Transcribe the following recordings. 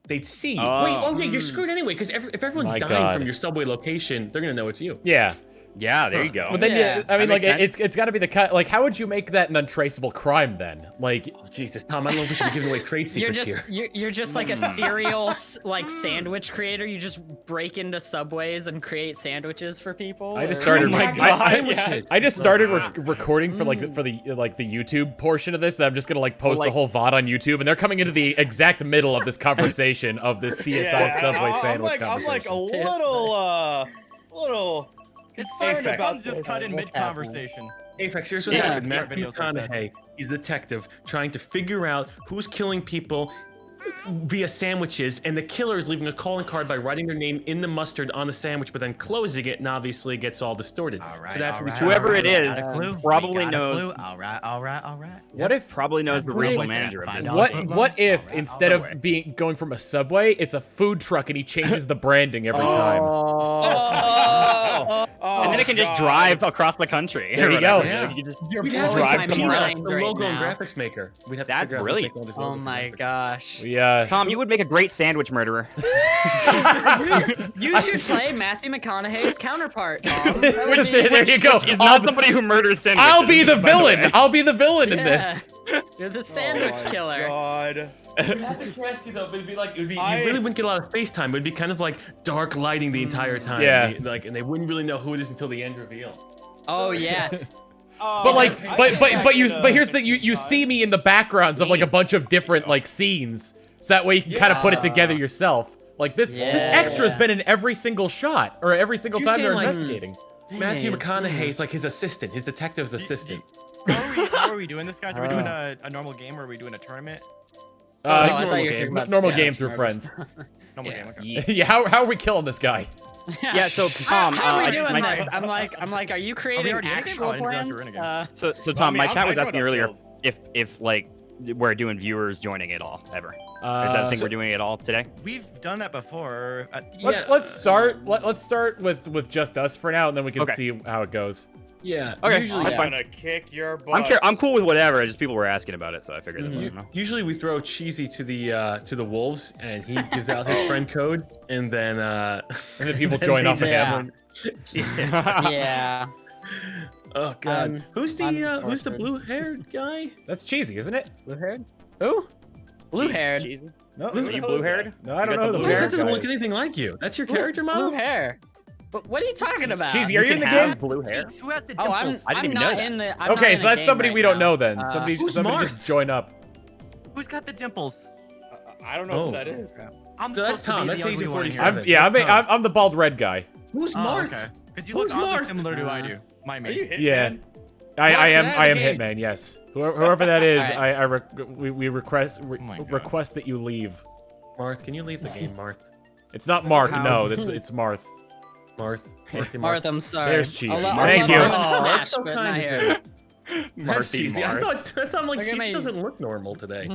they'd see you. Wait, okay, you're screwed anyway, because if everyone's dying from your subway location, they're gonna know it's you. Yeah. Yeah, there you go. But then, I mean, like, it's got to be the cut. Like, how would you make that an untraceable crime then? Like, Jesus, Tom, I don't know if we should be giving away trade secrets here. You're just like a serial like sandwich creator. You just break into Subways and create sandwiches for people. I just started. I just started Wow. recording for the YouTube portion of this. That I'm just gonna like post the whole VOD on YouTube, and they're coming into the exact middle of this conversation of this CSI Subway sandwich conversation. I'm like a little. Concerned about just cut in mid-conversation. Aphex, here's what happened. Matthew McConaughey, he's a detective trying to figure out who's killing people via sandwiches, and the killer is leaving a calling card by writing their name in the mustard on the sandwich, but then closing it, and obviously it gets all distorted. So that's what he's whoever it is probably knows. All right. What if probably knows the regional manager of this? What if instead of going from a Subway, it's a food truck, and he changes the branding every time? And then it can just drive across the country. There you go. Yeah. You just drive the logo and graphics maker. We'd have to That's brilliant. Oh my gosh. Tom, you would make a great sandwich murderer. You should play Matthew McConaughey's counterpart, Tom. There you go. He's not somebody who murders sandwiches. I'll be the villain. I'll be the villain in this. You're the sandwich killer. God. I'd have to trust you though, but it'd be like, you really wouldn't get a lot of FaceTime. It'd be kind of like dark lighting the entire time. Yeah. And they wouldn't really know who it is until the end reveal. Oh yeah. But here's the you see me in the backgrounds of like a bunch of different like scenes, so that way you can kind of put it together yourself. Like this extra's been in every single shot or every single time they're investigating. Matthew McConaughey's like his assistant, his detective's assistant. How are we doing this, guys? Are we doing a normal game or are we doing a tournament? Normal game through friends. Normal game. Okay. Yeah, how are we killing this guy? Yeah, so Tom, how are we doing this? I'm like, are you creating actual plan? So Tom, my chat was asking earlier if like we're doing viewers joining it all ever. Is that a thing we're doing it all today? We've done that before. Let's start with just us for now, and then we can see how it goes. Yeah. Okay. Usually, that's fine. I'm gonna kick your butt. I'm cool with whatever. Just people were asking about it, so I figured that. Usually we throw Cheesy to the wolves, and he gives out his friend code, and then people join off again. Yeah. Oh God. Who's the blue-haired guy? That's Cheesy, isn't it? Blue-haired? Who? Blue-haired. No. Are you blue-haired? No, I don't know. That doesn't look anything like you. That's your character model. Blue hair. But what are you talking about? Cheesy, are you in the game? Blue hair. Who has the Oh, dimples? I'm not in the. I'm Okay, not so that's somebody we don't know then. now. Somebody who's somebody Marth? just join up. Who's got the dimples? I don't know who that is. I'm That's supposed to Tom. be That's the ugly Agent one 47. here. I'm the bald red guy. Who's Marth? Okay. Because you look oddly similar to I do. My Are mate. you Hitman? Yeah. I am game. Hitman. Yes. Whoever that is, Alright. we request my God. request that you leave. Marth, can you leave the game, Marth? It's not Mark. No, it's Marth. Marth. Martha, I'm sorry. There's Cheesy. Thank you. that's so but kind not of here. you. That's Cheesy. I Marth. thought that sounded like Look at Cheesy me. doesn't look normal today.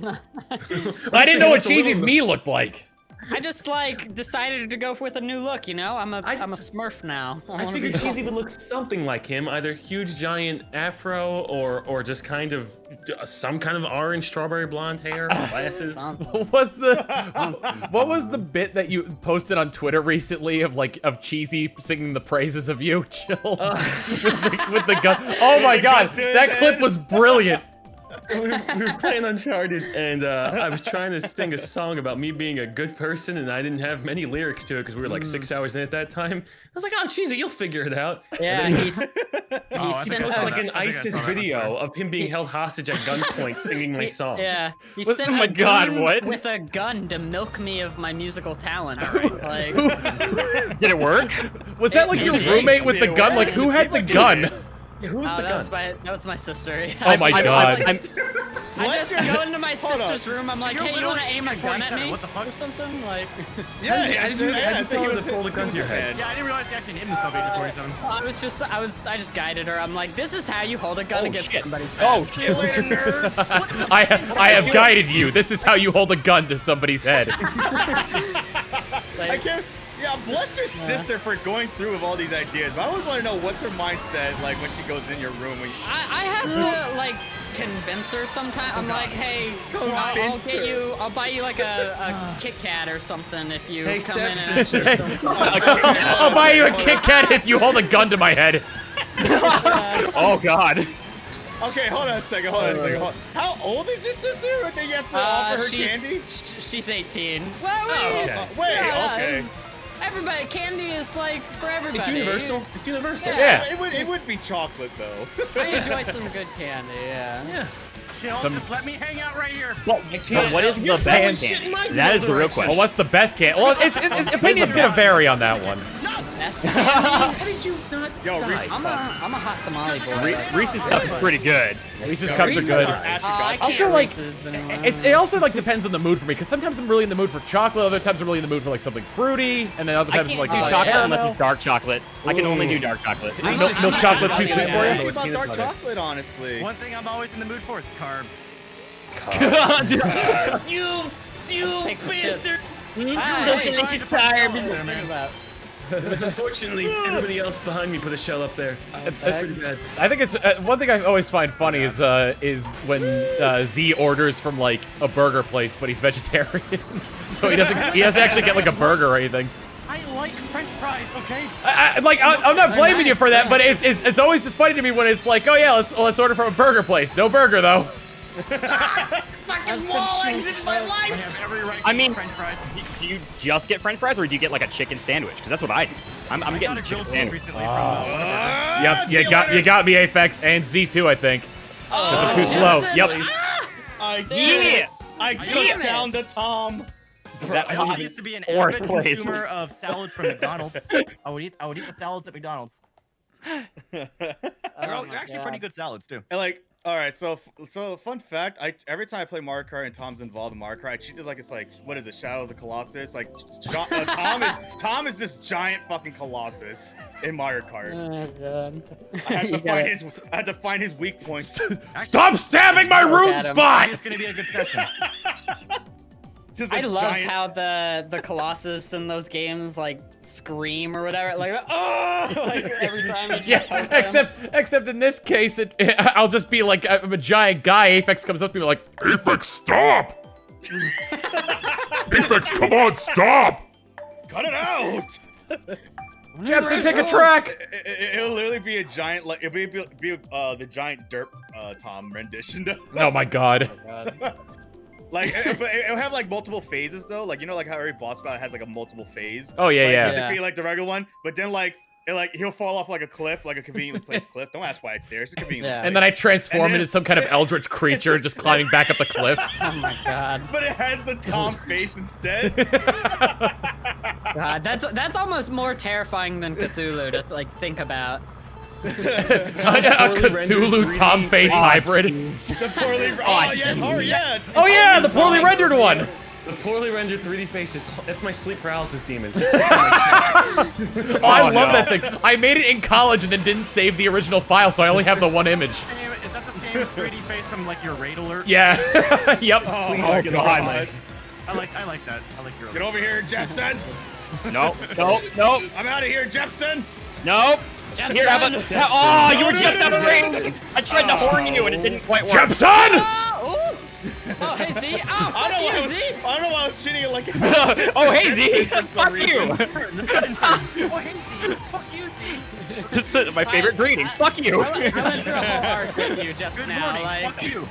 I didn't know what Cheesy's me looked like. I just like decided to go with a new look, you know? I'm a Smurf now. I figured Cheesy would look something like him, either huge giant afro or just kind of some kind of orange strawberry blonde hair, glasses. What was the bit that you posted on Twitter recently of Cheesy singing the praises of you, Chilled, with the gun? Oh my God, that clip was brilliant. we were playing Uncharted, and I was trying to sing a song about me being a good person, and I didn't have many lyrics to it because we were like 6 hours in at that time. I was like, oh, Cheesy, you'll figure it out. Yeah, and then he sent posted like an I think I ISIS saw that video of him being held hostage at gunpoint singing my song. Yeah, he Oh sent my a God, goon what? with a gun to milk me of my musical talent. Like, Did it work? Was that like your roommate with the gun? Like, who had the gun? Yeah, who was the gun? That was my sister. Yeah. Oh my God. I just go into my sister's room. I'm like, hey, you want to aim a gun at me? What the fuck? Or something? Like, How did you tell her to pull the gun to your head? Yeah, I didn't realize he actually named himself Agent 47. I just guided her. I'm like, this is how you hold a gun against somebody. Oh shit! I have guided you. This is how you hold a gun to somebody's head. I can't. Yeah, bless your sister for going through with all these ideas. But I always want to know what's her mindset like when she goes in your room. When I have to like convince her sometimes. I'm like, hey, I'll buy you like a Kit Kat or something if you come in. I'll buy you a Kit Kat if you hold a gun to my head. Oh God. Okay, hold on a second. How old is your sister? I think you have to offer her candy. She's 18. Okay. Everybody, candy is like for everybody. It's universal. It's universal. Yeah. It would be chocolate though. I enjoy some good candy. Yeah. Just let me hang out right here. Well, so what is the best candy? That is the real question. Well, what's the best candy? Well, opinions gonna vary on that one. Best candy? How did you not die? I'm a hot tamale boy. Reese's Cups is pretty good. Reese's Cups are good. I can't Also, like, Reese's, it also like depends on the mood for me, because sometimes I'm really in the mood for chocolate, other times I'm really in the mood for like something fruity, and then other I times I'm can't like do chocolate unless it's dark chocolate. I can only do dark chocolate. milk chocolate too sweet for I you. think about dark chocolate, honestly. One thing I'm always in the mood for is carbs. You bastard! Those delicious carbs. But unfortunately, everybody else behind me put a shell up there. That's pretty bad. I think it's one thing I always find funny is when Z orders from like a burger place, but he's vegetarian, so he doesn't actually get like a burger or anything. I like French fries, okay? I'm not blaming you for that, but it's always just funny to me when it's like, oh yeah, let's order from a burger place. No burger though. Fucking wall exit my I life. have every right I to mean, French fries. do you just get French fries, or do you get like a chicken sandwich? Because that's what I do. I'm I got getting a chicken grilled cheese sandwich. recently Yep, you got me, Aphex, and Z too, I think. Because I'm too slow. Yep. I Yeah. took down the Tom. I used to be an Fourth avid place. consumer of salads from McDonald's. I would eat the salads at McDonald's. They're actually pretty good salads too. And like, all right, so fun fact, every time I play Mario Kart and Tom's involved in Mario Kart, I treat it like it's like, what is it, Shadows of Colossus? Like, Tom is this giant fucking Colossus in Mario Kart. Oh god. I had to find his weak points. Stop stabbing my root spot! It's gonna be a good session. Just I a love giant- how the Colossus in those games like scream or whatever, like oh, like every time. Yeah, except in this case, I'll just be like, I'm a giant guy. Aphex comes up to me like, Aphex, stop! Aphex, come on, stop! Cut it out! Jepson, pick a track. It'll literally be a giant, like it'll be the giant derp Tom rendition. Oh my god. Like, but it'll have like multiple phases though. Like, you know, like how every boss battle has like a multiple phase. Oh yeah, like, yeah. You defeat like the regular one, but then like he'll fall off like a cliff, like a conveniently placed cliff. Don't ask why it's there. It's a conveniently placed. And then I transform into some kind of eldritch creature just climbing back up the cliff. Oh my god. But it has the Tom face instead. God, that's almost more terrifying than Cthulhu to like think about. A Cthulhu Tom face hybrid. The poorly Oh yeah, the poorly rendered one. The poorly rendered 3D face that's my sleep paralysis demon. Just sits on my chest. Oh, I love that thing. I made it in college and then didn't save the original file, so I only have the one image. Is that the same 3D face from like your raid alert? Yeah. Yep. Oh God. I like that. I like your alert. Get over here, Jepson. Nope. I'm out of here, Jepson. Nope. Here, have a. Oh, you were just out of range. I tried to horn you and it didn't quite work. Jepson! Oh, hey Z. Oh, I don't know fuck you, Z. I don't know why I was treating it like. Oh, hey Z. Fuck you. Oh, hey, Z. Fuck you, Z. This is my favorite greeting. Fuck you. I went through a whole arc with you just Good now. morning. Like, Fuck you.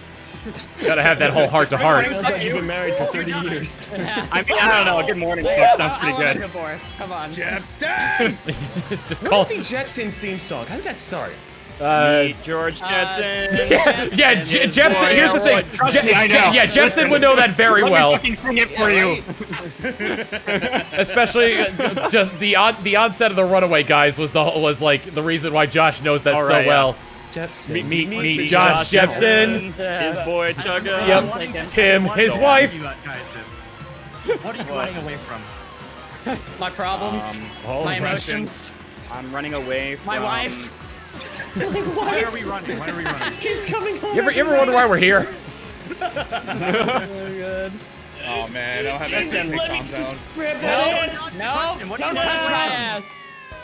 Gotta have that whole heart to heart. Sounds like you've been married for 30 years. I mean, I don't know. Good morning, fuck sounds pretty I want a good. divorce. Come on. Jepson. It's just What called. is the Jetsons theme song? How did that start? Meet George Jetson. Yeah, Jepson. Here's the thing. Trust me, I know. Yeah, Jepson would know that very Let well. me fucking sing it for you. Especially just the onset of the Runaway Guys was like the reason why Josh knows that so well. Jepson. Meet Josh Jepson. His boy Chugga. Yep. Tim, his wife. You guys this. What are you running away from? My problems. My emotions. I'm running away from My wife. Why are we running? Why are we running? Keeps coming home. You ever wonder why we're here? Oh man, I don't have that thing calm down. No, don't touch my ass.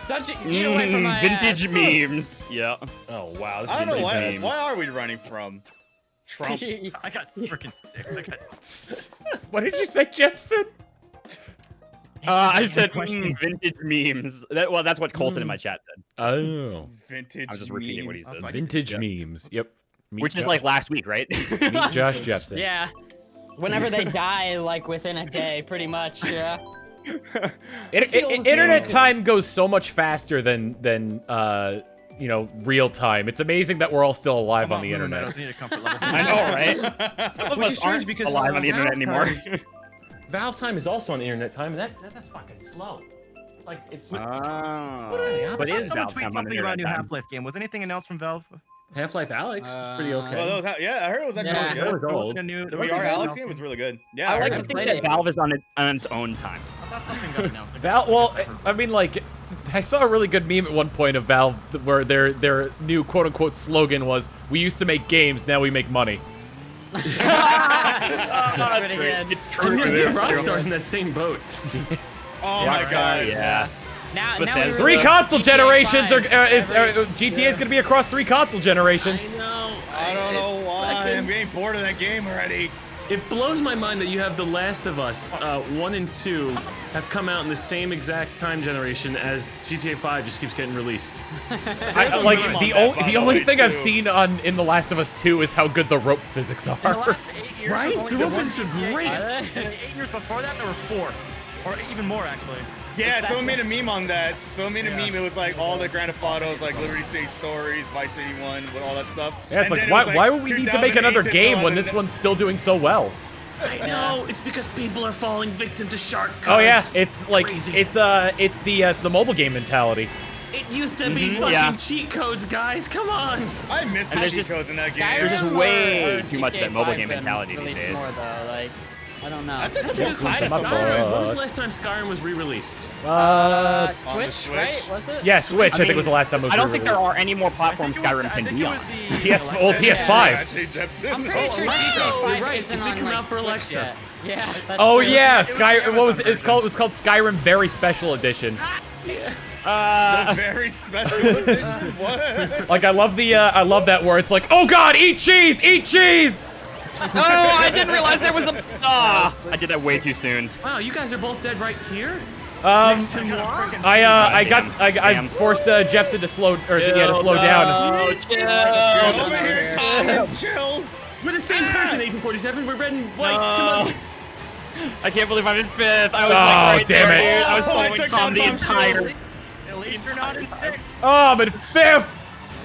Don't you get away from my vintage ass. memes. Yeah. Oh wow, this I don't know is why. meme. Why are we running from Trump? I got freaking 6. I got... What did you say, Jepson? I said vintage memes. Well, that's what Colton in my chat said. Oh. Vintage. I was just repeating what he said. Vintage memes. Yep. Which is like last week, right? Meet Josh Jepson. Yeah. Whenever they die, like within a day, pretty much. Yeah. Internet time goes so much faster than you know, real time. It's amazing that we're all still alive on the internet. I know, right? Some of us aren't because alive on the internet anymore. Valve time is also on internet time, and that's fucking slow. Like it's. But But is someone Valve tweet time on something about a new internet time? Half-Life game. Was anything announced from Valve? Half-Life Alex is pretty okay. Well, I heard it was actually Yeah. really That good. was old. A new, The VR Alex game was really good. Yeah, I like heard to it. think that Valve is on its own time. I thought something got announced. Valve. Well, I mean, like, I saw a really good meme at one point of Valve where their new quote-unquote slogan was, "We used to make games, now we make money." That's pretty good. And then Rockstar's in that same boat. Oh my god. Yeah. Now Bethesda. we 3 release console GTA generations 5 GTA is gonna be across 3 console generations. know. I don't know why. I'm getting bored of that game already. It blows my mind that you have The Last of Us 1 and 2 have come out in the same exact time generation as GTA 5 just keeps getting released. Like meme on the that, by the the only way, thing I've too. seen in The Last of Us 2 is how good the rope physics In the are. last 8 years, Right? there's only The been rope physics are GTA great. games. And the 8 years before that, there were 4. Or even more, actually. Yeah, someone made a meme on that. Someone made a meme. It was like all the Grand Theft Autos, like Liberty City Stories, Vice City 1, with all that stuff. Yeah, it's And like, then it was why would we need to make 2008 another to game when 2000. this one's still doing so well? I know. It's because people are falling victim to shark cards. Oh yeah, it's like Crazy. it's the mobile game mentality. It used to be fucking yeah. cheat codes, guys. Come on. I missed the there's cheat just codes in that Skyrim game. There's just or way too much of GTA that mobile 5 game been mentality these released days. More though, like I don't know. That's a good question. my Skyrim. When was butt. the last time Skyrim was re-released? Switch, Switch. right? Was it? Yeah, Switch. I think mean, was the last time it was I don't think there re-released. are any more platforms Skyrim can be on. PS PS5. Actually, Jepson. I'm pretty sure Alexa. GTA 5 You're right. isn't It did on, come like, out for Switch Alexa. yet. Yeah. That's Oh true. yeah, was Sky. the What was it? Amazon It's called? It was called Skyrim Very Special Edition. The very special edition. What? Like I love that where it's like, oh god, eat cheese, eat cheese. Oh, I didn't realize there was a. I did that way too soon. Wow, you guys are both dead right here. I Damn. forced Jepson to slow to slow down. Oh, chill. Over here, Tom. Chill. We're the same person, Agent 47. We're red and white. Come on. I can't believe I'm in 5th. I was Oh, like right damn there, it. dude. I was Oh, I following took Tom down the Tom entire. At least you're not in 6th. Oh, I'm in 5th.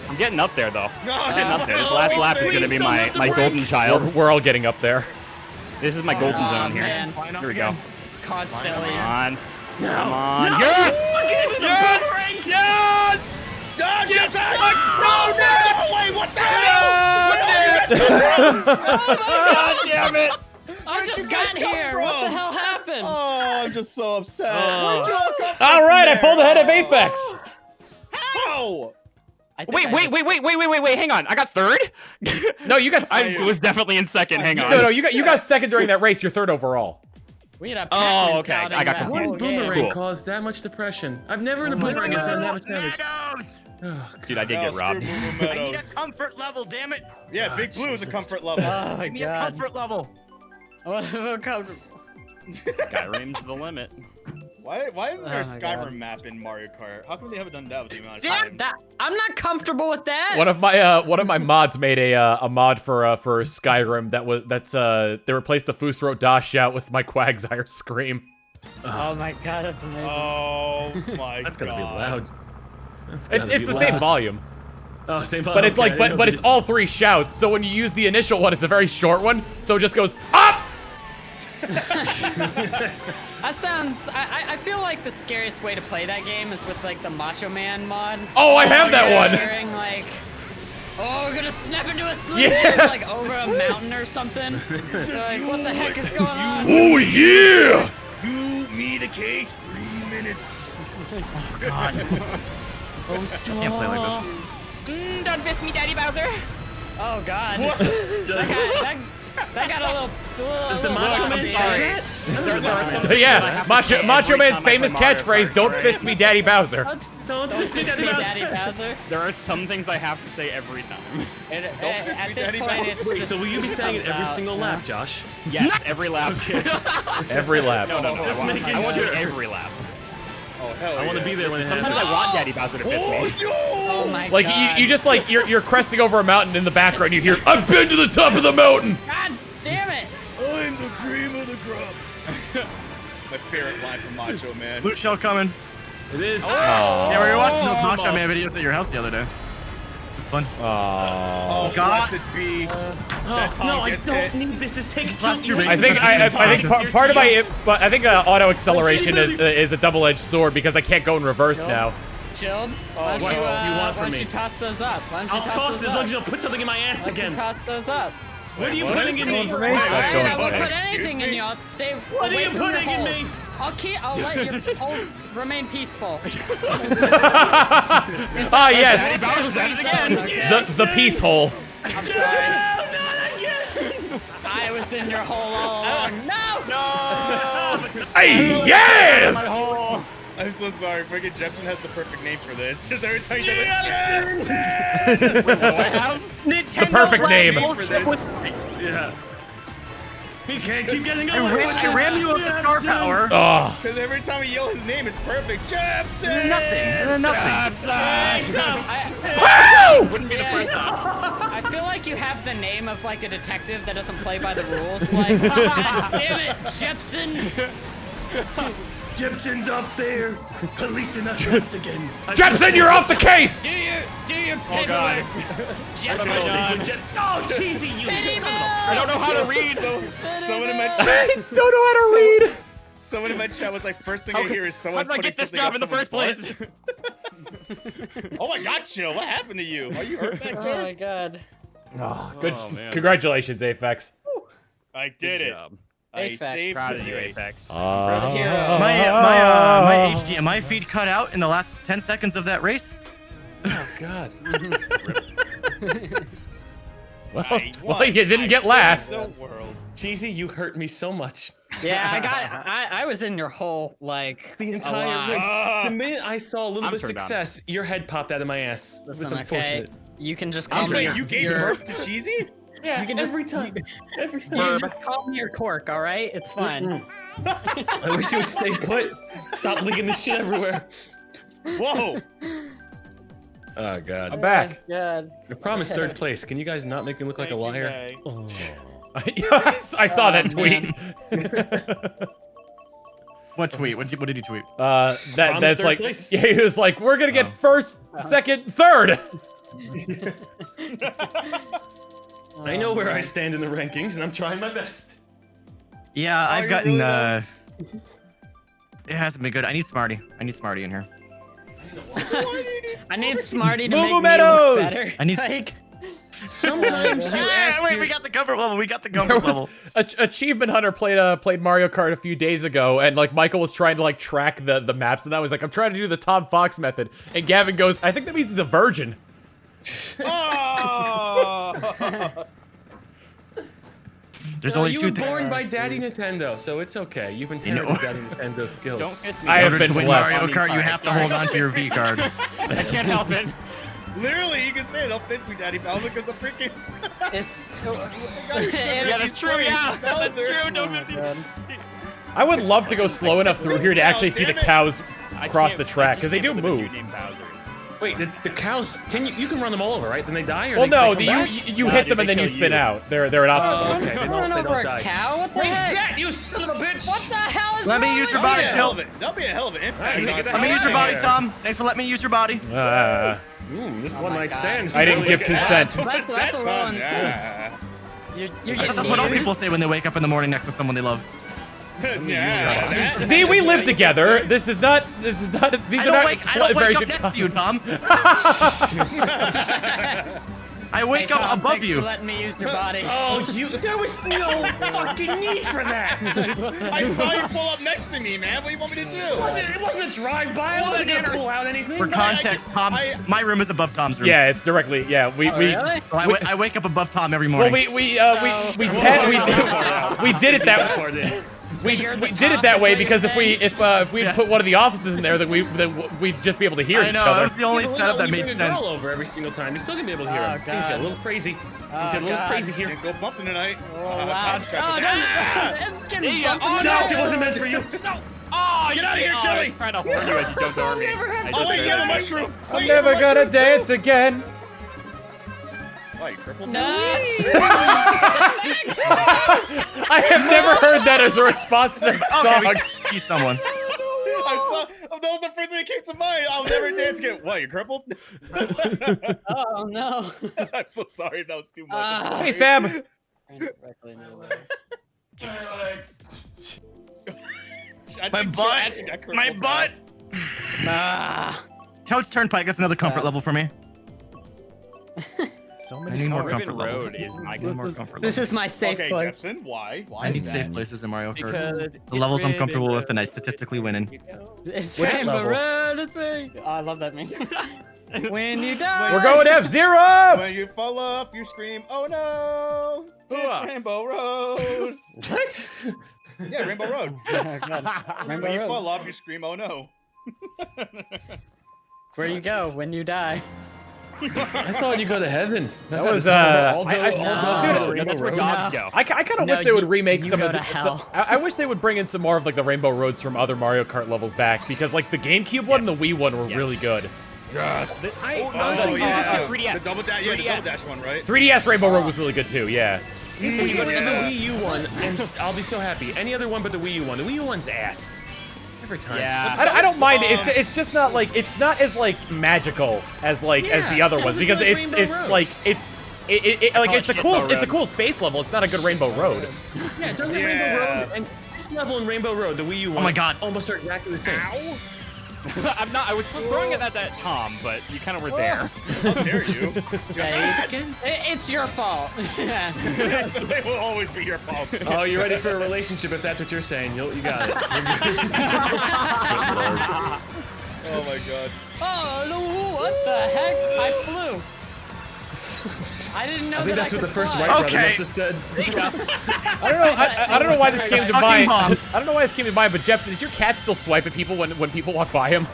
I'm getting up there though. No, Getting up there. This last lap is gonna be my Please golden child. We're all getting up there. This is my golden zone here. man. Here we go. Constantly. Come on. No. Come on. No. Yes! Yes! Yes! Yes! No! Wait, what the hell? God damn it! I Where'd just you guys got come here. What the from? hell happened? Oh, I'm just so upset. Where'd you all come from? All right, I there? pulled ahead of Aphex. How? I think Wait, hang on. I got 3rd? No, you got. I was definitely in 2nd. Hang on. No, you got 2nd during that race. You're 3rd overall. We had a Oh, Pac-Man okay. counting I got that What confused. does whole game. Boomerang Cool. cause that much depression? I've never in a Boomerang has done that much damage. Oh, Dude, I did Oh, get screw robbed. Moo Moo I need a Meadows. comfort level, damn it. Yeah, Big Blue is a comfort level. Oh my Give me a god. comfort level. Skyrim's the limit. Why isn't there a Oh my Skyrim God. map in Mario Kart? How come they haven't done that with the amount of Damn time? that! I'm not comfortable with that. One of my mods made a mod for Skyrim they replaced the Fusro Dash shout with my Quagsire scream. Oh my god, that's amazing. Oh my that's god. gonna be loud. It's the same volume, Oh, same but it's like but it's all 3 shouts. So when you use the initial one, it's a very short one. So it just goes up. That sounds. I feel like the scariest way to play that game is with like the Macho Man mod. Oh, I have that one. Hearing like, oh, we're gonna snap into a Slim Yeah. Jim like over a mountain or something. You're like, what the heck is going on? Oh yeah! Do me the cake. 3 minutes. God. Can't play like this. Don't fist me, Daddy Bowser. Oh god. That That got a little. Does the Macho Man say that? Yeah, Macho Man's famous catchphrase, "Don't fist me, Daddy Bowser." Don't fist me, Daddy Bowser. There are some things I have to say every time. At this point, it's Wait, just so will you be saying it every single lap, Josh? Yes, every lap. Every lap. No. Just making I want to do sure. it every lap. Oh, hell I want to be there when it happens. Sometimes I want Daddy Bowser to piss me. Oh my Like god. you just like you're cresting over a mountain in the background. You hear, "I've been to the top of the mountain." God damn it! I'm the cream of the crop. My favorite line from Macho Man. Loot shell coming. It is. Yeah, we were watching those Macho Man videos at your house the other day. It was fun. Oh, God. blessed be. No, I don't need this. This takes too Last two long. I think part of my auto acceleration is a double-edged sword because I can't go in reverse now. Chilled. What do you want from Why me? don't you toss those up? Why don't you I'll toss those it as long up? as you don't put something in my ass Why don't you again. toss those up. What are you putting in me? Let's go. I won't put anything in you. I'll stay What are away you from your putting in hole. me? I'll let your hole remain peaceful. Ah, yes, Bowser's at it again. the peace hole. I'm sorry. I was in your hole all along. No! Hey, yes. I'm so sorry. Freaking Jepson has the perfect name for this. Just every time he does it. The perfect name. For this. Yeah. He can't keep getting away I with this. ram you with the star power. Oh, Because every time he yells his name, it's perfect. Jepson! There's nothing. Woo! Wouldn't be the first time. I feel like you have the name of like a detective that doesn't play by the rules. Like, God damn it, Jepson! Jepson's up there, policing us once again. Jepson, you're off the case. Do your paperwork. God. Jepson. Oh, cheesy, you son of a- I don't know how to read. Someone in my I chat, don't know how to read. someone in my chat was like, first thing I hear is someone How did I putting get this something job up in the first someone's place? butt. Oh my god, Chill, what happened to you? Are you hurt back Oh there? my god. Oh, good. Oh, man. Congratulations, Aphex. I did it. I Aphex. saved Proud the of you, day. Apex. My HDMI feed cut out in the last 10 seconds of that race. Oh God. Well, you didn't get last. The world. Cheesy, you hurt me so much. Yeah, I was in your hole like The a entire lot. race. The minute I saw a little I'm bit of turned on. success, your head popped out of my ass. It was Listen, okay, unfortunate. you can just call me. Wait, you gave birth to Cheesy? Yeah, You can just- every time. Every You time. just call me your cork, all right? It's fine. I wish you would stay put. Stop leaking this shit everywhere. Whoa! Oh God. I'm back. God. I promised third place. Can you guys not make me look like a liar? Oh. I saw that tweet. What tweet? What did you tweet? That's third like, place. yeah, he was like, we're gonna get first, second, third. I know where I stand in the rankings, and I'm trying my best. Yeah, Oh, I've you gotten. really It hasn't been good. I need Smarty. I need Smarty in here. I need Smarty to Moo make Moo me Meadows! look better. I need- like, Sometimes you ask Wait, your- we got the comfort level. We got the There comfort was level. Achievement Hunter played Mario Kart a few days ago, and like Michael was trying to like track the maps, and I was like, I'm trying to do the Tom Fox method, and Gavin goes, I think that means he's a virgin. Oh! There's No, only you two were things. born by Daddy Nintendo, so it's okay. You've inherited know- Daddy Nintendo skills. Don't kiss me. I In have order been to win blessed. Mario Kart, you have to hold on to your V card. I can't help it. Literally, you can say, don't piss me, Daddy Bowser, because the freaking... it's. Yeah, that's true. Yeah, that's Bowser. true. Don't miss me. I would love to go slow enough through here to actually see the cows I cross can't- the track, I because just they do can't believe a move. dude named Bowser. Wait, the cows, you can run them all over, right? Then they die, or Well, they no, come back? you Nah, hit dude, them and they then you kill spin you. out. They're an obstacle. Okay, they Run don't over a die. cow? What the heck? Yeah, you son of a bitch! What the hell is Let me wrong use your with body, you? Chill. That'll be a hell of an impact. Alright, get the Let me hell use your out of body, here. Tom. Thanks for letting me use your body. This Oh one my night God. stand. I didn't give consent. That's a That's little on, intense. yeah. You're That's getting what all used. people say when they wake up in the morning next to someone they love. Yeah. See, we live together. This is not. These I are not don't wake very up good next to you, Tom. I wake up above thanks you. For letting me use your body. Oh, there was no fucking need for that. I saw you pull up next to me, man. What do you want me to do? It wasn't a drive-by. I wasn't gonna pull out anything. For context, my room is above Tom's room. Yeah, it's directly. Yeah, Really? So I wake up above Tom every Well, morning. we did it that. We did it that way because if we put one of the offices in there, then we'd just be able to hear each know, other. that was the only setup that made You sense. girl over every single time. You're still gonna be able to hear him. Things got a little crazy. Things got a little crazy here. Go bumping tonight. Wow. Josh, it wasn't meant for you. Oh, get out of here, Chili! Trying to horn you as you jumped over me. Oh, wait, you have a mushroom. I'm never gonna dance again. Why, you crippled? No. I have never heard that as a response to that song. He's someone. That was the first thing that came to mind. I'll never dance again. What, you crippled? Oh no. I'm so sorry if that was too much. Hey, Sam. My butt. My butt. Toad's Turnpike. That's another comfort level for me. So I many need more cars. comfort levels. Road is my This is my safe Okay, place. Jepson, why? I need safe places in Mario Kart. Because The levels I'm comfortable with and I statistically winning. it's Which Rainbow level? Road. It's me. Oh, I love that meme. When you die. We're going F-Zero! When you fall off, you scream, oh no! It's Rainbow Road! What? Yeah, Rainbow Road. Rainbow When you Road. fall off, you scream, oh no. It's where you go when you die. I thought you go to heaven. That was, No. That's where dogs go. I kind of No, wish they would you- remake you some go of the. to hell. I wish they would bring in some more of like the Rainbow Roads from other Mario Kart levels back because like the GameCube one and the Wii one were really good. Yes. Honestly, you just get 3DS. The double dash, yeah, the double dash one, right? 3DS Rainbow Road was really good too. Yeah. If we go to the Wii U one, and I'll be so happy. Any other one but the Wii U one. The Wii U one's ass. Every time. Yeah. I don't mind it. It's just not like it's not as like magical as like as the other ones because it's like it's a cool space level. It's not a good Rainbow Road. Yeah, it doesn't have Rainbow Road and this level in Rainbow Road, the Wii U one. my God. Almost are exactly the same. I was throwing it at Tom, but you kind of were there. How dare you? It's your fault. It will always be your fault. Oh, you're ready for a relationship if that's what you're saying. You got it. Oh my god. Oh, no, what the heck? I flew. I didn't know I think that that's I what the could first fly. white brother must have said. I don't know why this came to mind. Mom. I don't know why this came to mind, but Jepson, does your cat still swipe at people when people walk by him?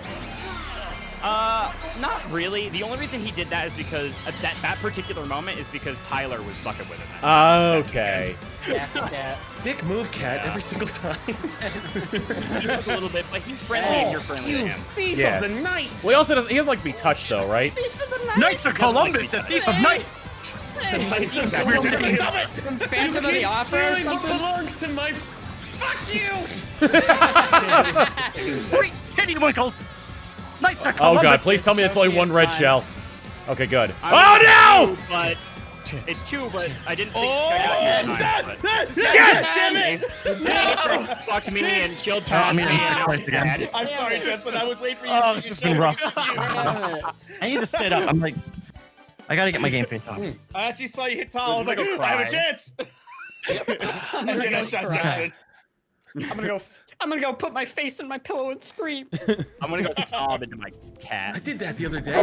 Not really. The only reason he did that is because that particular moment is because Tyler was fucking with him. Okay. Yeah. Dick move, cat, every single time. A little bit, but he's friendly and you're friendly to You him. thief Yeah. of the night. Well, he doesn't like to be touched though, right? Knights of Columbus, the thief of night. From Phantom of the Opera or Stealing what something? belongs to my. Fuck you! Wait, titty winkles. Knights of Oh Columbus. god, please tell me it's only one red shell. Okay, good. I Oh no! mean, but it's two, but I didn't think Oh, I got it. Yes! Damn it! Fucked me and ChilledChaos me and Christ again. I'm sorry, Jepson. I was waiting for you Oh, to this see has the been show. rough. I need to sit up. I'm like, I gotta get my game face on. I actually saw you hit Tom. I was like, Go I have a cry. chance. And then I shot Jepson. I'm gonna go put my face in my pillow and scream. I'm gonna go sob into my I cat. did that the other day.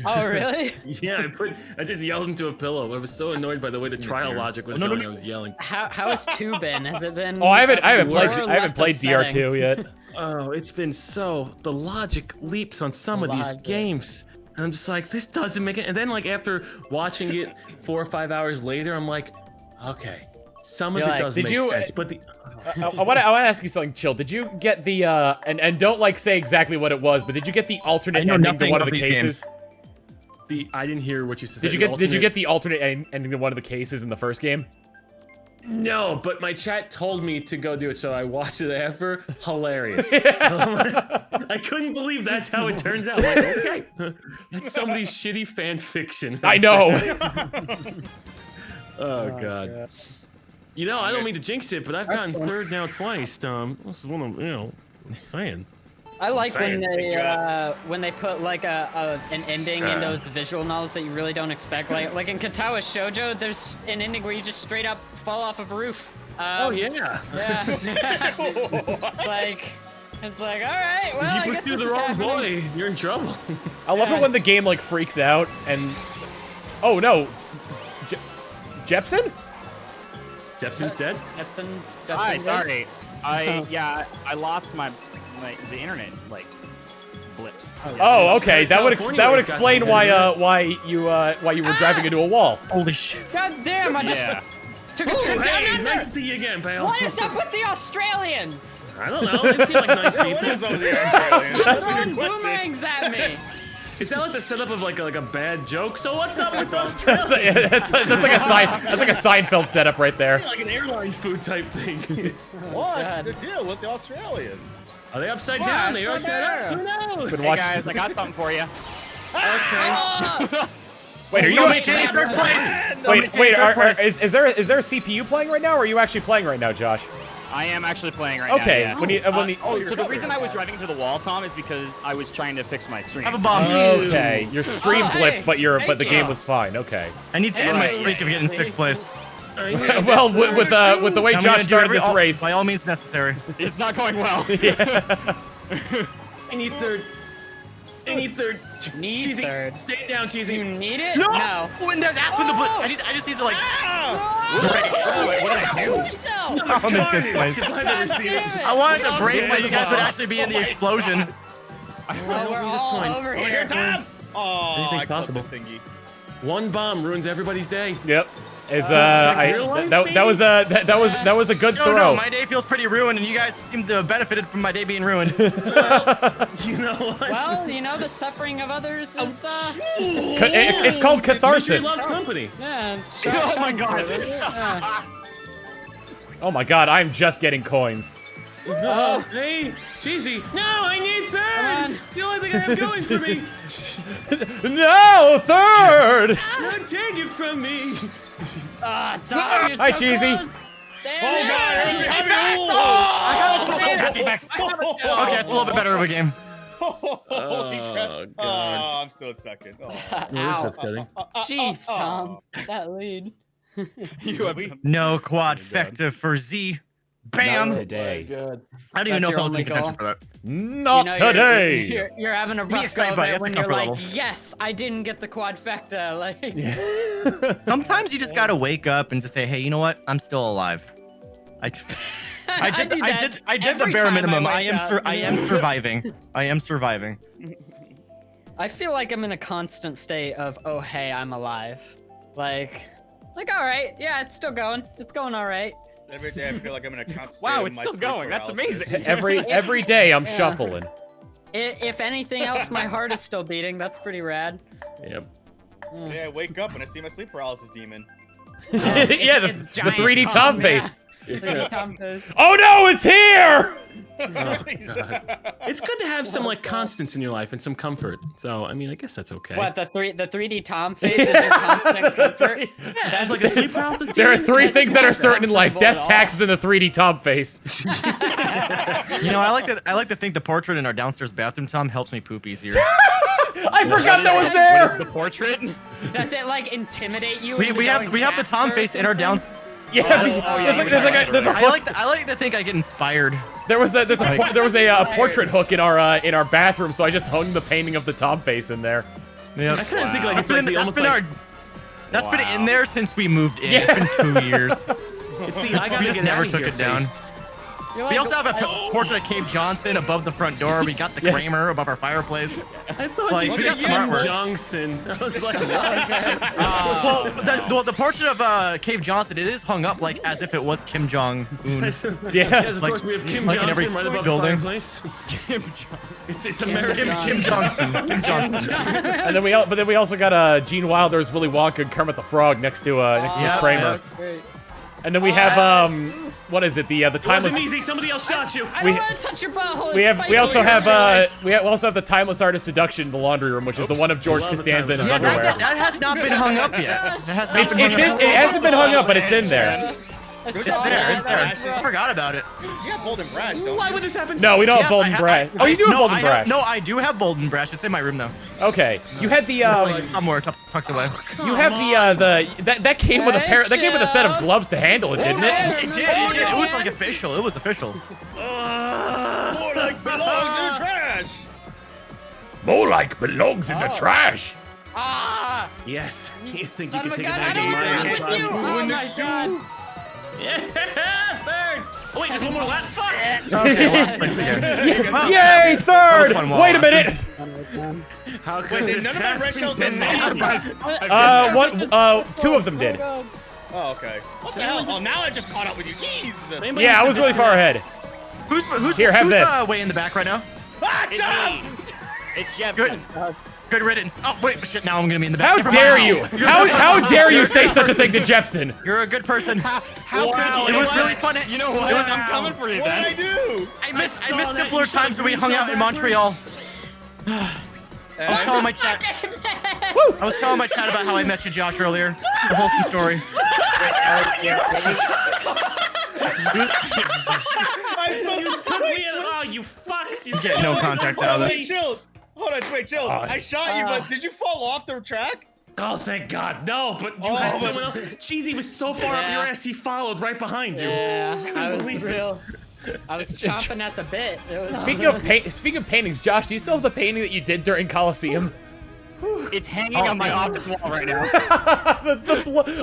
Oh, really? Yeah, I just yelled into a pillow. I was so annoyed by the way the trial logic was going. I was yelling. How has 2 been? Has it been? Oh, I haven't more played or less DR2 upsetting? yet. Oh, it's been the logic leaps on some of these Logic. games. And I'm just like, this doesn't make it. And then like after watching it 4 or 5 hours later, I'm like, okay, some of You're it like, does did make you- sense. But the I want to ask you something, Chill. Did you get the and don't like say exactly what it was, but did you get the alternate I know ending to nothing one of of the these cases? I didn't hear what you said. Did you get the alternate ending to one of the cases in the first game? No, but my chat told me to go do it, so I watched it after. Hilarious. I couldn't believe that's how it turns out. Like, okay, that's somebody's shitty fan fiction. I know. Oh god. You know, I don't mean to jinx it, but I've gotten third now twice. This is one of I'm saying. I like when they put like an ending in those visual novels that you really don't expect. Like in Katawa Shoujo, there's an ending where you just straight up fall off of a roof. Oh yeah. Yeah. Like, it's like, all right, well, if I you guess pursue this the is wrong happening. boy, you're in trouble. I love it when the game like freaks out and. Oh no, Jepson? Jepson's dead. Jepson. Hi, sorry. I lost the internet like blipped. Oh, okay. That would California explain why you were driving into a wall. Holy shit. God damn! I just took a trip down Hey, it's under. nice to see you again, pal. What is up with the Australians? I don't know. They seem like nice What people. is over the Australians? They're That's a throwing good question. boomerangs at me. Is that like the setup of like a bad joke? So what's up with That's Australia? like a Seinfeld setup right there. Like an airline food type thing. What's the deal with the Australians? Are they upside Wow, down? They sure are upside are. up. Who knows? Been Hey watching. guys, I got something for you. Wait, are you? Wait, Is there a CPU playing right now, or are you actually playing right now, Josh? I am actually playing right Okay, now. when So the reason I was driving to the wall, Tom, is because I was trying to fix my stream. Have a bomb. Okay, your stream blipped, but Thank the you. game was fine. Okay. I need to end my streak of getting 6th place. Well, with the way I'm Josh gonna do started this race. by all means necessary. It's not going well. I need third. I need third. Need Cheesy, third. stay down, Cheesy. You need it? No. No. When that's when the blip. I just need to like. What did I do? No. I'm in 5th place. I've never seen it. I wanted to break so Okay. you guys would actually be in the explosion. Well, we're all over Over here. here, Tom! Oh, Anything's I possible. possible. Thingy. One bomb ruins everybody's day. Yep. It's like real life, that was a good No, throw. my day feels pretty ruined, and you guys seem to have benefited from my day being ruined. You know what? Well, you know, the suffering of others is, It's called Misery catharsis. loves company. yeah, it's Oh my god. Yeah. Oh my god, I'm just getting coins. Oh, hey, Cheesy. No, I need third. The only thing I have going for me. No, third. Don't take it from me. Ah, Tom, you're Hi, so Cheesy. close. Damn Oh it. god, Okay, it's a little bit better of a game. Holy crap. Oh, God. Oh, I'm still in second. Oh. This is upsetting. Jeez, Tom, that lead. No quadfecta for Z. Bam! Not today. Good. I don't even That's know if your I was only in contention goal? for that. Not You know, today. You're having a rough excited go by it. of it That's when a you're comfort like, level. yes, I didn't get the quadfecta. Like, Sometimes you just gotta wake up and just say, hey, you know what? I'm still alive. I did do that the every bare time minimum. I I am wake up. I am surviving. I am surviving. I feel like I'm in a constant state of, oh, hey, I'm alive. Like, all right, yeah, it's still going. It's going all right. Every day I feel like I'm in a constant Wow, state of it's my still sleep going. That's paralysis. amazing. Every day I'm shuffling. If anything else, my heart is still beating. That's pretty rad. Yep. Yeah, I wake up and I see my sleep paralysis demon. Yeah, the It's giant 3D Tom face. Yeah. 3D Tom face. Oh no, it's here! Oh, God. It's good to have some like constants in your life and some comfort. So I mean, I guess that's okay. What, the 3D Tom face is your constant comfort? As like a sleep paralysis. There are demon? three That's things that are certain in life: uncomfortable at death, all. taxes, and the 3D Tom face. You know, I like to think the portrait in our downstairs bathroom, Tom, helps me poop easier. I forgot that was What is there. the portrait? Does it like intimidate you? We into have going the Tom faster or face in our something? downstairs. Yeah, there's a I like to think I get inspired. there was a portrait hook in our bathroom, so I just hung the painting of the Tom face in there. Yeah. I kind of think like it's That's like been, the almost been like. that's been in there since we moved in. Yeah. It's been 2 years. See, I gotta We just get never out of took here, it down. face. You're We like, also have a portrait of Cave Johnson above the front door. We got the Kramer above our fireplace. I thought Like, you we said got smart Kim work. Jong-un. I was like, Well, the portrait of Cave Johnson, it is hung up like as if it was Kim Jong Un. yes, of like- course we have Kim like in Jong-un every right above building. the fireplace. It's American Kim Johnson. Kim Johnson. And then we also got Gene Wilder's Willy Wonka and Kermit the Frog next to Yeah, Kramer. great. And then we have what is it? The It timeless. wasn't easy. Somebody else shot you. I We- don't want to touch your butthole. We it's have we spiky. also have we also have the timeless art of seduction in the laundry room, which is the one of George Love the Costanza in his Timeless Yeah, Art. underwear. that has not been hung up yet. That has not It been hung up. hasn't been hung up, but it's in there. It's there. I forgot about it. You got Bold and Brash, don't Why you? would this happen? No, we don't have Bold and Brash. Oh, you do have Bold and Brash. No, I do have Bold and Brash. It's in my room though. Okay, you had the It's like somewhere tucked away. you have that came with a pair. That came with a set of gloves to handle it, didn't it? It did. It was like official. It was official. More like belongs in the trash. More like belongs in the trash. Ah! Yes. You think Son you of can a take gun, I advantage don't of want to my with you! Oh my god! Yeah, third. Oh wait, there's one more lap. Fuck. Okay, last place again. Yay, third! That was fun Wait a while minute. How could Wait, did this none of my red happen shells to hit me? What? Two of them did. Oh, okay. What the hell? Oh, now I just caught up with you. Jeez. Yeah, I was really far ahead. Who's Here, have this. way in the back right now? Ah, It's jump! me. It's Jepson. Good riddance. Oh wait, shit! Now I'm gonna be in the back. How dare you? How dare you say such a thing to Jepson? You're a good person. How Wow, could you? It was really fun. You know what? I'm coming for you What did I then. do? I missed saw that. simpler You shot times when we green hung shell out in backwards. Montreal. I was telling my chat. I was telling my chat about how I met you, Josh, earlier. The wholesome story. I'm so You took me in. Oh, you fucks. You Get no context out of Wait, it. chill. Hold on, wait, chill. I shot you, but did you fall off the track? Oh, thank God, no! But you had someone else. Cheesy was so far up your ass, he followed right behind you. Yeah, I was believe it. real. I was chomping at the bit. It was. Speaking of paintings, Josh, do you still have the painting that you did during Coliseum? It's hanging on my office wall right now.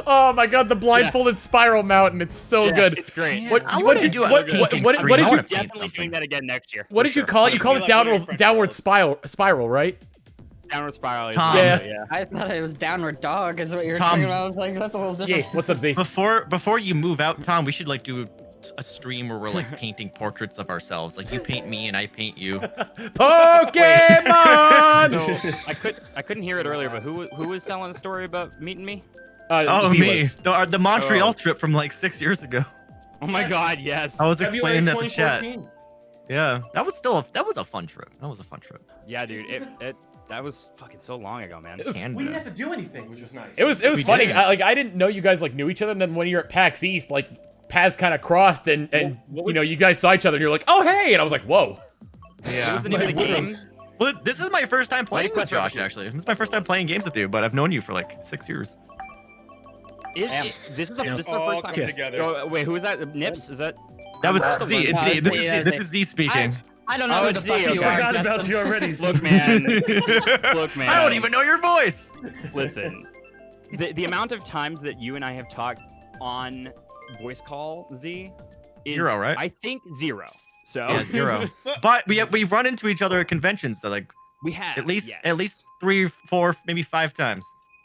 Oh my God, the blindfolded spiral mountain. It's so good. It's great. What did you do? What did you? Definitely doing that again next year. What did you call it? You called it downward spiral, right? Downward spiral. is Tom. really- Yeah. I thought it was downward dog, is what you were Tom. talking about. I was like, that's a little different. Yeah. What's up, Z? Before you move out, Tom, we should like do a stream where we're like painting portraits of ourselves. Like you paint me and I paint you. Pokemon. So I couldn't hear it earlier, but who was telling the story about meeting me? Oh, Z me. was. The Montreal trip from like 6 years ago. Oh my God, yes. I was explaining that to chat. 2014. Yeah, that was a fun trip. That was a fun trip. Yeah, dude. That was fucking so long ago, man. It was, And, We didn't have to do anything, which was nice. it was We funny. did. I didn't know you guys like knew each other, and then when you're at PAX East, like paths kind of crossed, and you know you guys saw each other, and you're like, oh hey, and I was like, whoa. What Yeah. was the name of the game? Well, this is my first time playing with Quest Josh, Revolution. actually. This is my first time playing games with you, but I've known you for like 6 years. This is the first All time. coming together. Oh, wait, who is that? Nips? Is that? That was That's Z. the It's one. Z. This is Z speaking. I don't know Oh, who the it's fuck Z, you okay. are. Forgot about you already. Look, man. Look, man. I don't even know your voice. Listen, the amount of times that you and I have talked on voice call, Z, is 0, right? I think 0. So Yeah, 0. But we run into each other at conventions, so like we have at least yes. 3, 4, maybe 5 times.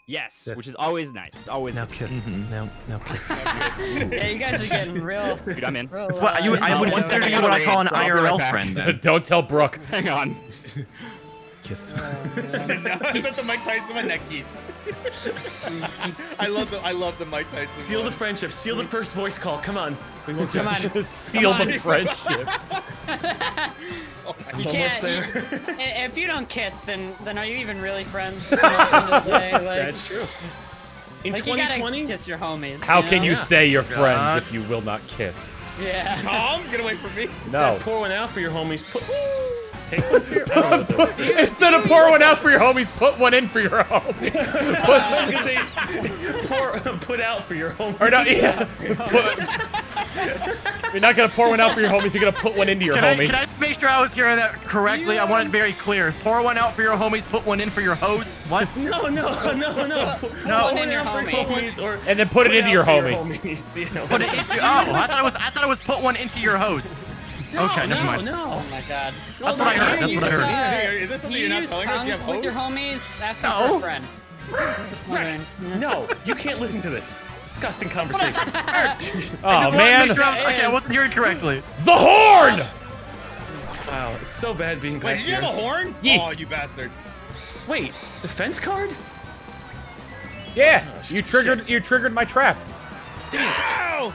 Yes, Yes. which is always nice. It's always Now nice. kiss. Now kiss. Yeah, you guys are getting real. Dude, I'm in. real That's what I would one consider second, you I what I gotta call an read. I'll be right IRL back. friend. Then. Don't tell Brooke. Hang on. Kiss. Is that the Mike Tyson one? Neki. I love the Mike Tyson. Seal the one. friendship. Seal the first voice call. Come on. We won't Come judge. on. Seal the friendship. You Almost can't. there. If you don't kiss, then are you even really friends? You know, at the end of the day, like, That's true. In like, you 2020, gotta kiss your homies. How can you Yeah. say you're friends God. if you will not kiss? Yeah. Tom, get away from me. No. pour one out for your homies. Take one for your. I don't know what the- Instead of pour one out for your homies, put one in for your homies. I was gonna say, put out for your homies. Or not, yeah. You're not gonna pour one out for your homies. You're gonna put one into your Can homie. I just make sure I was hearing that correctly? I want it very clear. Pour one out for your homies, put one in for your host. What? No. Put one in your out for homie. homies, or And then put it into your out for homie. homies, you know. Put it into. Oh, I thought it was put one into your host. Okay, never mind. Oh my god. That's what I heard. That's what I heard. Hey, is this something You you're not use telling us? You have tongue with your hoes? homies, asking No. for a friend. Just Rex, wondering. no, you can't listen to this. Disgusting conversation. Oh man. Okay, I wasn't hearing correctly. The horn! Wow, it's so bad being Wait, back did you here. have a horn? Yeah. Oh, you bastard. Wait, defense card? Yeah, you triggered my trap. Ow!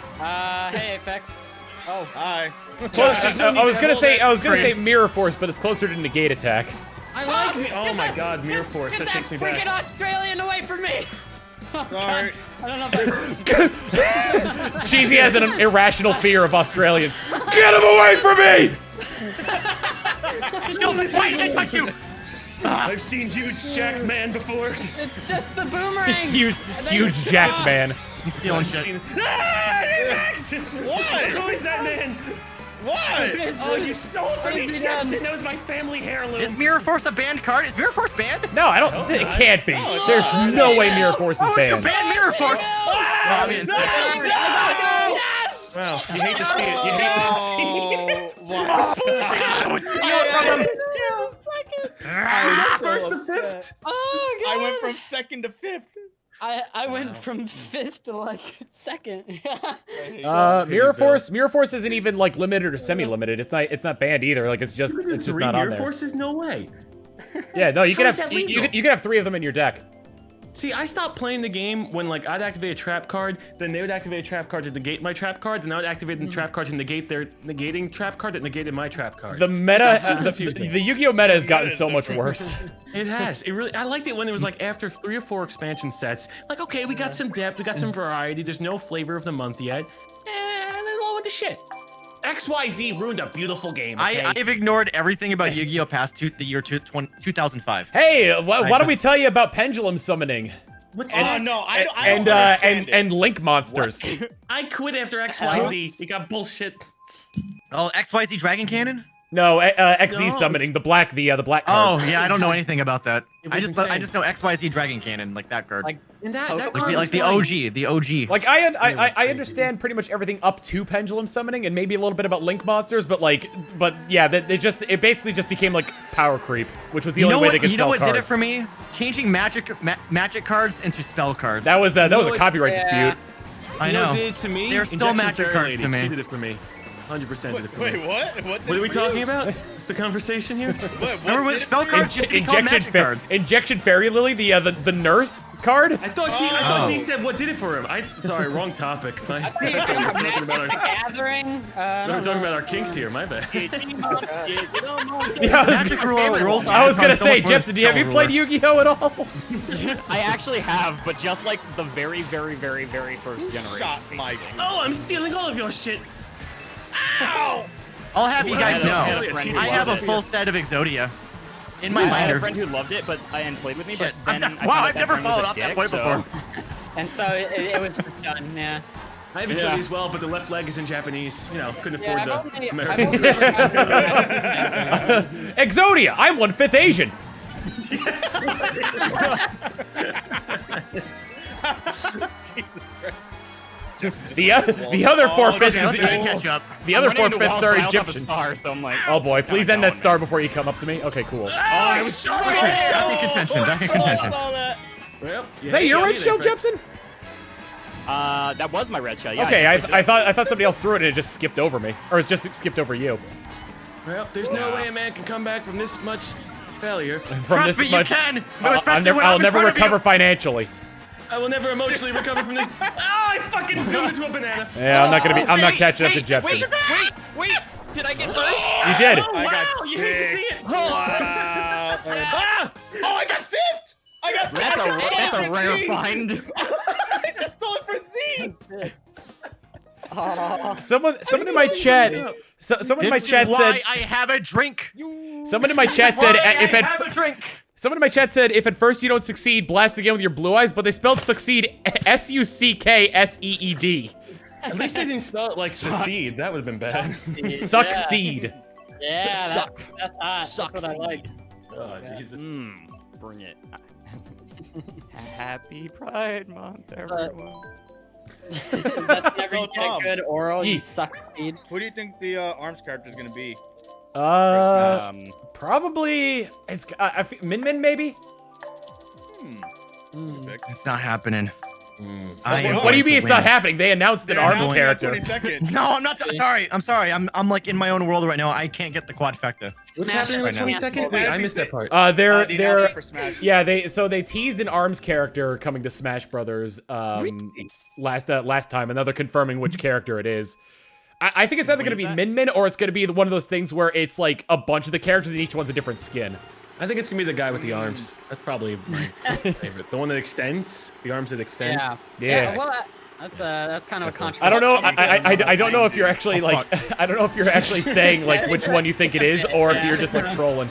Hey, Aphex. Oh. Hi. Close, There's no need I was to gonna have say all I was gonna say Great. mirror force, but it's closer to negate attack. I like me. Oh my god, Mirror Force. Get That that takes me freaking back. Australian away from me! Sorry. I don't know if I... Cheesy has an irrational fear of Australians. Get him away from me! Why did I touch you? I've seen huge jacked man before. It's just the boomerangs. huge jacked man. He's stealing shit. Max! What? Who is that man? What? Oh, you stole it from me, What have you Jepson. done? That was my family heirloom. Is Mirror Force a banned card? Is Mirror Force banned? No, I don't. It can't be. No, There's no way no. Mirror Force is Oh, you banned. banned Mirror Force! Ah, mean, no, Yes! Well, you hate to see it. You hate to see it. no. What? I'm so First to upset. fifth. Oh god! I went from second to fifth. I went from 5th to like 2nd. Mirror Force isn't even like limited or semi-limited. It's not banned either. Like it's just Three not on Mirror there. Forces? No way. Yeah, no, you How can is have that legal? you can have 3 of them in your deck. See, I stopped playing the game when like I'd activate a trap card, then they would activate a trap card to negate my trap card, then I would activate the trap card to negate their negating trap card that negated my trap card. The meta, the confusing. Yu-Gi-Oh meta has gotten so much worse. It has. It really. I liked it when it was like after 3 or 4 expansion sets. Like, okay, we got some depth, we got some variety. There's no flavor of the month yet, and then all with the shit. XYZ ruined a beautiful game. Okay? I've ignored everything about Yu-Gi-Oh past the year 2005. Hey, why don't we tell you about pendulum summoning What's Oh that? no, I don't understand it. and link monsters? I quit after XYZ. You got bullshit. Oh, XYZ Dragon Cannon? No, XZ No. summoning the black Oh, cards. yeah, I don't know anything about that. It I was just insane. know XYZ Dragon Cannon, like that card. Like, And that Like card like was the fine. the OG. Like I understand pretty much everything up to pendulum summoning and maybe a little bit about link monsters, but yeah, it basically just became like power creep, which was the only way they could You know sell what cards. did it for me? Changing magic cards into spell cards. That was a copyright Yeah. dispute. I You know know. what did it to me? They're still Injection magic Fairy cards Lady. to me. She did it for me. 100% did it for me. Wait, what? What are we talking about? Is the conversation here? Remember when spell cards used to be called magic cards? Injection Fairy Lily, the nurse card. I thought she said what did it for him. Sorry, wrong topic. I thought you were talking about Talking about Magic the our, Gathering. we're talking about our kinks here. My bad. Yeah, Magic rules. I was gonna so say, much more Jepson, have you spell played ruler. Yu-Gi-Oh at all? I actually have, but just like the very, very, very, very first generation. Shot Mike. Oh, I'm stealing all of your shit. Ow! I'll have you guys know. Yeah, I have a full set of Exodia in my I had a binder. friend who loved it, but I hadn't played with me. Shit. But then I Wow, found out I've that never friend was followed a up that dick, point so- before. And so it was just done, yeah. I have Exodia as well, but the left leg is in Japanese. You know, couldn't afford Yeah, the I've American. only ever Exodia, I'm 1/5 Asian. Jesus Christ. The other 4/5 Okay, let's try to is catch up. the other I'm running into 4/5 walls, are but I also have a Egyptian. star, so I'm like, Oh boy, it's please kinda end that going, star man. before you come up to me. Okay, cool. I was so Back in contention. Back in contention. Saw that. Well, Is that your red shell, Jepson? That was my red shell. Yeah. Okay, just picked it I up. thought somebody else threw it and it just skipped over me, or it just skipped over you. Well, there's no way a man can come back from this much failure. From Trust this me, you much, can. No, especially when I'll I'm in never front of you. recover financially. I will never emotionally recover from this. Oh, I fucking zoomed into a banana. Yeah, I'm not catching up to Jepson. Wait! Did I get first? You did. Oh, I got wow, you hate to see six. it. Wow. Ah! Oh, I got fifth. I got fifth. That's a rare find. I just stole it for Z. Someone in my chat. Someone in my This chat is said. why I have a drink. Someone in my chat said if have a at drink. someone in my chat said if at first you don't succeed, blast again with your blue eyes. But they spelled succeed SUCKSEED. At least they didn't spell it like secede. That would have been bad. Succeed. Yeah, Suck. that's hot. That's what I like. Oh, Jesus. Bring it. Happy Pride Month, everyone. That's never So, get a Tom. good oral. You Yeet. suck seed. Who do you think the arms character is gonna be? Probably it's Min maybe. It's not happening. What do you mean it's not happening? They announced an They're arms announcing on character. 22nd. No, I'm not. Sorry. I'm sorry. I'm like in my own world right now. I can't get the quadfecta. What's Smash happening it on the right now. 22nd? Wait, I missed that part. They're The announcement they're for Smash. yeah they teased an arms character coming to Smash Brothers last time, and now they're confirming which character it is. I think it's either going to be Min Min or it's going to be one of those things where it's like a bunch of the characters and each one's a different skin. I think it's gonna be the guy with the arms. That's probably my favorite. The one that extends, the arms that extend. Yeah. Well, that's kind of a controversial. I don't know. I don't know if you're actually like. I don't know if you're actually saying like which one you think it is, or if you're just like trolling.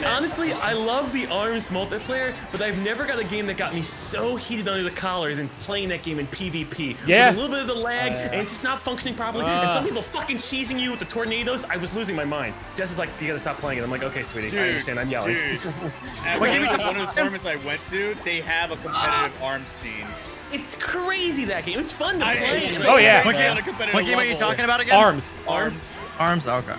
Honestly, I love the ARMS multiplayer, but I've never got a game that got me so heated under the collar than playing that game in PvP. Yeah. With a little bit of the lag, and it's just not functioning properly, and some people fucking cheesing you with the tornadoes. I was losing my mind. Jess is like, you gotta stop playing it. I'm like, okay, sweetie, I understand. I'm yelling. At one of the tournaments I went to, they have a competitive ARMS scene. It's crazy, that game. It's fun to play. Oh yeah. What game are you talking about again? Arms. Okay.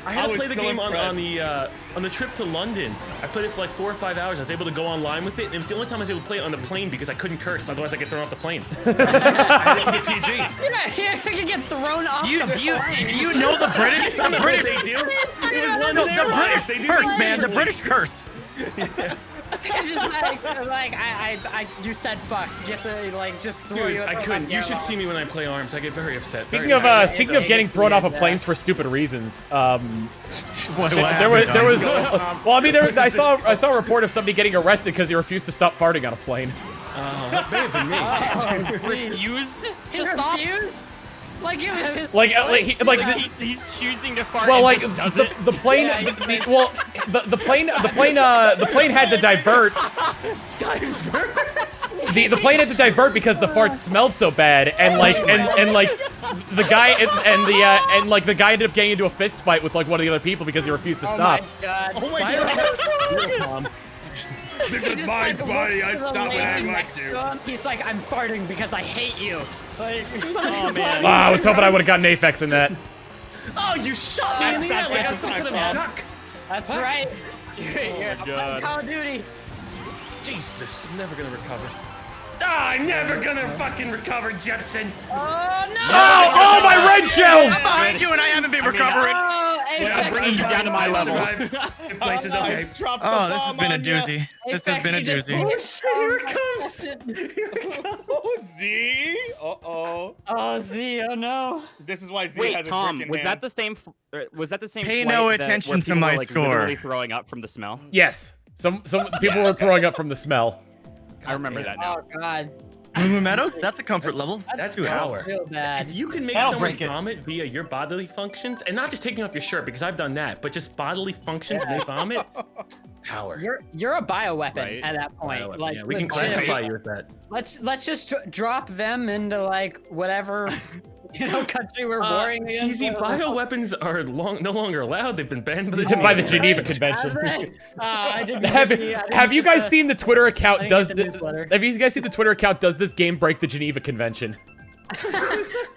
I had to play the game on the trip to London. I played it for like 4 or 5 hours. I was able to go online with it. And it was the only time I was able to play it on the plane because I couldn't curse. Otherwise, I get thrown off the plane. So I had to get PG. Yeah, you get thrown off the plane. Do you know the British? The British. They do. It was London. The British curse, man. The British curse. I think I just you said fuck. You have to like just throw you. I couldn't. You should see me when I play ARMS. I get very upset. Speaking of getting thrown off of planes for stupid reasons, there was. Well, I mean, I saw a report of somebody getting arrested because he refused to stop farting on a plane. That may have been me. Refused? Just refused? Like it was his he's choosing to fart. Well, like the plane. The plane had to divert. The plane had to divert because the fart smelled so bad, and the guy the guy ended up getting into a fist fight with like one of the other people because he refused to stop. Oh my god. This mind body, I stopped when I liked you. He's like, I'm farting because I hate you. Like, Oh man. I was hoping I would have gotten Aphex in that. Oh, you shot me in the air like I was some kind of duck. That's right. You're playing Call of Duty. Jesus, I'm never gonna recover. I'm never gonna fucking recover, Jepson. Oh no! Oh, my red shells! I'm behind you and I haven't been recovering. I'm bringing you down to my level. Places, okay. Oh, this has been a doozy. This has been a doozy. Oh shit, here it comes. Here it comes. Z? Uh-oh. Oh, Z, oh no. This is why Z Wait, has a Tom, drink in was hand. that the same? Was that the same? Pay flight no where attention to people my were, like, score. literally throwing up from the smell. Yes, some people were throwing up from the smell. I remember that now. Oh god. Moo Meadows? That's a comfort level. That's power. Real bad. If you can make That'll someone break it. vomit via your bodily functions, and not just taking off your shirt, because I've done that, but just bodily functions and they vomit, power. You're a bioweapon Right. at that point. Bioweapon, Like yeah, we can legit. classify you as that. Let's just drop them into like whatever country we're warring against. Cheesy, bioweapons are no longer allowed. They've been banned by the Geneva Convention. I didn't Have you guys seen the Twitter account? I Does didn't get the this? newsletter. Have you guys seen the Twitter account? Does this game break the Geneva Convention?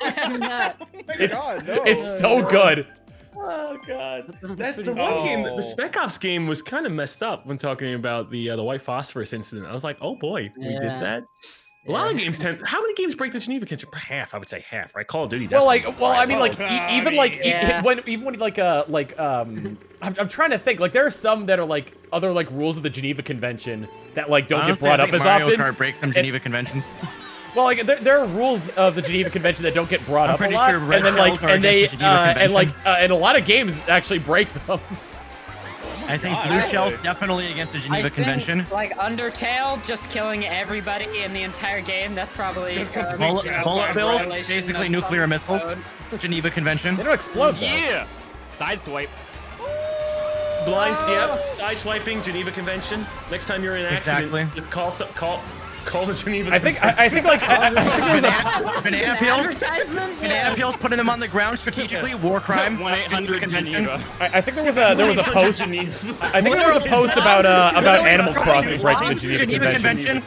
I'm not. It's so good. Oh god. That's The one game, the Spec Ops game, was kind of messed up when talking about the white phosphorus incident. I was like, oh boy, we did that. A lot of games tend. How many games break the Geneva Convention? Half, I would say half, right? Call of Duty. Well, Definitely. I mean, like, even like, Yeah. I'm trying to think. Like, there are some that are like other like rules of the Geneva Convention that like don't Honestly, get brought I up think as Mario often. Kart breaks some Geneva conventions. Well, like there are rules of the Geneva Convention that don't get brought I'm up a pretty lot, sure red and then like, shells are and they, against the Geneva and like, Convention. and a lot of games actually break them. I think blue shells definitely against the Geneva Convention. Like Undertale, just killing everybody in the entire game. That's probably Bullet bills, violation basically of nuclear some missiles. code. Geneva Convention. They don't explode though. Yeah. Sideswipe. Blind step, sideswiping, Geneva Convention. Next time you're in an accident, just call the Geneva. I think like Banana peels. Advertisement? Banana peels, putting them on the ground strategically. War crime. 1-800 Geneva. I think there was a post. I think there was a post about Animal Crossing breaking the Geneva Convention.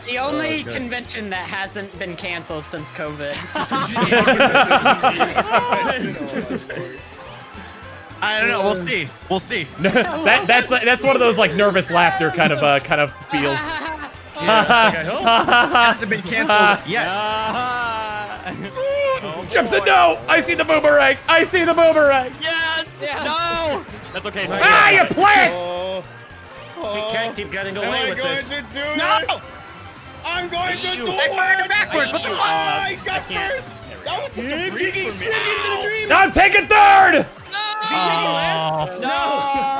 The only convention that hasn't been canceled since COVID. I don't know. We'll see. We'll see. That's one of those like nervous laughter kind of feels. Hasn't been canceled yet. Jepson, no! I see the boomerang! I see the boomerang! Yes! Yes. No! That's okay. So Ah, you plant! We can't keep getting away with this. Am I going to do this? I'm going to do it! Backwards. What the fuck? I got first! That was such a breeze for me. No, I'm taking third! Is he taking last? No!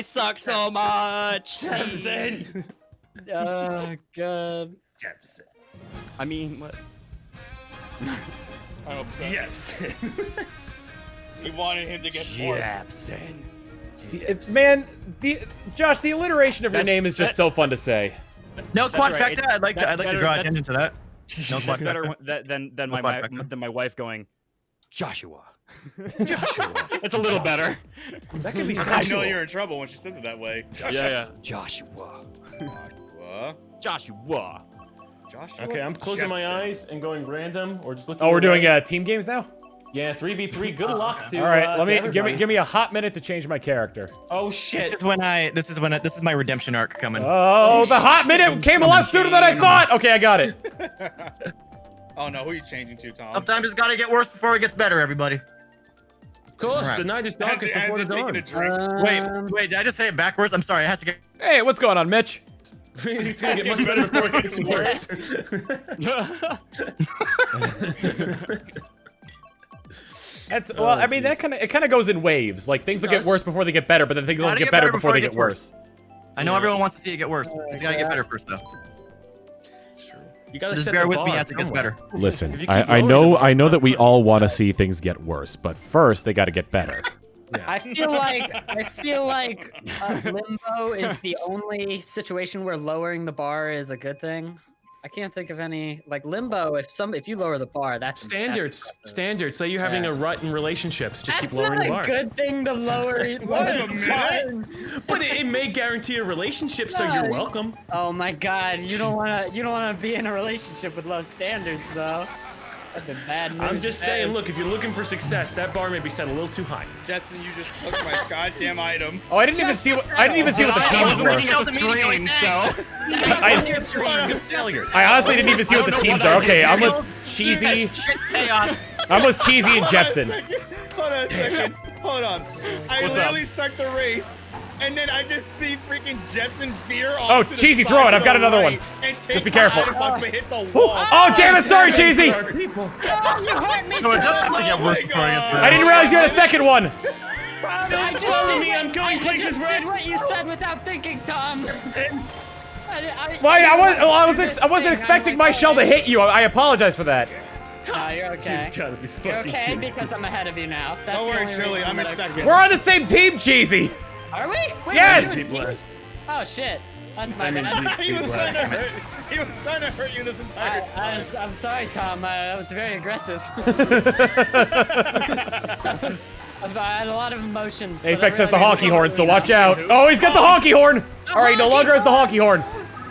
suck so much. Jepson. Oh god. Jepson. I mean, what? I hope so. Jepson. We wanted him to get more. Jepson. Man, Josh, the alliteration of your name is just so fun to say. No quad right. facta. I'd like to draw attention to that. No That's quad better facta. than my wife going, Joshua. Joshua. It's a little better. That could be I sexual. know you're in trouble when she says it that way. Yeah. Joshua. Joshua. Okay, I'm closing my eyes and going random or just looking. Oh, we're doing away. team games now? Yeah, 3v3. Good luck to. All right, let to me everybody. give me a hot minute to change my character. Oh shit. This is my redemption arc coming. Oh, the hot minute came a lot sooner than I thought. Okay, I got it. Oh no, who are you changing to, Tom? Sometimes it's gotta get worse before it gets better, everybody. Of course, Right. the night is darkest As before the you're dawn. taking a drink. Wait, did I just say it backwards? I'm sorry, it has to get. Hey, what's going on, Mitch? It's gonna get much better before it gets worse. Well, I mean, it kind of goes in waves. Like things will get worse before they get better, but then things will Gotta get better before they get worse. I know everyone wants to see it get worse. It's gotta get better first, though. You gotta Just set bear the with me bar as it gets somewhere. better. Listen, If you keep I lowering know the bar, I know it's that we not all want to see things get worse, but first they got to get better. I feel like limbo is the only situation where lowering the bar is a good thing. I can't think of any like limbo. If you lower the bar, that's Standards. Say you're having a rut in relationships. Just That's keep lowering not the bar. a good thing to lower. Wait a minute. But it may guarantee a relationship, so you're welcome. Oh my god, you don't wanna be in a relationship with low standards though. That's a bad news. I'm just saying, look, if you're looking for success, that bar may be set a little too high. Jetson, you just took my goddamn item. Oh, I didn't even see what the teams were. Screen, so. I honestly didn't even see what the teams are. Okay, I'm with Cheesy. I'm with Cheesy and Jepson. Hold on a second. Hold on. I literally start the race, and then I just see freaking Jepson veer off. Oh, to the Cheesy, side throw it. to I've got the another right one. and take Just be my careful. item off and hit the wall. Oh, damn it! Sorry, Cheesy. You hurt me No, it too. does have to get worse before it gets I didn't realize you had a second one. I just follow did me, I'm going places where did what you said without thinking, Tom. Why? I wasn't expecting my shell to hit you. I apologize for that. No, you're okay. You've gotta be You're fucking okay kidding. because I'm ahead of you now. That's Don't the worry, only Chili, reason I'm in that I second. We're on the same team, Cheesy. Are we? Wait, Yes! we're doing teams? Oh shit. That's my bad. He was trying to hurt. He was trying to hurt you this entire time. I'm sorry, Tom. I was very aggressive. I've had a lot of emotions. but I Aphex has the really honky didn't horn, so really watch out. Oh, he's got the honky horn. All right, no longer has the honky horn.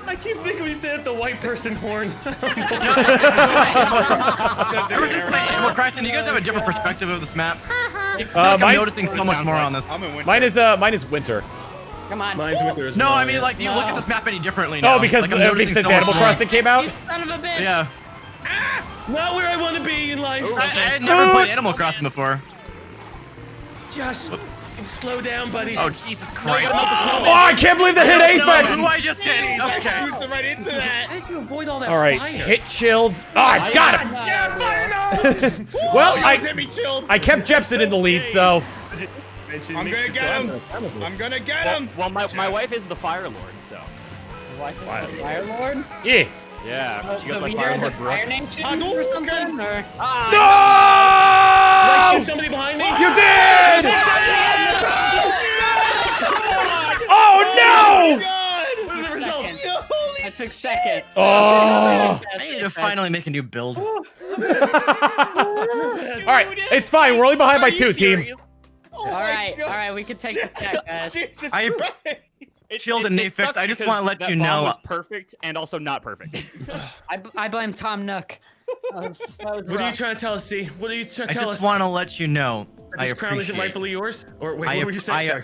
I keep thinking we said the white person horn. Animal Crossing, you guys have a different perspective of this map. I'm noticing so much more on this. I'm in winter. Mine is winter. Come on. Mine's with yours. No, I mean, like, do you look at this map any differently now? Oh, because Like, I'm noticing since so much Animal more. Crossing came out. You son of a bitch. Yeah. Not where I want to be in life. I had never played Animal Crossing before. Just slow down, buddy. Oh, Jesus Christ. Oh, I can't believe that hit Who Aphex. I just hit. Okay. Boosted right into that. How did you avoid all that All right, fire? hit chilled. Oh, I got him. Yes, I know. Well, You guys hit me chilled. I kept Jepson in the lead, so. I'm gonna get him. I'm gonna get him. Well, my wife is the Fire Lord, so. Wife is the Fire Lord? Yeah. Yeah, she The got my leader Fire of the Lord Fire Brooke. Nation or something? Or? Did I No! shoot somebody behind me? You did! Oh no! God. What are the results? Holy I took second. Oh! I need to finally make a new build. All right, it's fine. We're only behind by 2, team. Oh All my God. right, we can take this back, guys. Jesus I- Christ. Chilled and Aphex, sucks I just because want to let that you bomb know. was perfect and also not perfect. I blame Tom Nook. That was What are you rough. trying to tell us, C? What are you trying I to tell us? just want to let you know. I This crown isn't appreciate. rightfully yours? Or wait, I what were you saying? ap-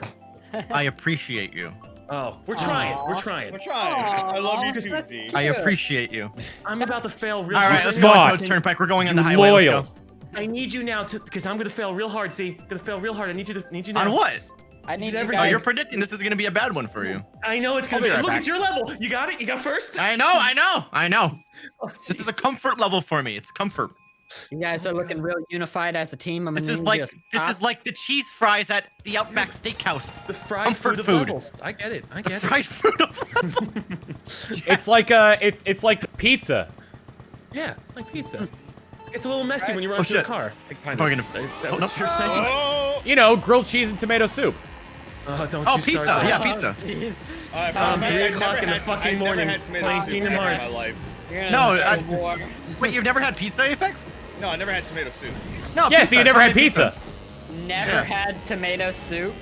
Sorry. I appreciate you. Oh, we're trying. Aw. We're trying. We're trying. I love you too, that's Z. I appreciate you. I'm about to fail real All hard. right, let's smart. go on Toad's Turnpike. We're going on the You highway. Let's loyal. go. I need you now to, because I'm gonna fail real hard. See, gonna fail real hard. I need you now. On what? I need you everything. Oh, guys. you're predicting this is going to be a bad one for you. I know it's gonna I'll be. be right Look, back. it's your level. You got it. You got first. I know. Oh, This is a comfort level for me. It's comfort. You guys are looking real unified as a team. This is like the cheese fries at the Outback Steakhouse. The fried Comfort food of food. levels. I get it. I get it. Fried food. It's like it's like pizza. Yeah, like pizza. It's a little messy when you run to the shit. car. Like, kind I'm of. gonna- Is that what you're saying? Oh! You know, grilled cheese and tomato soup. Oh, don't Oh, you pizza. start that. Yeah, pizza. Jeez. Tom, I've 3 never o'clock in the had- fucking I've morning, never had tomato playing soup Kingdom ever in my Hearts. life. You're gonna No, have war. Wait, you've never had pizza, Aphex? No, I never had tomato soup. No. Yeah, so you never had pizza. Never had tomato soup.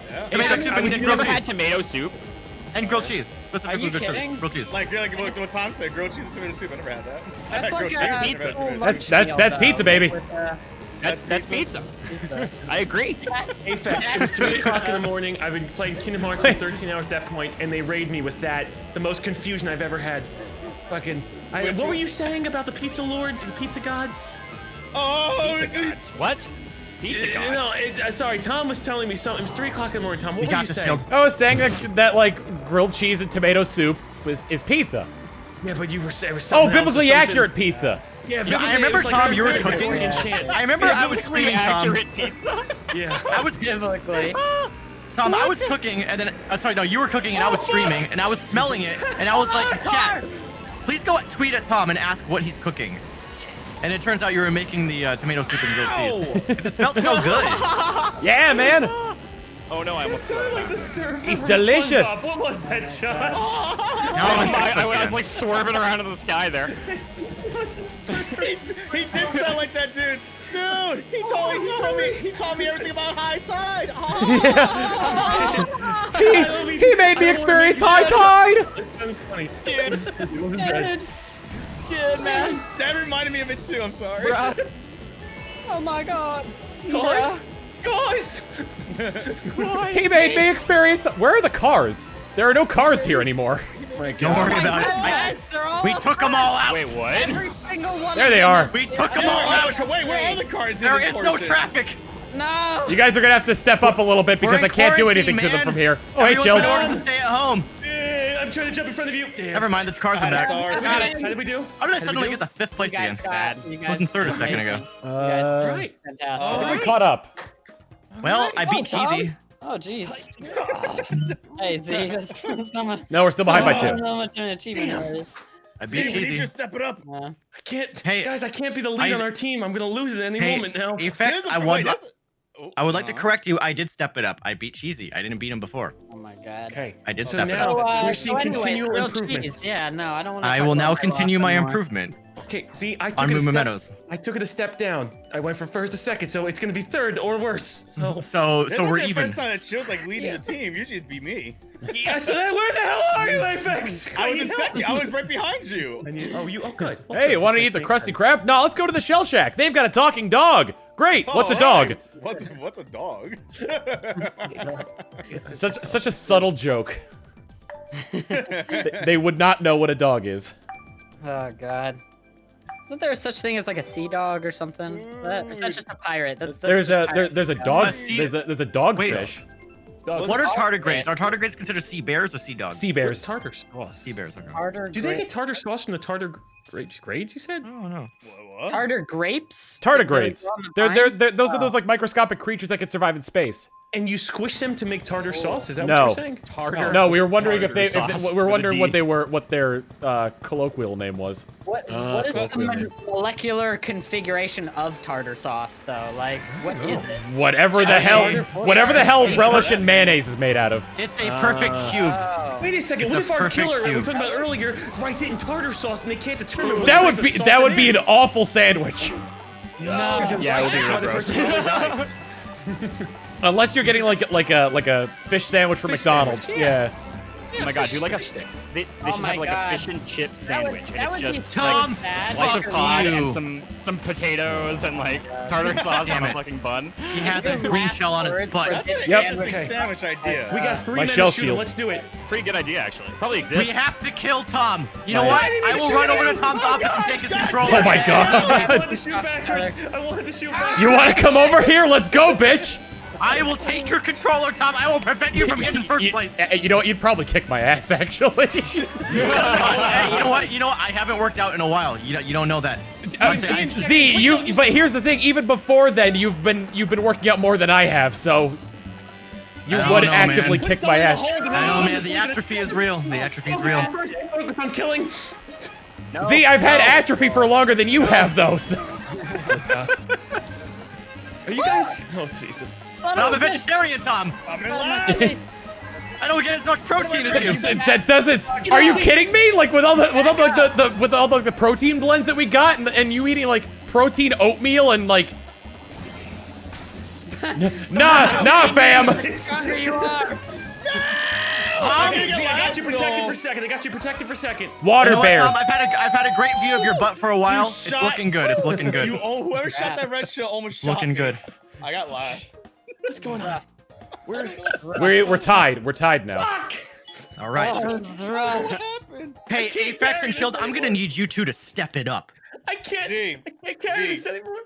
Yeah. Tomato soup and You've grilled never had cheese. tomato soup? And grilled cheese. Are you kidding? Grilled cheese. Like what Tom said, grilled cheese and tomato soup. I never had that. I've That's had like grilled cheese, a I've never had tomato soup. That's pizza, baby. That's pizza. I agree. Aphex, it was 3 o'clock in the morning. I've been playing Kingdom Hearts for 13 hours at that point, and they raid me with that. The most confusion I've ever had. Fucking. What were you saying about the pizza lords, the pizza gods? Oh, Pizza gods. What? Pizza gods. No, sorry. Tom was telling me something. It was 3 o'clock in the morning. Tom, what We were got you this, saying? Shield. I was saying that like grilled cheese and tomato soup is pizza. Yeah, but you were saying Oh, biblically accurate pizza. Yeah, Yeah, I remember, Tom, you were cooking. I remember I was screaming, Tom. Accurate pizza. Yeah. I was Biblically. Tom, I was cooking, and then sorry, no, you were cooking, and I was streaming, and I was smelling it, and I was like, chat, please go tweet at Tom and ask what he's cooking. And it turns out you were making the tomato soup and grilled cheese. 'Cause it smelled so good. Yeah, man. Oh no, I almost Sounded like the surfer He's from delicious. SpongeBob. What was that, Josh? I was like swerving around in the sky there. he did sound like that dude. Dude, he taught me everything about high tide. He made me experience high tide. That was funny. Dude. It wasn't good. Dude, man. That reminded me of it too. I'm sorry. Oh my god. Guys! Guys! He made me experience. Where are the cars? There are no cars here anymore. Don't worry about it. We took them all out. Wait, what? Every single one. There they are. We took them all out. Wait, where are the cars? in There this is no portion? traffic. No. You guys are gonna have to step up a little bit because We're I in can't do quarantine, anything to them man. from here. Oh, hey, Everyone's Jill. been ordered to stay at home. I'm trying to jump in front of you. Damn. Never mind, the cars are Had a back. star. Got it. How did we do? How did I How suddenly we get the fifth place You guys again? got. You guys. I was in third a second ago. You guys. Right. Fantastic. We caught up. Well, I beat Tom. Cheesy. Oh jeez. Hey, Z, that's not much. No, we're still behind by two. Not much of an achievement. already. I Steve, beat we need you to Cheesy. step it up. Yeah. I can't. Hey, guys, I can't be the lead I- on our team. I'm gonna lose it at any Hey, moment now. Aphex, I Wait, won. that's- Oh, I would like to uh-huh. correct you. I did step it up. I beat Cheesy. I didn't beat him before. Oh my god. Okay. I did So step it now- up. We're seeing continual grilled improvement. cheese. Yeah, no, I don't want to. I will now continue my improvement Okay. See, I on took it a Moo step. Meadows. I took it a step down. I went from first to second, so it's gonna be third or worse. So. So This we're is the even. first time that Chill's like leading the team. Usually it's be me. Yeah. So then, where the hell are you, Aphex? I was in second. I was right behind you. Oh, good. Well, Hey, good. want to eat the Krusty Krab? No, let's go to the Shell Shack. They've got a talking dog. Great. What's a dog? What's a dog? It's such a subtle joke. They would not know what a dog is. Oh god. Isn't there such thing as like a sea dog or something? Is that just a pirate? That's There's just a pirate. there's a dog. A sea- There's a dogfish. What are tardigrades? Are tardigrades considered sea bears or sea dogs? Sea bears. Tartar sauce. Sea bears. Okay. Tartar. Do they grape- get tartar sauce from the tartar grades? You said? Oh no. What? tartar grapes? Tardigrades. That are They're on the vine? those are those like microscopic creatures that can survive in space. And you squish them to make tartar sauce? Is that No. what you're saying? Tartar. No, we were wondering if Tartar sauce we were with a wondering D. what their colloquial name was. What is the colloquially. molecular configuration of tartar sauce though? Like what is it? Whatever the hell relish and mayonnaise is made out of. It's a perfect cube. Oh. Wait a second. It's What a if our perfect killer, we were cube. talking about earlier, writes it in tartar sauce and they can't determine what That type would of be sauce that would it be is? an awful sandwich. No. Yeah, it would be That's real why the gross. person probably dies. Unless you're getting like a fish sandwich from Fish McDonald's. sandwich, Yeah. Oh my god, do like a they Oh should my have like God. a fish and chip That would- sandwich, that and would it's be just Tom, like bad. slice of fuck cod you. and some potatoes and like tartar sauce Damn on a it. fucking bun. He has a green shell on his butt. That's an Yep. interesting Okay. sandwich idea. We got 3 My men to shell shoot 'em. shield. Let's do it. Pretty good idea actually. Probably We exists. have to kill Tom. You know Right. what? I didn't I even will shoot run over him. to Tom's office and take his controller. Oh my I god. wanted to shoot backwards. I wanted to shoot backwards. You want to come over here? Let's go, bitch. I will take your controller, Tom. I will prevent you from getting first place. You know what? You'd probably kick my ass, actually. You know what? I haven't worked out in a while. You don't know that. Z, but here's the thing. Even before then, you've been working out more than I have, so you would actively kick my ass. I know, man. The atrophy is real. The atrophy is real. I'm killing. No, Z, I've had atrophy for longer than you have, though. So. Are you guys? Oh Jesus! But I'm a vegetarian, Tom. I'm in last. I don't get as much protein as you. That doesn't. Are you kidding me? Like with all the protein blends that we got, and you eating like protein oatmeal and like. Nah, fam. Stronger you are. I got you protected for a second. Water bears. Tom, I've had a great view of your butt for a while. It's looking good. It's looking good. Whoever shot that red shit almost shot looking me. good. I got last. What's going on? We're tied. We're tied now. Fuck. All right. That's rough. What happened? Hey, Aphex and Chilled, I'm gonna need you two to step it up. I can't carry this anymore.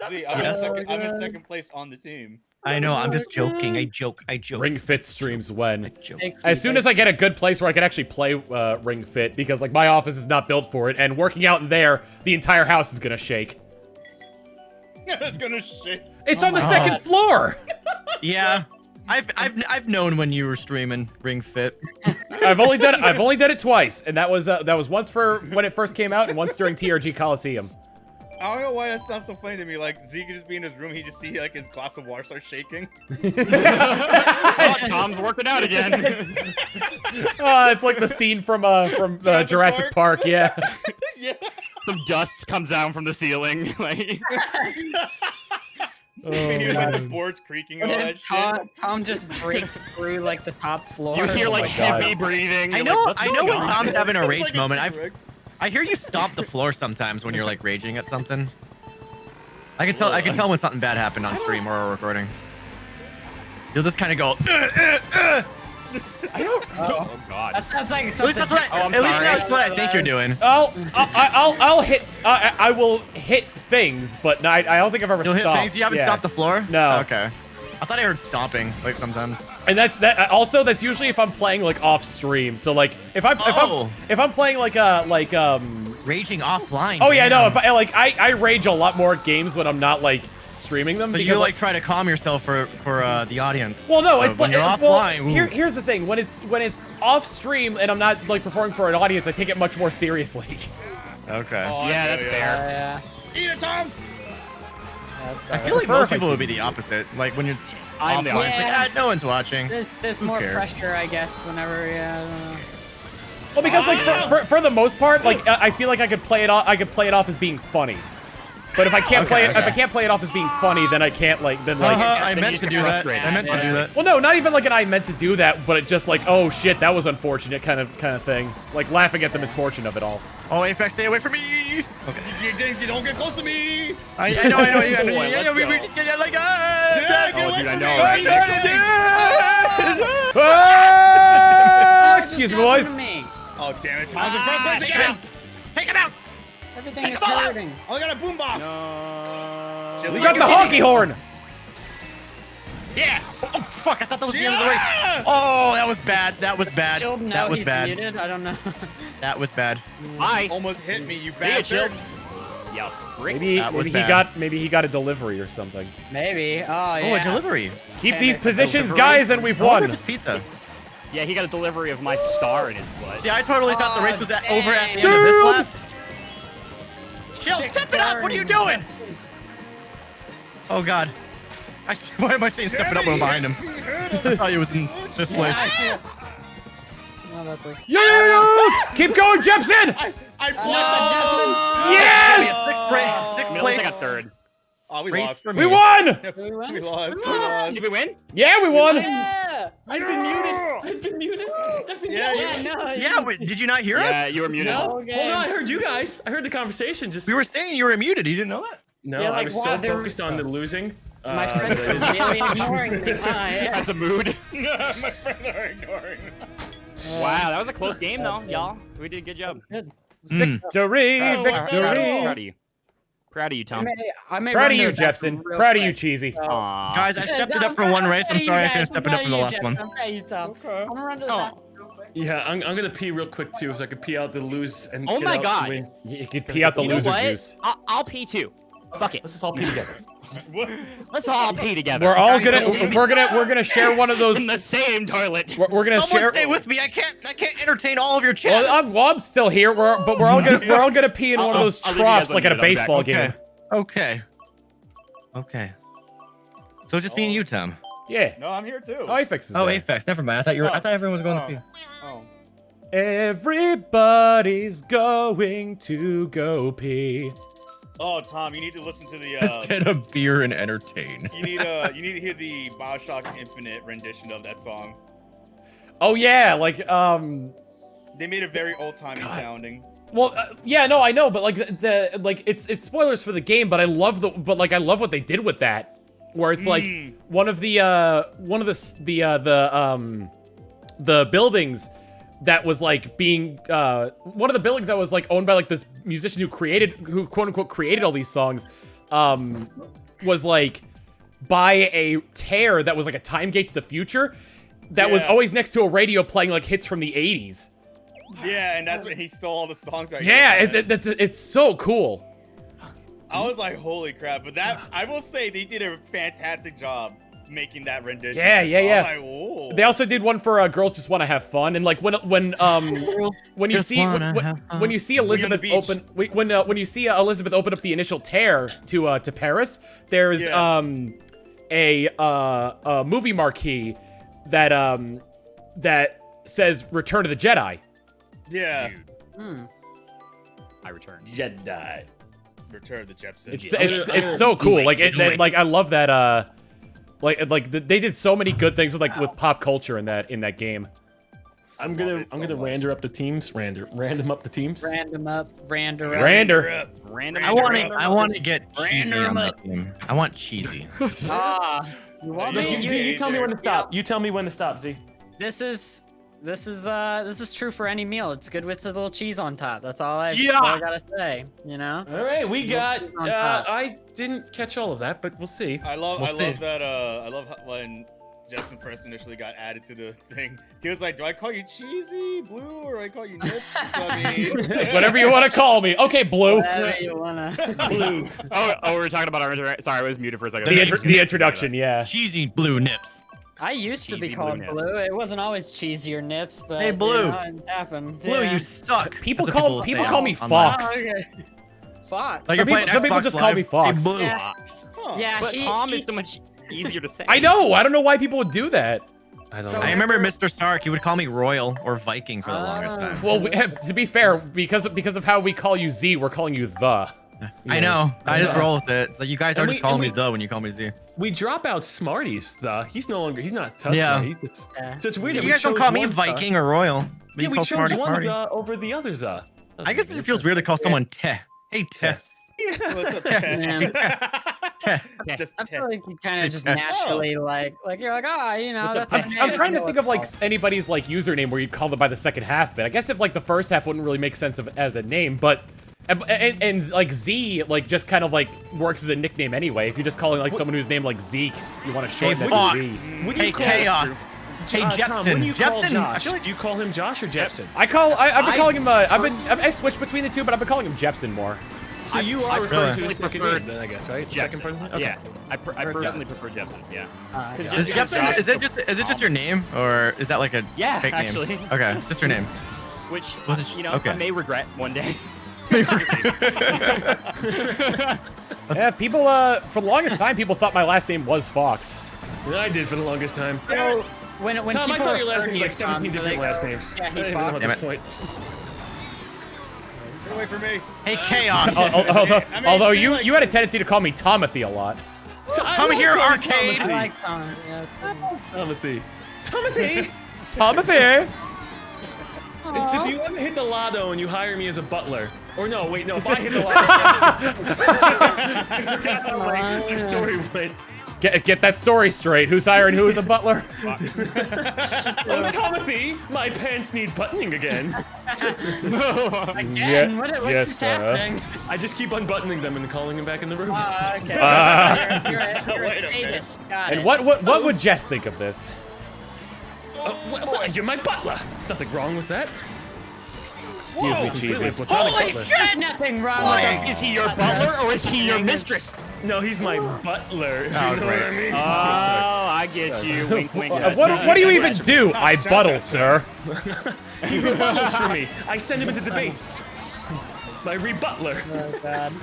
I'm in second place on the team. I know. I'm just joking. I joke. Ring Fit streams when. Joke. As soon as I get a good place where I can actually play Ring Fit, because like my office is not built for it, and working out in there, the entire house is gonna shake. It's gonna shake. It's on the second floor. Yeah. I've known when you were streaming Ring Fit. I've only done it twice, and that was once for when it first came out, and once during TRG Coliseum. I don't know why that sounds so funny to me. Like Z could just be in his room, he just see like his glass of water start shaking. Tom's working out again. It's like the scene from Jurassic Park. Yeah. Yeah. Some dust comes down from the ceiling. Like. He was like the boards creaking and all that shit. Tom just breaks through like the top floor. You hear like heavy breathing. I know when Tom's having a rage moment. I hear you stomp the floor sometimes when you're like raging at something. I can tell when something bad happened on stream or a recording. You'll just kind of go. I don't. Oh God. That sounds like something. At least that's what I think you're doing. I'll hit. I will hit things, but no, I don't think I've ever You'll stopped. hit things. You haven't stopped the floor? No. Okay. I thought I heard stomping like sometimes. And that's usually if I'm playing like off stream. So like if I'm playing like raging offline. Oh yeah, no. If I rage a lot more at games when I'm not like streaming them. So because, you like try to calm yourself for the audience. Well, no, it's when like you're offline. Here's the thing: when it's off stream and I'm not like performing for an audience, I take it much more seriously. Okay. Oh, yeah, that's fair. Yeah. Eat it, Tom! I feel like most people would be the opposite. Like when it's I'm the offline, it's like, no one's watching. There's more cares? pressure, I guess, whenever, yeah, I don't know. Well, because like for the most part, like I feel like I could play it off as being funny. But if I can't play it off as being funny, then I can't I meant to do that. I meant to do that. Well, no, not even like I meant to do that, but it just like, oh shit, that was unfortunate kind of thing. Like laughing at the misfortune of it all. Oh, Aphex, stay away from me. Okay. You don't get close to me. I know. Boy, we just get like Yeah, get away dude, from I me. know. Excuse me, boys. Oh, damn it. Tom's in first place again. Take him out. Everything is hurting. Oh, I got a boombox. No. We got the honky horn. Yeah. Oh fuck! I thought that was the end of the race. Oh, that was bad. That was bad. Chilled, no, that was he's bad. muted. I don't know. That was bad. I almost hit me, you see bastard. Yeah, frick. Maybe he got a delivery or something. Maybe. Oh, yeah. Oh, a delivery. Keep these positions, guys, and we've won. It's pizza. Yeah, he got a delivery of my star in his butt. See, I totally thought the race was over at the end Dude. of this lap. Chill, Sick step it up. What are you doing? Oh God. Why am I saying step it up when I'm behind him? I thought he was in fifth place. Well, that was... Yeah! Keep going, Jepson! I blocked Yes! Sixth Mills place. got third. Oh, we Race lost. for We me. won! We lost. Did we win? Yeah, we won. Yeah! I've been muted. Yeah, wait, did you not hear Yeah, us? you were muted. No. Hold on, I heard you guys. I heard the conversation. Just We were saying you were muted. You didn't know that? no, Yeah, I like, was wow, so they were- focused on the losing. My friends are really ignoring me. Yeah. That's a mood. My friends are ignoring me. Wow, that was a close game though, y'all. We did a good job. Good. Victory, Oh, victory. Proud of you. Proud of you, Tom. I may Proud run of to you, the bathroom Jepson. real Proud of you, quick. Cheesy. Aw. Guys, I stepped it up for one race. I'm sorry I couldn't step it up for the last one. I'm proud of you, Tom. Okay. I'm gonna run to the bathroom real quick. Yeah, I'm gonna pee real quick too, so I can pee out the lose and. Oh get my out God. the win. You can pee out the You know loser what? juice. I'll pee too. Fuck it. Let's just all pee together. Let's all pee together. We're all gonna share one of those. in the same toilet. We're gonna Someone share. stay with me. I can't entertain all of your chats. Well, I'm still here. But we're all gonna pee in one of those I'll leave you guys troughs like at a unmuted. I'll be back. baseball game. Okay. So just me and you, Tom. Yeah. No, I'm here too. Oh, Aphex is Oh, there. Aphex. Never mind. I thought everyone was going to pee. Oh. Everybody's going to go pee. Oh, Tom, you need to listen to the. Let's get a beer and entertain. You need to hear the BioShock Infinite rendition of that song. Oh yeah, like They made it very old-timey sounding. Well, yeah, no, I know, but like it's spoilers for the game, but I love what they did with that, where it's like one of the buildings that was like being one of the buildings that was like owned by like this musician who quote unquote created all these songs, was like by a tear that was like a time gate to the future, that was always next to a radio playing like hits from the 80s. Yeah, and that's when he stole all the songs. Right Yeah, it's so cool. I was like, holy crap! But that I will say they did a fantastic job making that rendition. Yeah. I was like, whoa. They also did one for Girls Just Want to Have Fun, and like when you see Elizabeth open when you see Elizabeth open up the initial tear to Paris, there's a movie marquee that says Return of the Jedi. Yeah. I return. Jedi. Return of the Jepson. It's so cool. Like I love that. They did so many good things with pop culture in that game. I'm gonna random up the teams. Random up the teams. Random up. Random. I want to get cheesy on that game. I want cheesy. You want me? You tell me when to stop. You tell me when to stop, Z. This is true for any meal. It's good with a little cheese on top. That's all I gotta say. You know. All right, we got. I didn't catch all of that, but we'll see. I love that. I love when Jepson first initially got added to the thing. He was like, "Do I call you Cheesy, Blue, or do I call you Nips?" I mean, whatever you want to call me. Okay, Blue. Whatever you wanna. Blue. Oh, we were talking about our interaction. Sorry, I was muted for a second. The introduction, yeah. Cheesy Blue Nips. I used to be called Blue. It wasn't always Cheesy or Nips, but hey, Blue. You know, it happened. Blue, you suck. People call me Fox. Oh, okay. Fox. Like some people just call me Fox. Hey, Blue. Yeah. Yeah, But Tom is so much easier to say. I know. I don't know why people would do that. I don't So- know. I remember Mr. Stark. He would call me Royal or Viking for the longest time. Well, to be fair, because of how we call you Z, we're calling you the. I know. I just roll with it. It's like you guys are And just we- calling and me the when you call me Z. We drop out Smarties, though. He's not Tusker. Yeah. He's just, Yeah. so it's weird. that You we guys don't chose call me one Viking or Royal. But Yeah, you we call chose Smarty one Smarty. over the others. I guess it feels weird to call someone Teh. Hey, Teh. what's up, Man. Teh. Just I feel like you kind of just naturally like you're like, you know, that's. I'm trying to think of like anybody's like username where you'd call them by the second half of it. I guess if like the first half wouldn't really make sense as a name, but and like Z like just kind of like works as a nickname anyway. If you're just calling like someone who's named like Zeke, you want to shorten Hey, that Fox. to Z. Hey, Chaos. Hey, Tom, when Jepson. do you call Jepson. I Josh? feel like Do you call him Josh or Jepson? I've been calling him. I switched between the two, but I've been calling him Jepson more. So you are referring to his second name, then I guess, right? Jepson. Second person? Okay. Yeah. I personally prefer Jepson. Yeah. Is Jepson? Is it just your name, or is that like a fake name? actually. Okay, just your name. Which Was it- you know okay. I may regret one day. Yeah, people. For the longest time, people thought my last name was Fox. I did for the longest time. So when Tom, I people thought your last refer name to was you, like Tom, 17 do different they last go, names. Yeah, I he don't even know at Fox. this Damn point. Get away from me. Hey, Chaos. Although you had a tendency to call me Tomothy a lot. Come here, arcade. I like Tom. Yeah. Timothy. Timothy! Tomothy. It's if you ever hit the lotto and you hire me as a butler. Or no, wait, no, if I hit the lotto. I forgot how my story went. Get that story straight. Who's hiring who as a butler? Oh, Timothy, my pants need buttoning again. Again? What's happening? I just keep unbuttoning them and calling them back in the room. Okay. You're a sadist. Got And it. what would Jess think of this? Well, you're my butler. There's nothing wrong with that. Excuse me, Cheesy. Holy shit! There's nothing wrong with it. Is he your butler or is he your mistress? No, he's my butler. You Oh, know great. what I mean? Oh, I get you. Wink, wink. What do you even do? I buttle, sir. He rebuttals for me. I send him into debates. My rebutler. Oh, God.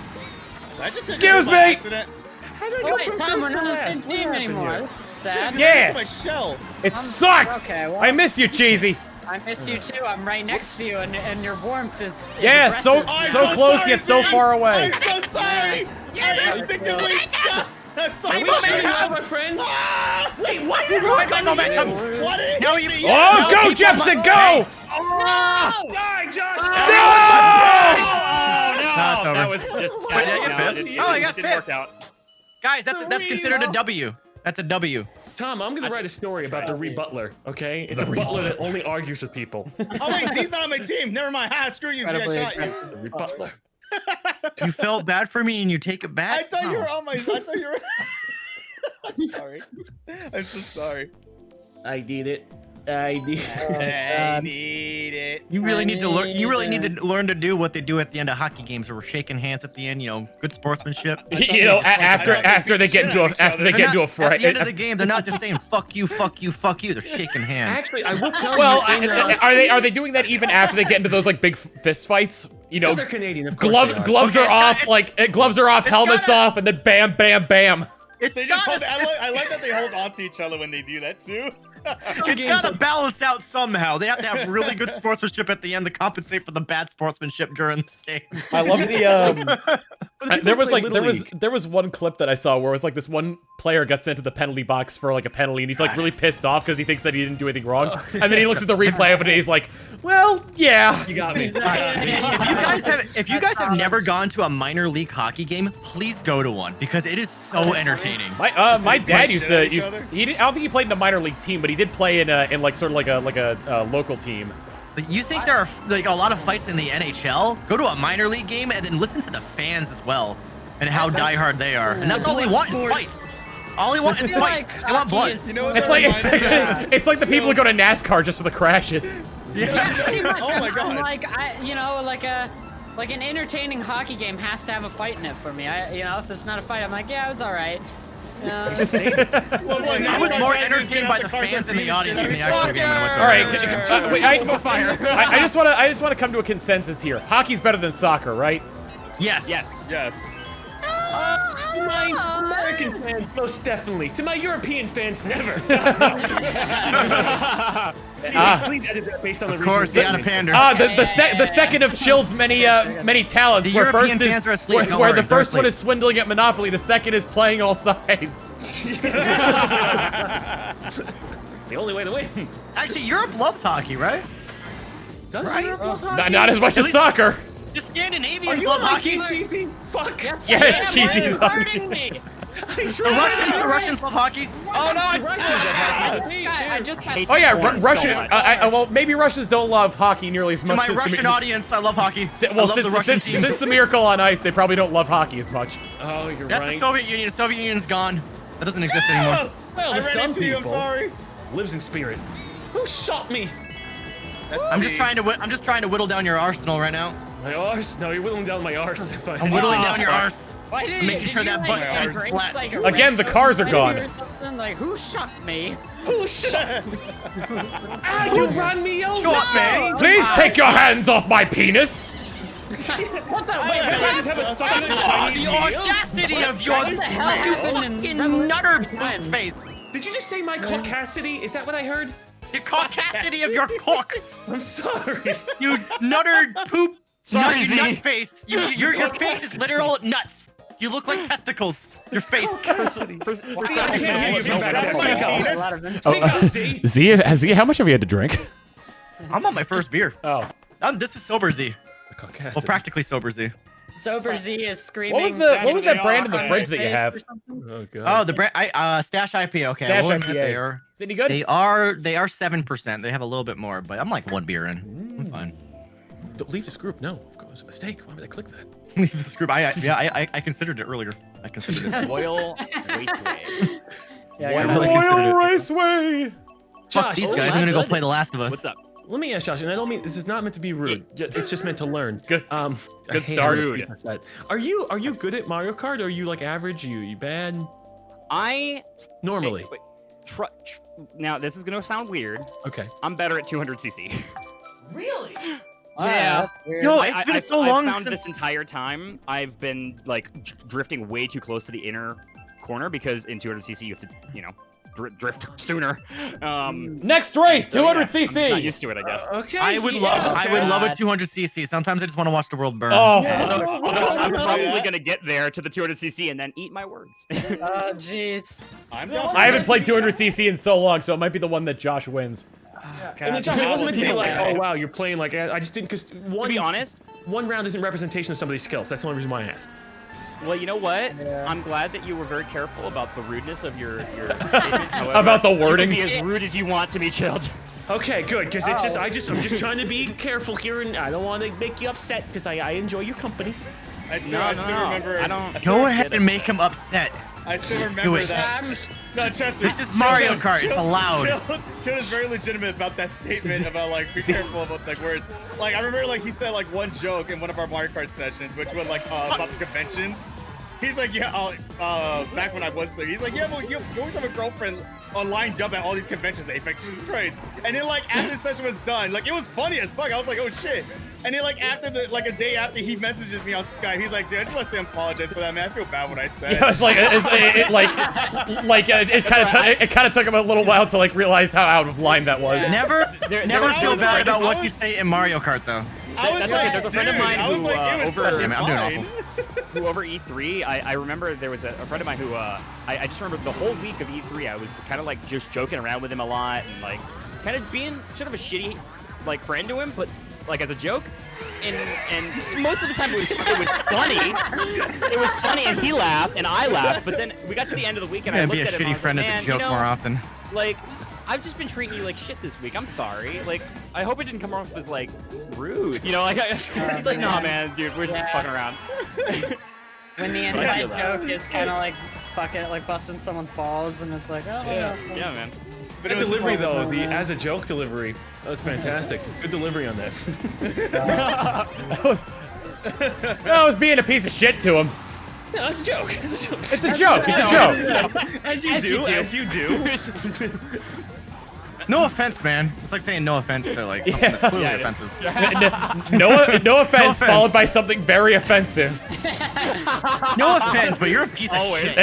Excuse me! Accident. How did I Oh, go wait, from Tom, we're first to not on the last? same What team happened anymore. here? That's sad. Yeah. My shell. It sucks. Okay, well- I miss you, Cheesy. I miss you too. I'm right next to you, and your warmth is Yeah, so aggressive. close sorry, yet so Zeke. far away. I'm so sorry. I instinctively shot. I'm so Are we shooting out my friends? Wait, why did Go back, Tom. What is Now you. Oh, go, Jepson, go! Die, Josh! No! Oh, no. That's over. That was just. I got fifth. Oh, I got didn't fifth. work out. Guys, that's considered a W. That's a W. Tom, I'm gonna write a story about the rebutler, okay? It's a butler that only argues with people. Oh wait, Z's not on my team. Never mind. Ha, screw you. Z, I shot you. The rebutler. You felt bad for me and you take it back? I thought you were on my. I thought you were. I'm sorry. I'm so sorry. I did it. I did. I need it. You really need to learn. You really need to learn to do what they do at the end of hockey games, where we're shaking hands at the end. You know, good sportsmanship. You know, after they get into a They're not- a fight. At the end of the game, they're not just saying "fuck you, fuck you, fuck you." They're shaking hands. Actually, I will tell Well, you. are they doing that even after they get into those like big fist fights? You know, They're Canadian, of course they are. gloves Okay, are off, gloves are off, helmets off, and then bam, bam, bam. It's They just hold, gotta, I like that they hold on to each other when they do that too. it's gotta balance out somehow. They have to have really good sportsmanship at the end to compensate for the bad sportsmanship during the game. I love the there was one clip that I saw where it was like this one player got sent to the penalty box for like a penalty, and he's like really pissed off because he thinks that he didn't do anything wrong, and then he looks at the replay of it and he's like, well, yeah, You got me. If you guys have never gone to a minor league hockey game, please go to one because it is so entertaining. My dad used to each other? he didn't, I don't think he played in a minor league team, but he did play in like sort of like a local team. But you think there are like a lot of fights in the NHL? Go to a minor league game and then listen to the fans as well and how diehard they are. And that's all they want is fights. All they want is fights. They want blood. You know what It's that like reminds me of? it's like the people who go to NASCAR just for the crashes. Yeah, pretty much. Oh my God. I'm like, like an entertaining hockey game has to have a fight in it for me. If there's not a fight, I'm like, yeah, it was all right. Well, I was more entertained by the fans in the audience than the actual game. All right, wait, I just want to come to a consensus here. Hockey's better than soccer, right? Yes. Yes. To my American fans, most definitely. To my European fans, never. Please edit that based on the Of course, region. they gotta pander. The second of Chilled's many talents, The where European first fans are is asleep, don't where worry, the first they're one is swindling at Monopoly, the second is playing all sides. The only way to win. Actually, Europe loves hockey, right? Does Right? Europe love hockey? Not as much as soccer. The Are Scandinavians you love on my hockey. team, Cheesy? Fuck. Yes, Cheesy Why is are you on hurting me? The Russians love hockey. Oh no, Russians have hockey. I just got Oh yeah, Porn Russian. so much. Well, maybe Russians don't love hockey nearly as To much my as Russian audience, I love hockey. I Well, love the Russian team. since the Miracle on Ice, they probably don't love hockey as much. Oh, you're That's right. the Soviet Union. The Soviet Union's gone. That doesn't exist anymore. Well, I to ran some into you. I'm people, sorry. lives in spirit. Who shot me? I'm just trying to whittle down your arsenal right now. My arse? No, you're whittling down my arse. I'm whittling down your arse. Why did Making sure that butt stays flat. Again, the cars are gone. Or something? Like, who shot me? Who shot me? You run me over. Shot me. Please take your hands off my penis. What the? Wait, I just have a fucking Oh, Chinese the meal? audacity of your What the hell happened fucking in nutter times? face. Did you just say my caucasity? Is that what I heard? The caucasity of your cock. I'm sorry. You nutter poop. Sorry, nut, Z. nut face. Your face is literal nuts. You look like testicles. Your face. Caucasity. I can't hear you from back there. Speak A up. lot of Speak up, Z. Z, how much have you had to drink? I'm on my first beer. Oh. This is sober Z. The caucasity. Well, practically sober Z. Sober Z is screaming. What was that brand in the awesome. fridge that you have? Or something? Oh god. Oh, the brand. Stash IPA. Okay, Stash I will admit IPA. they are. Is it any good? They are 7%. They have a little bit more, but I'm like 1 beer in. I'm fine. Don't leave this group. No, it was a mistake. Why would I click that? Leave this group. I considered it earlier. I considered it. Royal Raceway. Yeah, I I really really considered it. Raceway. Fuck Josh, these oh guys. my I'm gonna go goodness. play The Last of Us. What's up? Let me ask Josh, and I don't mean this is not meant to be rude. It's just meant to learn. Good. I Good hate start. rude. Are you good at Mario Kart? Or are you like average? You bad? Normally. Wait, now this is gonna sound weird. Okay. I'm better at 200cc. Really? Yeah. No, it's been so long I found since this entire time I've been like drifting way too close to the inner corner because in 200cc you have to, you know, drift sooner. Next race, so, yeah, 200cc. I'm not used to it, I guess. Okay. I would love a 200cc. Sometimes I just want to watch the world burn. Oh, Although I'm probably gonna get there to the 200cc and then eat my words. Oh, jeez. I haven't played 200cc in so long, so it might be the one that Josh wins. And then Josh, it wasn't meant to be like, Yeah. oh wow, you're playing like I just didn't because To be honest, one round isn't representation of somebody's skills. That's the only reason why I asked. well, you know what? Yeah. I'm glad that you were very careful about the rudeness of your statement. However, About the you can wording. be as rude as you want to be, Chilled. Okay, good, because it's just I'm just trying to be careful here, and I don't want to make you upset because I enjoy your company. I still remember. I don't. Go ahead and make him upset. I still remember it. that. No, trust me. This is Mario Kart. It's allowed. Chill is very legitimate about that statement about like be careful about like words. Like I remember like he said like one joke in one of our Mario Kart sessions, which was like about the conventions. He's like, yeah, back when I was there, he's like, yeah, well, you always have a girlfriend lined up at all these conventions, Apex. This is crazy. And then like after the session was done, like it was funny as fuck. I was like, oh shit. And then like after a day after, he messages me on Skype. He's like, dude, I just want to say apologize for that, man. I feel bad what I said. Yeah, it's like it kind of took him a little while to like realize how out of line that was. Never feel was bad like- about I what was- you say in Mario Kart, though. I was That's like, okay. There's a friend of dude, mine I was who, like, it was over- totally Yeah, man, I'm doing fine. Who over E3, I remember there was a friend of mine who, I just remember the whole week of E3, I was kind of like just joking around with him a lot and like kind of being sort of a shitty like friend to him, but like as a joke. And most of the time it was funny. It was funny and he laughed and I laughed, but then we got to the end of the week and I And looked be a at him and I shitty was friend like, as man, a joke you know, more often. like, I've just been treating you like shit this week. I'm sorry. Like, I hope it didn't come off as like rude. You know, like he's like, nah, man, dude, we're just fucking around. When the inside joke is kind of like fucking like busting someone's balls, and it's like, oh, Yeah. Yeah, man. But the delivery though, the as a joke delivery, that was fantastic. Good delivery on that. I was being a piece of shit to him. No, that's a joke. It's a joke. It's a joke. It's a joke. As you do. No offense, man. It's like saying no offense to like something that's clearly offensive. No offense, followed by something very offensive. No offense, but you're a piece of shit.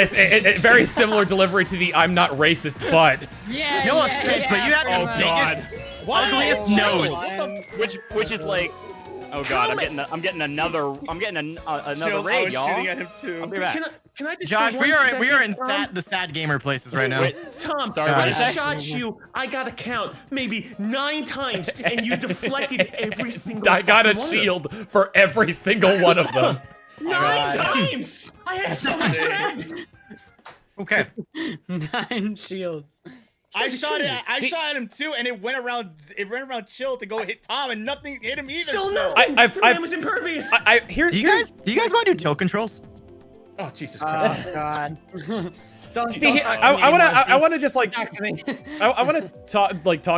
It's very similar delivery to the "I'm not racist," but yeah. No offense, but you have the biggest, ugliest nose. Which is like, oh god, I'm getting another Chill, I raid, was y'all. shooting at him too. I'll be back. Can I just Josh, for we one are in second, the sad gamer places right now. Wait, Tom, Sorry, I what did you say? shot you. I got to count maybe 9 times, and you deflected every single. I got a fucking one of them. shield for every single one of them. 9 times. I had so much red. Okay. 9 shields. I shot at him too, and it went around Chill to go hit Tom, and nothing hit him either. Still no. I've- Man was impervious. Here's Do you guys want to do tilt controls? Oh Jesus Christ. Oh God. Don't see. don't I want to just like talk to me. I want to talk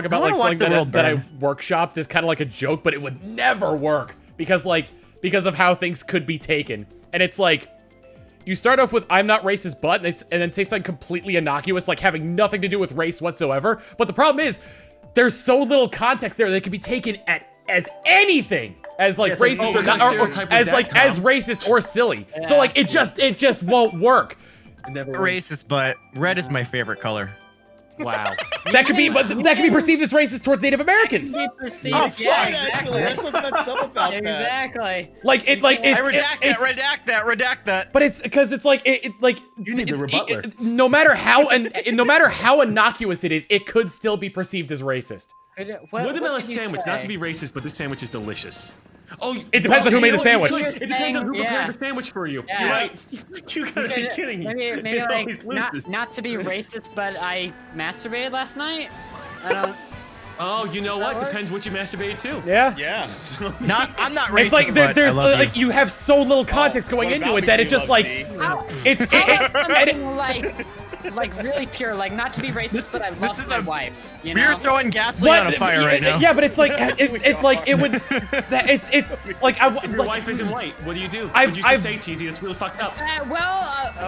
about I like wanna watch something the world that I burn. workshopped as kind of like a joke, but it would never work because of how things could be taken. And it's like you start off with "I'm not racist, but," and then say something completely innocuous, like having nothing to do with race whatsoever. But the problem is, there's so little context there that could be taken as anything, as like Yeah, it's racist like, or not, or stereotype was as that, like Tom? as racist or silly. So like it just won't work. It never works. Racist, but red is my favorite color. Wow. That could be perceived as racist towards Native Americans. Be perceived. Oh, yeah, fuck, actually, that's what's messed up about that. exactly. Redact that. But it's because it's like You need the rebutler. no matter how innocuous it is, it could still be perceived as racist. Watermelon sandwich, not to be racist, but this sandwich is delicious. Oh, It depends on who made the sandwich. It depends on who Yeah. prepared the sandwich for you. Yeah. You're right. You gotta be kidding me. Maybe It like always loses. not to be racist, but I masturbated last night. I don't. Oh, you know what? That Depends what you masturbated to. Yeah. Yeah. I'm not racist. It's like but there's I love like you have so little context going What into about it that me it do just love like tea? Something like really pure, like not to be racist, but I love is my a- wife. You We're know. throwing gasoline on a fire right now. Yeah, but it's like it like it would. It's like I. If your Like, wife isn't white, what do you do? I've- Would you just I've- say cheesy? That's really fucked up.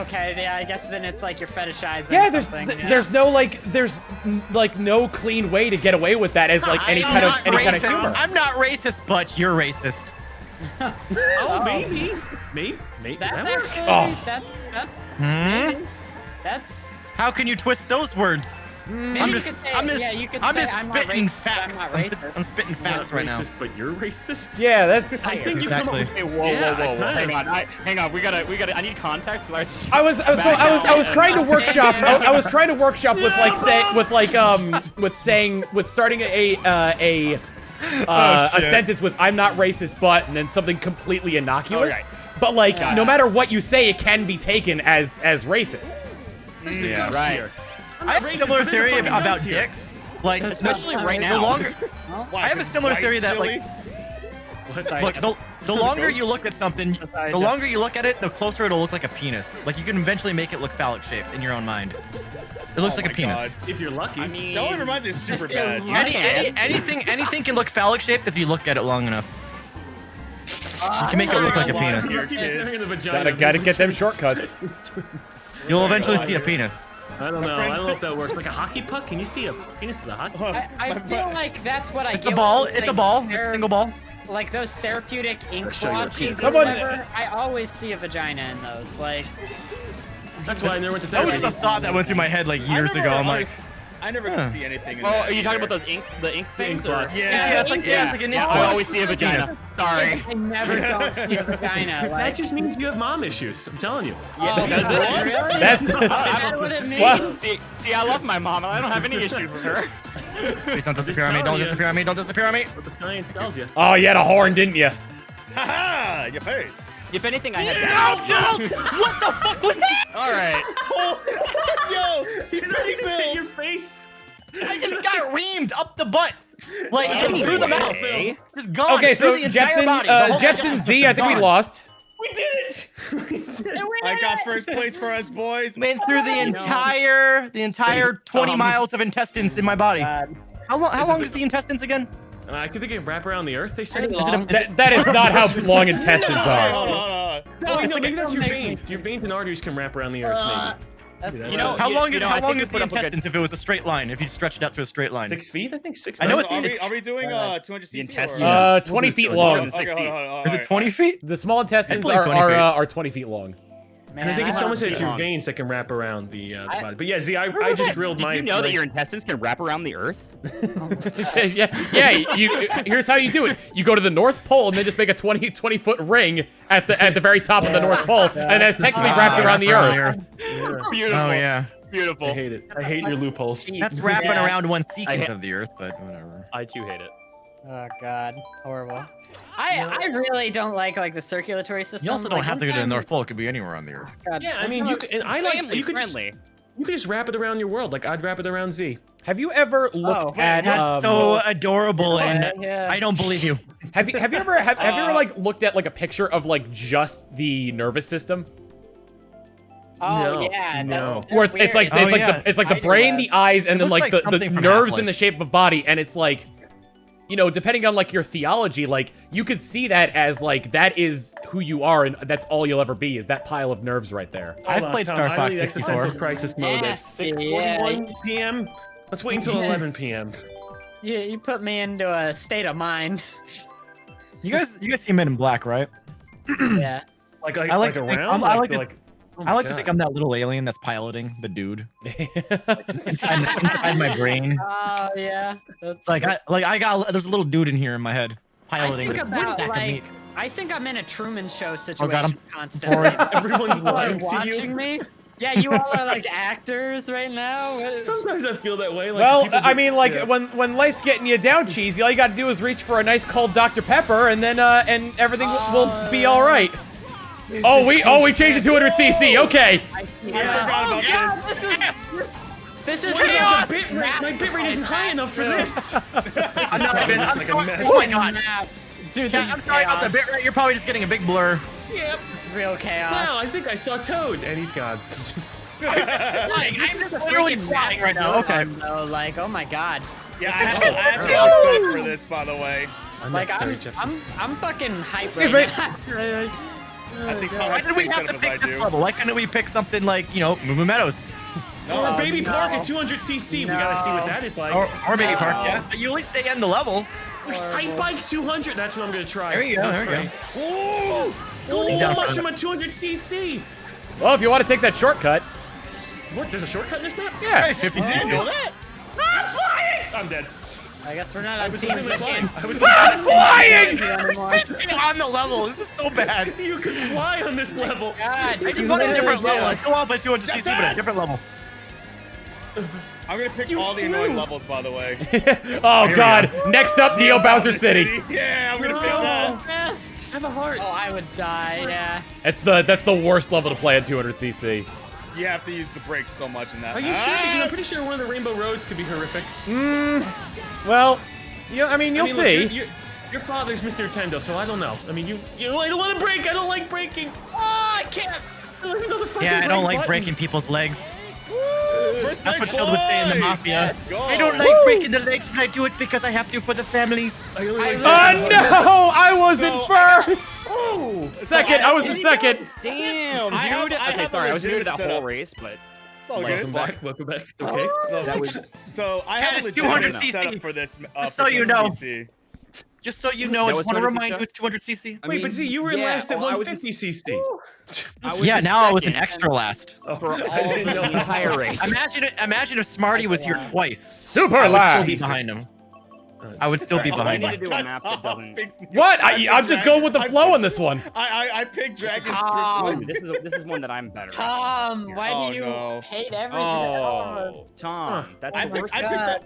Okay, yeah, I guess then it's like you're fetishizing. yeah, there's something. Yeah. there's no like no clean way to get away with that as like any kind of humor. I'm not racist, but you're racist. Oh, maybe. Maybe. That's Does that work? actually Oh. that's Hmm? that's. How can you twist those words? Maybe I'm you just, could say, I'm just, yeah, you could I'm say just I'm not spitting racist, but I'm facts. not I'm racist. spitting You're facts not right now. racist, but you're racist. Yeah, that's. I think you come up Exactly. with. Hey, whoa, Yeah, whoa, whoa, whoa. kinda. Hang on. We gotta. I need context. I was trying to workshop. I was trying to workshop with like with starting a sentence with "I'm not racist, but" and then something completely innocuous. Okay. But like, no matter what you say, it can be taken as racist. There's the Yeah, ghost right. here. I have a racist, similar but there's a theory fucking about ghost here. dicks. Like, Especially right the now. longer, Why, I have a 'cause similar white theory that chili? like, look, the longer you look at something, the longer you look at it, the closer it'll look like a penis. Like you can eventually make it look phallic shaped in your own mind. It looks Oh like a my penis. God. If you're lucky. I mean, That one reminds me of super bad. Anything can look phallic shaped if you look at it long enough. You can make it look like a penis. You're staring in the vagina. Gotta get them shortcuts. You'll eventually see a penis. I don't know. I don't know if that works. Like a hockey puck? Can you see a penis is a hockey puck? I feel like that's what I It's get. a ball. with, It's a like, ball. It's a single ball. Like those therapeutic ink show you a blotches. penis. or Someone- whatever, I always see a vagina in those. Like, That's why I never went to That was therapy. just a thought that went through my head like years ago. I'm like, I never Huh. could see anything. In Oh, that are you talking either. about the ink things? Or? blots. Yeah. it's like an Yeah, I ink always see a vagina. Sorry. I never don't see a vagina. That Like, just means you have mom issues. I'm telling you. oh, does it? really? That's Is that what it means? Well- See, I love my mom, and I don't have any issues with her. Please don't disappear on me. telling Don't you. disappear on me. Don't disappear on me. What the science tells you. oh, you had a horn, didn't you? Haha! Your face. If anything, I had. What the fuck was that? All right. Yo, he's Did I pretty just hit built. your face? I just got reamed up the butt. Like through the mouth. Anyway. Just gone. Okay, through so the entire Jepson, body. The whole Jepson body. Z, I think we Gone. lost. We did it! We did it. I got first place for us boys. Went through the entire 20 miles of intestines in my body. How long is the intestines again? I think they can wrap around the earth, they said. Pretty long. That is not how long intestines Hold are. on, hold on. Oh, wait, no, maybe that's your veins. Your veins and arteries can wrap around the earth, maybe. That's You You know, How long you is know, how I long think is we the put up a good- intestines if it was a straight line? If you stretched it out to a straight line. 6 feet, I think. 6. I know So it's- are we doing 200 cc? The intestines. 20 feet More long. than 6 Okay, feet. hold on. Is it 20 feet? The small intestines I'd believe 20 feet. are 20 feet long. And I think it's someone said it's your long. veins that can wrap around the body. But yeah, Z, I just drilled Did my. you know that your intestines can wrap around the earth? yeah. Here's how you do it. You go to the North Pole and then just make a 20 foot ring at the very top of the North Pole, and that's technically wrapped around the Earth. Beautiful. Oh yeah. Beautiful. I hate it. I hate your loopholes. That's wrapping Yeah. around one I sequence hate- of the Earth, but whatever. I too hate it. Oh god, horrible. I really don't like the circulatory system. You also don't Like, have to one go to the time- North Pole. It could be anywhere on the Earth. God, Yeah, I mean, you could. And I like. Family You could just. friendly. You could just wrap it around your world. Like I'd wrap it around Z. Have you ever looked Oh, at? That's so adorable, and yeah. I don't believe you. Have you ever like looked at like a picture of like just the nervous system? Oh No, yeah, no. that's Where it's like Oh, it's like yeah. the Spider brain, web. the eyes, and It then looks like like the something from nerves Half-Life. in the shape of body, and it's like, you know, depending on like your theology, like you could see that as like that is who you are, and that's all you'll ever be is that pile of nerves right there. I've Hold on, played Tom, Star I Fox need 64. existential crisis mode at Yes, 6:41 p.m. Let's wait until 11 p.m. You put me into a state of mind. You guys see Men in Black, right? Yeah. Like I like to think- around. I like to- oh I my like to God. think I'm that little alien that's piloting the dude inside my brain. Oh yeah. That's It's like there's a little dude in here in my head I piloting think this about stack of meat. I think I'm in a Truman Show Oh, God, situation I'm constantly. boring. Everyone's People are lying to watching you. me. Yeah, you all are like actors right now. Sometimes I feel that way. Like, Well, people I do- mean, like yeah. when life's getting you down, Cheesy, all you got to do is reach for a nice cold Dr. Pepper, and then and everything will be all right. We changed it to 200cc. Okay. I forgot about This is Wait, chaos. the bit rate, my bit rate isn't high enough for this. I'm not even. I'm like a sorry. mess. Oh my god. Dude, Yeah, this I'm is sorry about the chaos. bit rate. You're probably just getting a big blur. Yep. Real chaos. Wow, I think I saw Toad, and he's gone. I'm just literally flying right now. Okay. Though, like, oh my god. Yeah, I actually got set for this, by the way. Like, Unnecessary, Jepson. I'm fucking hyped Excuse right me. now. I think Tom Why has did the we same have to setup as I pick this do. level? Why couldn't we pick something like, you know, Moo Moo Meadows? Or Baby no. Park at 200cc. We gotta see what that is like. Or Baby Park, yeah. But you at least stay in the level. Sight Bike 200. That's what I'm gonna try. There you go, there you go. Ooh! Going Ooh, down mushroom at 200cc. Well, if you want to take that shortcut. What? There's a shortcut in this map? Yeah. 50 I didn't know that. I'm flying! I'm dead. I guess we're not I on was team literally flying. again. I was flying! Anymore. Stay on the level. This is so bad. You can fly on this level. God, I just you want a literally different did. level. Let's go off by 200cc, but a different level. I'm gonna pick You all the flew. annoying levels, by the way. Oh God! Next up, Neo Bowser City. Yeah, I'm gonna pick that. Best. Have a heart. Oh, I would die. Yeah. That's the worst level to play at 200cc. You have to use the brakes so much in that. Are you sure? Because I'm pretty sure one of the Rainbow Roads could be horrific. Well, yeah, I mean, you'll look, see. Your father's Mr. Nintendo, so I don't know. I mean, I don't want to break. I don't like breaking. Oh, I can't. I don't know the fucking Yeah, I don't break like button. breaking people's legs. First That's what place, Chilled would say in the boys. Mafia. Let's go. I don't like breaking the legs, but I do it because I have to for the family. I only like Oh no! I was in So, first. Oh, Second. I was in second. Damn, dude. I have Okay, a sorry, I was new to legitimate that whole setup. race, but It's all Like, good. welcome back. Okay. that was So I have a Chad, it's legitimate 200cc. setup for this. Just For so you know. 200cc. Just so you know, I That just was want to 200cc remind you stuff? it's 200cc. I Wait, mean, but see, you were yeah, last at well, I was 150cc. Yeah, in now I was in second. extra last. for all the entire race. Imagine if Smarty was here twice. Super I would still be last. behind him. I would still be Oh behind my need him. to do a God, map that Tom doesn't- picks- What? I picked I'm just going with the Dragon- flow on this one. I picked Dragon Oh, Script. this is one that I'm better at. Tom, why Oh, do you no. hate everything? Oh, Tom, that's I the picked, worst.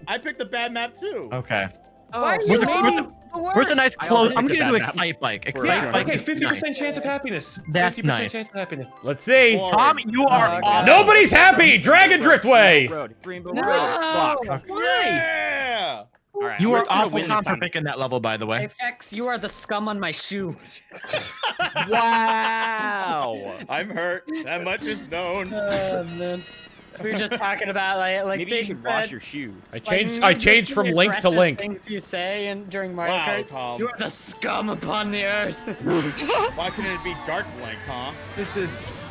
I picked a bad map too. Okay. Why are Oh, you Where's a- hating where's the worst? Where's a nice I close? also I'm picked gonna a do bad map. Excite Bike. Yeah, Excite Bike. Okay, is 50% nice. chance of happiness. That's 50% nice. chance of happiness. Let's see. Boring. Tom, you are Okay. awful. Nobody's happy. Dragon Driftway. Road, Rainbow No. Road. Fuck. Yeah. All right, You are let's just awful, win Tom, this for time. picking that level, by the way. Apex, you are the scum on my shoe. Wow. I'm hurt. That much is known. Man. We were just talking about like Maybe you big should bad- wash your shoe. I like, changed. I changed from Link to aggressive Link. Things you say and during Mario Wow, Kart. Tom. You are the scum upon the earth. Why couldn't it be Dark Link, huh? This is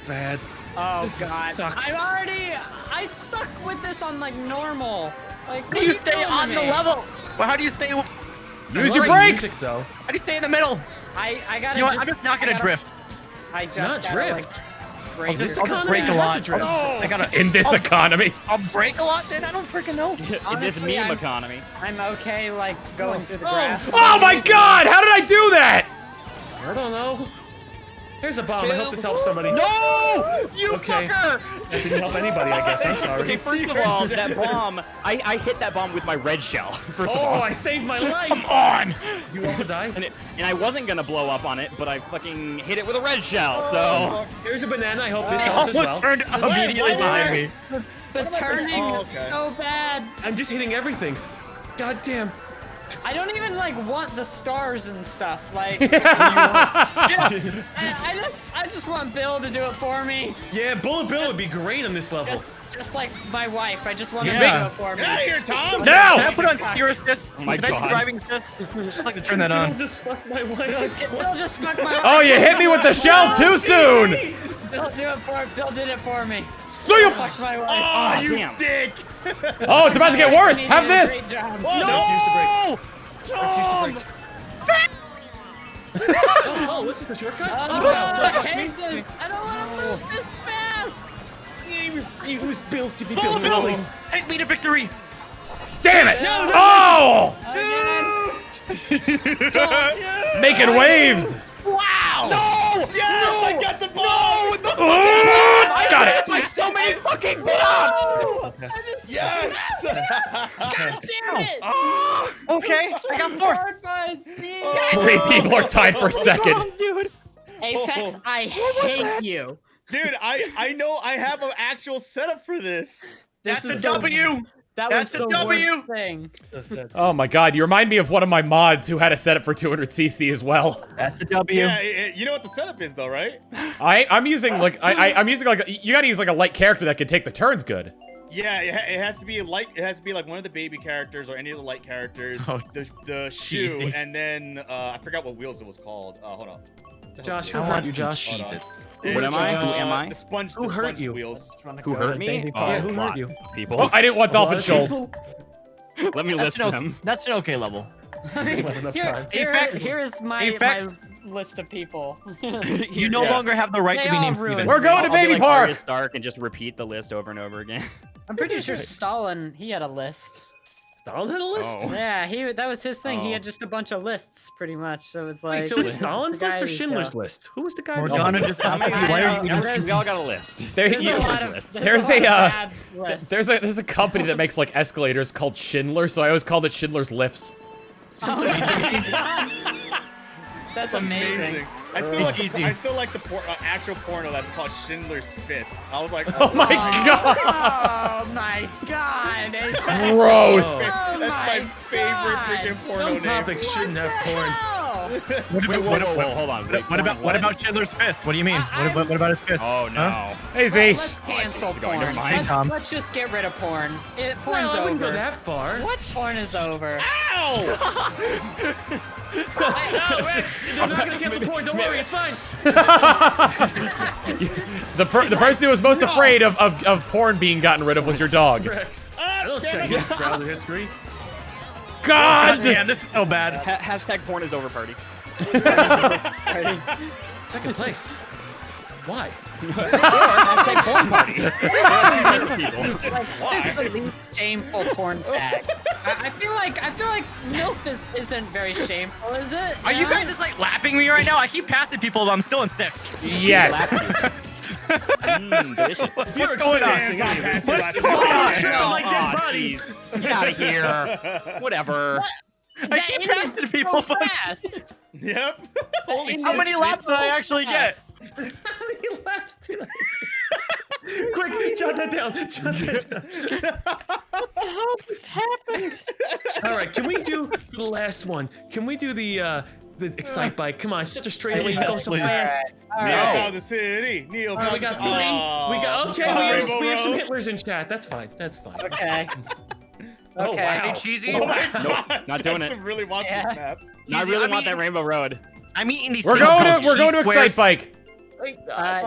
bad. Oh This god. sucks. I suck with this on like normal. Like How do you stay on the level? Well, how do you stay? How Use your I like brakes. music, though. do you stay in the middle? I gotta You know what? I'm just not gonna drift. I just Not gotta, drift. Like, I'll break just, your- I'll just break a you have lot. to drift. I gotta. In this economy. I'll break a lot. Then I don't freaking know. In this Honestly, meme I'm- economy. I'm okay like going through the grass. Oh my God! How did I do that? I don't know. There's a bomb. I hope this helps somebody. No! You Okay. fucker! That didn't help anybody, I guess. I'm sorry. Okay, first of all, that bomb, I hit that bomb with my red shell, first of Oh, all. I saved my life. Come on. You want to die? And I wasn't gonna blow up on it, but I fucking hit it with a red shell, so... Here's a banana. I hope this helps as Almost well. turned immediately behind me. The turning Oh, is okay. so bad. I'm just hitting everything. God damn. I don't even like want the stars and stuff. Like I just want Bill to do it for me. Yeah, Bullet Bill would be great on this level. Just like my wife. I just want him Yeah. to do it for me. Get out of here, Tom! No! Can I put on steer assist? Oh my Can I do God. driving assist? I'd like to turn that Bill on. just fucked my wife. Bill just fucked my Oh, you hit me with the shell too soon. Bill did it for me. So you. Fucked my wife. Oh, you damn. dick! Oh, it's about to get worse. He Have did a this. great job. No! Tom! Tom! Oh, what's this, the shortcut? Oh, Oh, I fuck hate me. this. I don't want to move this fast. It was Bill. Give me Bull Bill. Bill, take me to victory. Damn it. No, no. Oh, Again. it's making waves. Wow. No! Yes! I got the ball! Oh, God fucking box! Yes! God damn it! Okay, I got fourth. Oh. 3 people are tied for second. Aphex, I hate you. Dude, I know I have an actual setup for this. That's This a is the- W. That That's was a the W. worst thing. Oh my god, you remind me of one of my mods who had a setup for 200cc as well. That's a W. Yeah, you know what the setup is though, right? I'm using like I'm using like you gotta use like a light character that can take the turns good. Yeah, it has to be light. It has to be like one of the baby characters or any of the light characters. Oh, the shoe, cheesy. and then I forgot what wheels it was called. Hold on. Josh, who I hurt want you, some Josh? Cheez-Its. What am I? Who am I? The sponge. Who the hurt sponge you? Wheels. Who hurt me? Yeah, who hurt you? People. Oh, I didn't want Dolphin Shoals. Let me list them. That's an okay level. Enough time. Here is my Aphex. list of people. You no longer have the right They to be all named ruined Steven. We're going to I'll be Baby like Park. Arya Stark and just repeat the list over and over again. I'm pretty sure Stalin, he had a list. Stalin had a list? Oh. Yeah, that was his thing. He Oh. had just a bunch of lists, pretty much. So it was like. Wait, so it's Stalin's the list or guy- Schindler's list? Who was the guy? Morgana just asked you, I why are know, you there's- We all got a list. There, There's you- a lot of there's a a, bad lists. there's a company that makes like escalators called Schindler, so I always called it Schindler's Lifts. Oh, that's amazing. I still like the actual porno that's called Schindler's Fist. I was like, Oh my god! Oh my god! Gross! that's my favorite freaking porno Some name. topics shouldn't have porn. Wait, whoa, hold on. Wait, What about Schindler's Fist? What do you mean? What about his fist? Oh no. Huh? Hey Z. Let's cancel going. Never porn. mind. Tom. Let's just get rid of porn. Porn's Well, I wouldn't go over. that far. Porn is over. No, Rex, they're not gonna cancel porn. Don't worry, it's fine. The person who was most afraid of porn being gotten rid of was your dog. Rex, I don't check his browser history. God! Damn, this is so bad. Hashtag porn is over party. Second place. Why? Hashtag porn party. This is the least shameful porn fact. I feel like MILF isn't very shameful, is it? Are you guys just like lapping me right now? I keep passing people, but I'm still in sixth. Yes. Delicious. What's going on? Damn, What's Tom, going on? Tripping like dead Aw, bodies. jeez. Get out of here. Whatever. I keep passing people, so but fast. Yep. how many laps did I actually get? How many laps do I Quick, jot that down. Jot that down. What the hell just happened? All right, can we do for the last one? Can we do the Excite Bike? Come on, it's such a straightaway. You go so please. fast. Neo Kansas City. Neo All right, we got Kansas- three. Oh. We got okay. Rainbow We have some Road. Hitlers in chat. That's fine. That's fine. Okay. Oh, Okay. wow. Hey, Cheesy. Oh my Nope, God, not doing it. Jackson really wants Yeah. this map. No, I Easy, really I want mean- that Rainbow Road. I'm eating these. We're things going called to cheese Excite squares. Bike.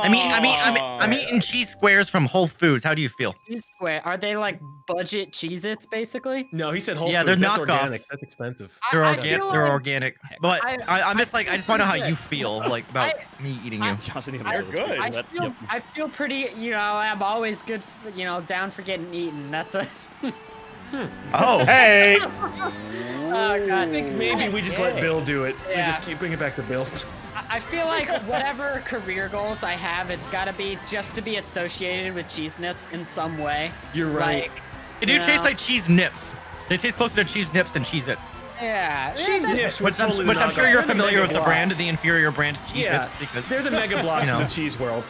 I'm eating cheese squares from Whole Foods. How do you feel? Cheese square. Are they like budget Cheez-Its, basically? No, he said Whole Yeah, Foods. they're That's knockoff. organic. That's expensive. They're I organic. feel They're like- organic. But I'm just like I just want to know how you feel like about me eating you. Josh, I need to They're know good. what's I Yep. feel, I feel pretty, I'm always good, down for getting eaten. That's a. Oh. Hey. Oh, God. I think maybe we just let Bill do it. We Yeah. just keep bringing it back to Bill. I feel like whatever career goals I have, it's got to be just to be associated with cheese nips in some way. You're right. Like, They do you know, taste like cheese nips. They taste closer to cheese nips than Cheez-Its. Yeah. Cheese nips, Which I'm sure you're familiar with the brand, the inferior brand Cheez-Its, Yeah, because they're the mega blocks You know. of the cheese world.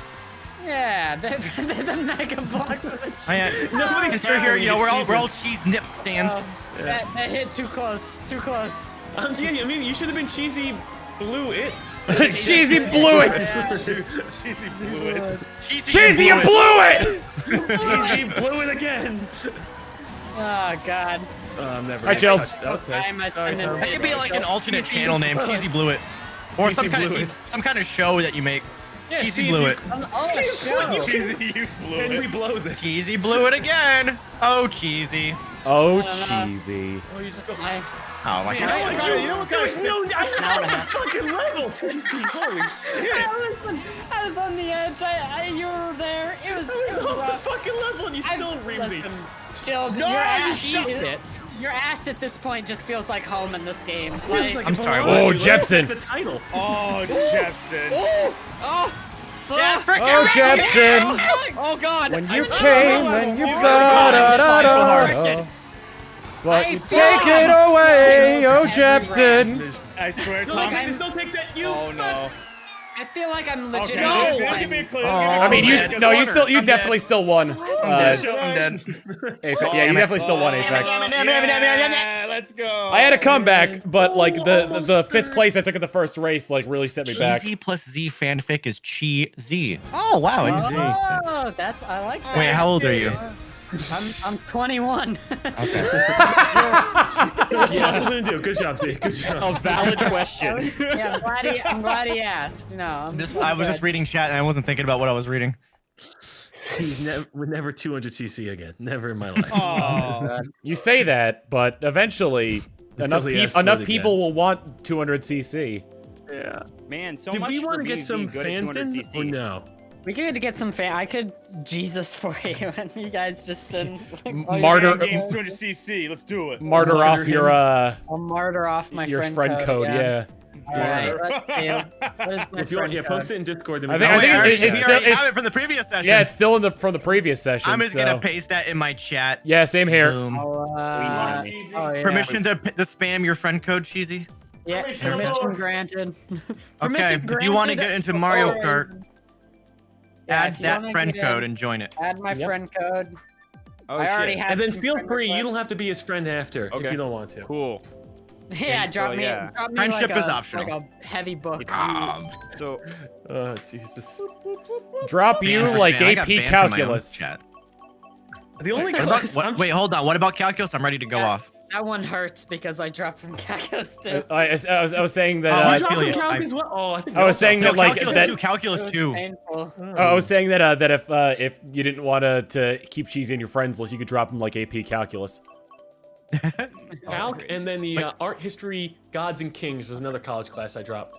Yeah, they're the mega blocks of the cheese. Nobody's Since we're here, we're all carrying cheese nip stands. That hit too close. Too close. Yeah, I mean, you should have been cheesy blue. It's Cheesy blew it. Cheesy fluid. Cheesy, you blew it. cheesy blew it again. Oh God. I'm never. Hi, Jill. Okay. Why am I Sorry, spending Tom. That could be like an alternate channel name, Cheesy Blew It, or Cheesy Blew some kind of show that you make. Yeah, see Cheesy if Blew you- It. Cheesy, you blew Can we it. blow this? Cheesy Blew It again. Oh, cheesy. Oh, cheesy. Oh, you just go. Oh my See, god. I like You know what kind of no, I'm not the fucking level. Holy shit. I was on the edge. You were there. It was. I was off the fucking level and you still reamed me. Chilled. No, your you ass, shut it. Your ass at this point just feels like home in this game. Feels like I'm it sorry, belongs what? to you. Oh, Jepson. Like the title. Oh, Jepson. Yeah, frick Oh, Jepson. Oh God! When you I'm so came, low. when you Oh my got God. but I you feel take it like away, oh every Jepson. I swear, No, Tom. don't take that. You. Oh no. I feel like I'm Okay, legitimately. this give me a clue. I mean, you I'm definitely still won. I'm dead. Yeah, you definitely still won, Aphex. Yeah, let's go. I had a comeback, but like the 5th place I took at the first race like really set me back. Cheesy plus Z fanfic is Cheesy. Oh wow, I see. Oh, that's I like that. Wait, how old are you? I'm 21. Okay. Responsible thing to do. Good job, Steve. Good job. A valid question. Yeah, I'm glad he asked. You know, I was just reading chat and I wasn't thinking about what I was reading. He's never 200cc again. Never in my life. Oh. You say that, but eventually Until he asks for enough it people again. will want 200cc. Yeah. Man, so Did much we for want to being get some good at fans in 200cc. or no? We could get some fan. I could Jesus for you, and you guys just send. Martyr- Games 200cc. Let's do it. Martyr off your I'll martyr off my your friend code, yeah. All right, let's see. What is my If you want, friend post code? it in Discord. Then I we think- can- I think we it's still- already have it's- it from the previous session. Yeah, it's still from the previous session. I'm just so. gonna paste that in my chat. Yeah, same here. Boom. Oh, yeah. Permission to spam your friend code, Cheesy? Yeah, permission granted. Okay, if you want to get into Mario Kart, Yeah, add if you that wanna friend get code in, and join it. Add my friend code. Oh, I already shit. have. And then some feel friend free. You requests. don't have to be his friend after if Okay. you don't want to. Cool. Yeah, And drop so, me. yeah. Drop me Friendship like is a, optional. Like a heavy book. So Oh Jesus. Drop you Banned for like spam. I got AP banned from my own calculus. chat. The only What class. about, wait, hold on. What about calculus? I'm ready to go Yeah. off. That one hurts because I dropped from Cactus too. I was saying that. Oh, You I dropped feel from you. calc I- as well. Oh, I think I was saying No, that like calculus that. 2, calculus It was 2. painful. I was saying that if you didn't want to keep Cheesy in your friends list, you could drop him like AP calculus. calc, and then the art history gods and kings was another college class I dropped.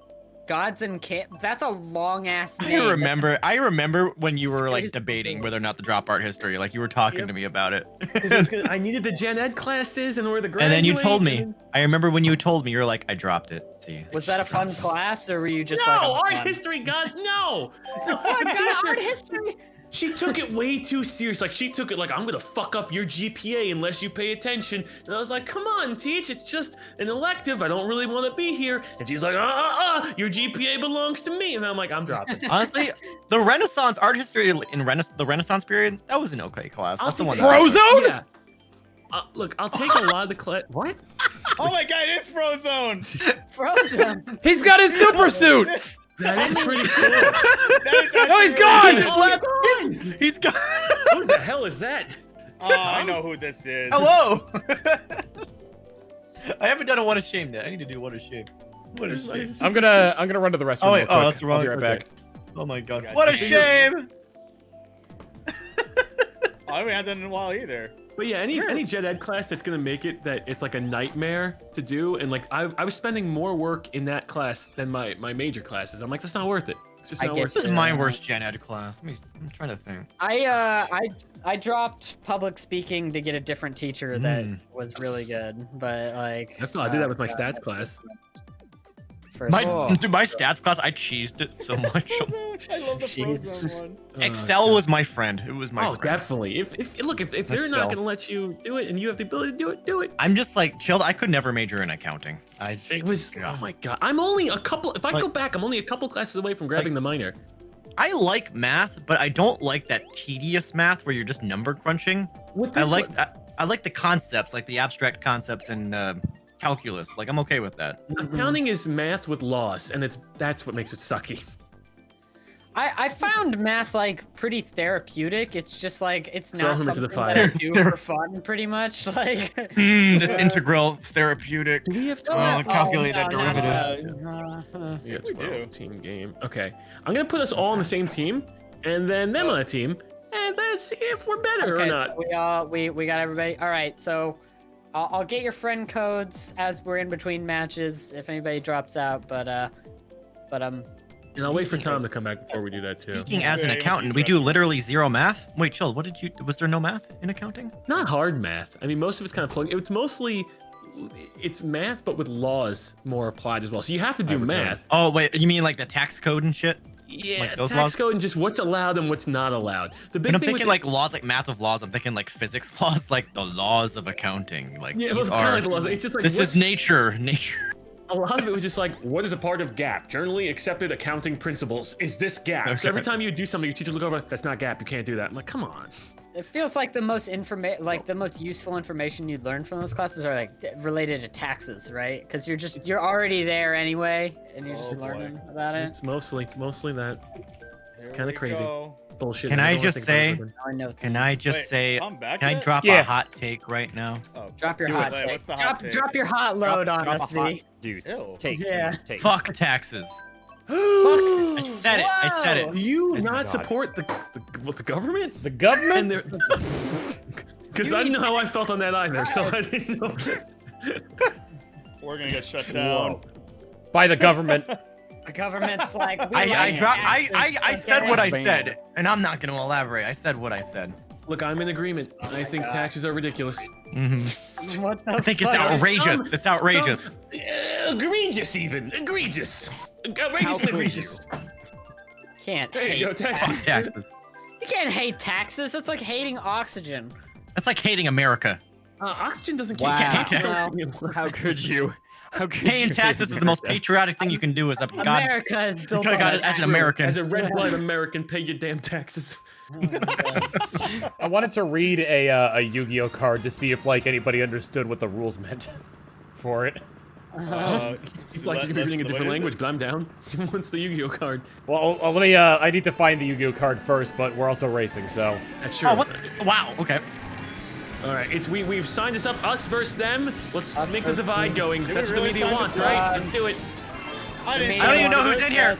Gods and Can. That's a long ass I name. remember when you were like debating whether or not to drop art history. Like you were talking to me about it. 'Cause it was gonna- I needed the gen ed classes and where the And then you told me. graduate, I remember when you told me. You're like, I dropped it. See. Was that a fun class, or were you just No, like? art fun? history, God, no. No, Oh, the God, teacher, art history. she took it way too serious. Like she took it like I'm gonna fuck up your GPA unless you pay attention. And I was like, come on, teach. It's just an elective. I don't really want to be here. And she's like, your GPA belongs to me. And I'm like, I'm dropping. Honestly, the Renaissance art history in the Renaissance period, that was an okay class. That's the one. that- Frozone? Yeah. Look, I'll take a lot of the class. What? Oh my god, it is Frozone. Frozen. He's got his super suit. That is pretty cool. That is No, he's actually gone. really good. He's got. Who the hell is that? Oh, I know who this is. Hello. I haven't done a what a shame yet. I need to do what a shame. What a shame. I'm gonna run to the restroom. Oh wait, real quick. that's wrong. I'll be right back. Oh my god. God, What I a think you're- shame. I haven't had that in a while either. But yeah, any gen ed class that's gonna make it that it's like a nightmare to do, and like I was spending more work in that class than my major classes. I'm like, that's not worth it. It's just I not get worth This it. is my worst gen ed class. I'm trying to think. I dropped public speaking to get a different teacher that was really good, but like. I thought I did that with my stats class. First My oh. dude, my stats class, I cheesed it so much. I love the Jeez. Frozone one. Excel was my friend. It was my Oh, friend. definitely. If they're not Excel. gonna let you do it and you have the ability to do it, do it. I'm just like chilled. I could never major in accounting. It was Yeah. oh my god. I'm only a couple. If I Like- go back, I'm only a couple classes away from grabbing the minor. I like math, but I don't like that tedious math where you're just number crunching. With I this like one- I like the concepts, like the abstract concepts and calculus. Like I'm okay with that. accounting is math with laws, and that's what makes it sucky. I found math like pretty therapeutic. It's just like it's Throw not him into the something that I fire. do for fun, pretty much. Like. This integral therapeutic. Do we have to? Well, calculate that derivative. We got We 12 do. team game. Okay, I'm gonna put us all on the same team, and then them on a team, and then see if we're better or Okay, not. so we got everybody. All right, so I'll get your friend codes as we're in between matches if anybody drops out. But And I'll wait for Tom to come back before we do that too. Speaking as an Yeah, accountant, we do literally zero math. Wait, chill. What did you? Was there no math in accounting? Not hard math. I mean, most of it's kind of plugging. It's math, but with laws more applied as well. So you have to do math. Oh wait, you mean like the tax code and shit? Yeah, Like those tax laws? code and just what's allowed and what's not allowed. The big When I'm thing thinking with like laws, like math laws, I'm thinking like physics laws, like the laws of accounting. Like yeah, these well, it's kind of are, like the laws. It's just like this what's- is nature. Nature. a lot of it was just like, what is a part of GAAP? Generally accepted accounting principles. Is this GAAP? So every time you do something, your teachers look over, that's not GAAP. You can't do that. I'm like, come on. It feels like the most useful information you'd learn from those classes are like related to taxes, right? Because you're already there anyway, and you're just learning about it. It's mostly that. It's kind of crazy. Bullshit. Can I I don't wanna just think about say? it. Now I know Can I things. just Wait, say? I'm back Can I yet? drop Yeah. a hot take right now? Oh, Drop your do it. hot Wait, take. what's the hot take? Drop your hot load on Drop us, a hot Z. dude. Ew. Take. Yeah. Take. Fuck taxes. I said it. I said it. Do you This is not odd. support the government? The government? And they're because I didn't know how I felt on that either, so I didn't know. We're gonna get shut down. By the government. The government's like, we I like taxes, said okay? what I said, and I'm not gonna elaborate. I said what I said. Look, I'm in agreement. I think taxes are ridiculous. What the I think it's fuck? outrageous. It's outrageous. Egregious, even egregious. Outrageous and egregious. Can't There you go, hate. taxes. Taxes. You can't hate taxes. It's like hating oxygen. That's like hating America. Oxygen doesn't Wow. kick taxes. Wow. Don't- How could you? How could Paying you taxes is the most patriotic thing you can do. Is a God. America is built God, on God, that as an shit. American. As a red blood American, pay your damn taxes. I wanted to read a Yu-Gi-Oh card to see if like anybody understood what the rules meant for it. It's like you could be reading a different language, but I'm down. What's the Yu-Gi-Oh card? Well, let me. I need to find the Yu-Gi-Oh card first, but we're also racing, so. That's true. Oh, what? Wow. Okay. All right, we've signed this up, us versus them. Let's Us make the versus divide them. going. Did we That's what the really media sign wants, this right? up? Let's do it. I didn't. I don't even know who's in here.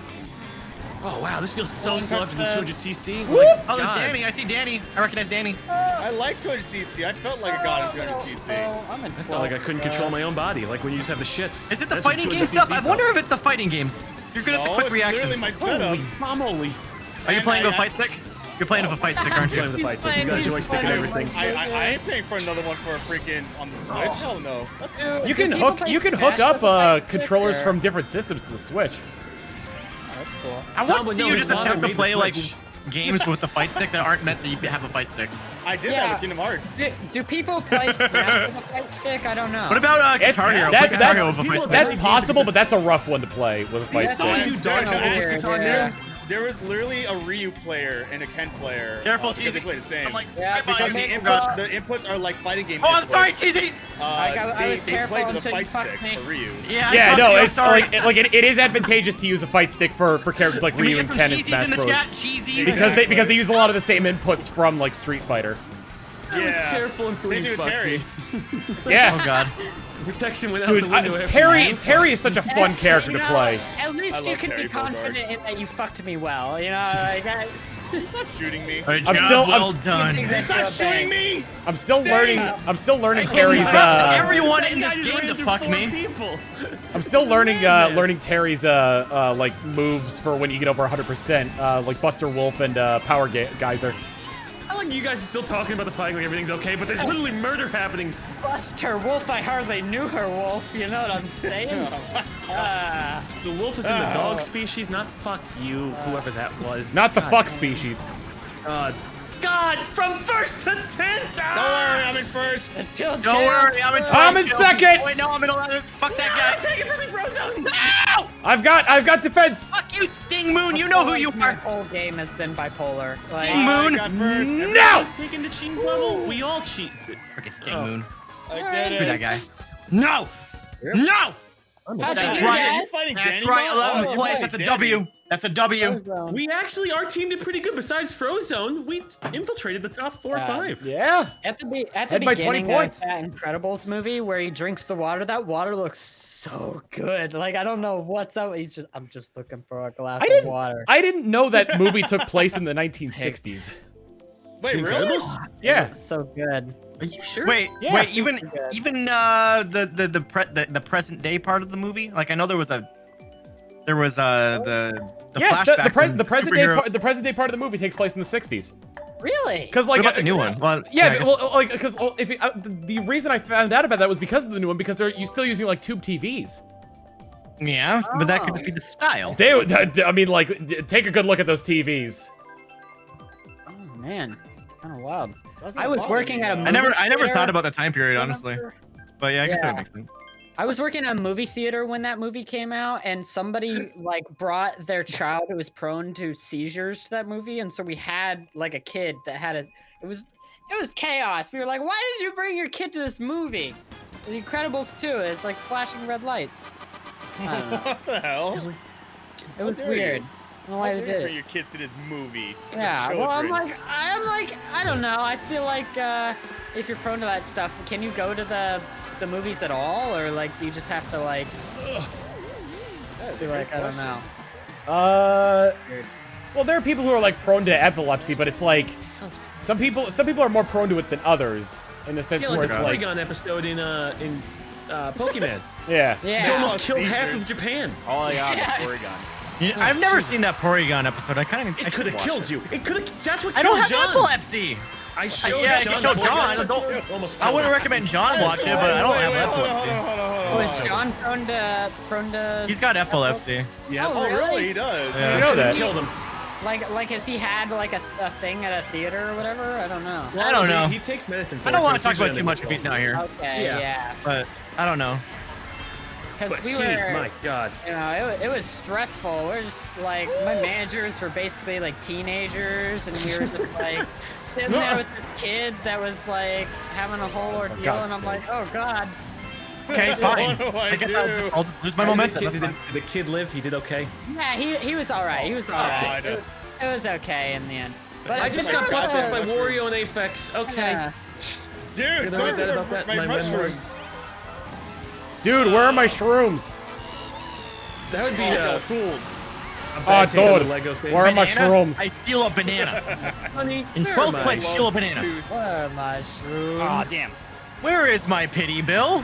Oh wow, this feels so slow after the 200cc. Oh, there's Danny. I see Danny. I recognize Danny. I like 200cc. I felt like I got in 200cc. Oh, I'm in 12. I felt like I couldn't control my own body, like when you just have the shits. Is it the That's what fighting 200cc game stuff? I felt. wonder if it's the fighting games. You're good at the No, quick it's reactions. literally my setup. Holy. Are you playing with a fight stick? You're playing with a fight stick, aren't Playing you? with the fight stick. You got a joystick and everything. I ain't paying for another one for a freaking on the Switch. Hell no. That's Dude, You do can people hook play you can Smash hook up with a fight stick, controllers or- from different systems to the Switch. Oh, that's cool. I Tom want would to see know you his just father attempt to made the play like Switch. games with the fight stick that aren't meant that you have a fight stick. I did Yeah. that with Kingdom Hearts. Do people play Smash with a fight stick? I don't know. What about Guitar Hero? that- Play Guitar Hero that's- with a fight stick. That's possible, but that's a rough one to play with a fight That's all stick. you dark That's souls weird, guitar yeah. nerds. There was literally a Ryu player and a Ken player. Careful, because Cheesy. they play the same. I'm like, Yeah, right by because you. the inputs are like fighting game. Oh, I'm inputs. sorry, Cheesy. I was they careful played with until a you fight fucked stick me. for Ryu. Yeah, Yeah, I no, fucked you, I'm it's sorry. like it is advantageous to use a fight stick for characters like Can we Ryu get and some Ken in cheesies Smash in the Bros. chat? Cheesies. Because they use a lot of the same inputs from like Street Fighter. I was careful until Same you thing with fucked Terry. me. Yeah. Oh God. Protection without Dude, the window. after Terry you. is such a fun character to play. At least I you love can be Terry Bogard. confident in that you fucked me well. You know, like that. Stop shooting me. I'm still- well done. Stop shooting me! I'm still learning Hey, Terry's everyone That in guy this just game ran to through fuck 4 me. people. I'm still learning Terry's like moves for when you get over 100%, like Buster Wolf and Power Geyser. I like you guys are still talking about the fighting like everything's okay, but there's literally murder happening. Buster Wolf, I hardly knew her, Wolf. You know what I'm saying? The wolf is in the dog species, not fuck you, whoever that was. Not the God, fuck species. God, from first to 10th! Don't worry, I'm in first. Don't worry, I'm in second! Wait, no, I'm in 11th. Fuck that guy. Take it from me, Frozone! No! I've got defense. Fuck you, Sting Moon. You know who you My are. whole game has been bipolar. Like, Sting I Moon. got first. No! Taking the cheese level, we all cheat. Freaking Sting Moon. I did Screw that it. guy. No! No! how'd you That's do right. Are that? you fighting That's Danny right, Ball? 11th Oh, place. you're That's a fighting W. That's a W. We actually, our team did pretty good. Besides Frozone, we infiltrated the top 4 or 5. Yeah. At the Head by 20 beginning points. of that Incredibles movie where he drinks the water, that water looks so good. Like I don't know what's up. I'm just looking for a glass of water. I didn't know that movie took place in the 1960s. Wait, really? Incredibles? Yeah. It's so good. Are you sure? Wait, Yeah, wait. super Even the present day part of the movie. Like I know there was the Yeah, flashback. when the superheroes- present day part of the movie takes place in the 60s. Really? Because What like about the new one? Well, Yeah, I guess- well, like because if the reason I found out about that was because of the new one because you're still using like tube TVs. Yeah, but that could just be the style. I mean, like, take a good look at those TVs. Oh man, kind of wild. I was working at a movie I never theater. thought about the time period, honestly. But yeah, I guess that would Yeah. make sense. I was working at a movie theater when that movie came out, and somebody like brought their child who was prone to seizures to that movie, and so we had like a kid that had it was chaos. We were like, why did you bring your kid to this movie? The Incredibles 2 is like flashing red lights. I don't know. What the hell? It was dare weird. you. I don't know why How they dare you did bring it. your kids to this movie? for Yeah, well, I'm children? like, I don't know. I feel like if you're prone to that stuff, can you go to the movies at all, or like, do you just have to like? Be like, I don't know. Well, there are people who are like prone to epilepsy, but it's like some people are more prone to it than others in the sense Yeah, where like the it's like, Porygon episode in Pokemon. yeah. Yeah. It almost killed seizures. half of Japan. All I got is Oregon. I've never seen that Porygon episode. I kind of. It could have killed you. It could have. That's what I killed don't have John. epilepsy. I showed Yeah, John. it killed the John. Porygon Don't- episode, almost I killed wouldn't him. recommend John watch it, but I don't have epilepsy. Oh, is John prone to? He's got epilepsy. Yeah. Oh, Oh, really? really? He does. Yeah. You know that. Killed him. Like, has he had like a thing at a theater or whatever? I don't know. I don't know. He takes medicine. For I don't it, want to so talk it's about usually too much if he's not here, Okay, Yeah. yeah. but I don't know. Because But we he, were, my God. you know, it was stressful. We're just like, my managers were basically like teenagers, and we were just like sitting there with this kid that was like having a whole ordeal, God's and I'm like, oh God. Okay, fine. What do I guess do? I'll lose my Did momentum. the That's kid- fine. did the kid live? He did okay. Yeah, he was all right. He was all right. God. It was okay in the end. But I just got busted by Wario and Aphex. Okay. Yeah. Dude, You know someone what I did took about that? my My mushrooms. memories. Dude, where are my shrooms? That would be Dude. a Oh, bad take on the dude, Lego thing. where are my Banana? shrooms? I steal a banana. Honey, In where 12th am I? place, steal a banana. What are my shrooms? Aw, damn. Where is my pity bill?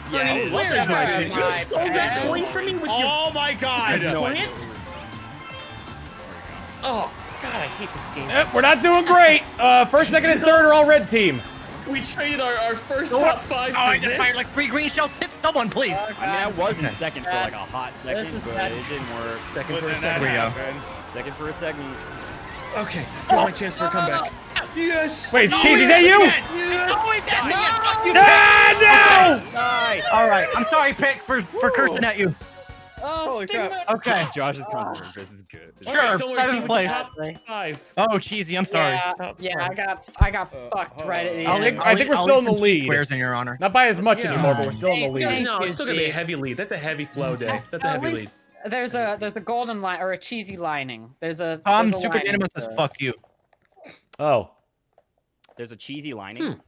Honey, Yeah, where is my where baby? am You I, stole that Dad? coin from me with your Oh my God. plant? Oh, God, I hate this game. We're not doing great. First, second, and third are all red team. We traded our first top 5 Oh, I for just this. fired like 3 green shells. Hit someone, please. I mean, I was in second for like a hot second, This is but bad. it didn't work. Second for But a then that second. happened. Second for a second. Okay, here's my chance for a comeback. Yes! Wait, Cheesy, is that you? Always at me. Fuck you. Ah, no! All right, I'm sorry, Pick, for cursing at you. Oh, Holy stigma. crap. Okay. Josh's consequence. This is good. This is Sure, Don't worry, 7th team, place. top 5. Oh, Cheesy, I'm sorry. Yeah, I got fucked right at the I'll end. leave- I think we're still in the lead. Squares in your honor. Not by as much Yeah. anymore, but we're still in the Hey, lead. No, it's still gonna be a Steve. heavy lead. That's a heavy flow day. That's a At heavy least lead. There's a golden line or a cheesy lining. There's a Tom, there's a Super lining Animal to says it. fuck you. Oh. There's a cheesy lining.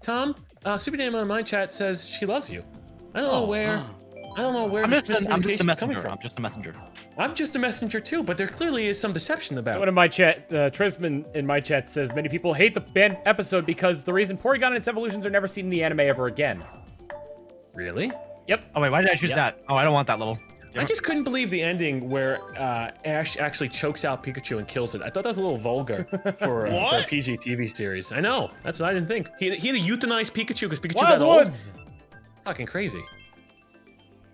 Tom, Super Damo in my chat says she loves you. I don't know where. I don't know where I'm this just a miscommunication is coming messenger. from. I'm just a messenger. I'm just a messenger too, but there clearly is some deception about Someone it. in my chat, Trisman in my chat says many people hate the band episode because the reason Porygon and its evolutions are never seen in the anime ever again. Really? Yep. Oh wait, why did I choose that? Oh, I don't want that level. I just couldn't believe the ending where Ash actually chokes out Pikachu and kills it. I thought that was a little vulgar for a PG TV series. I know. That's what I didn't think. He euthanized Pikachu because Pikachu Wild got old. Woods. Fucking crazy.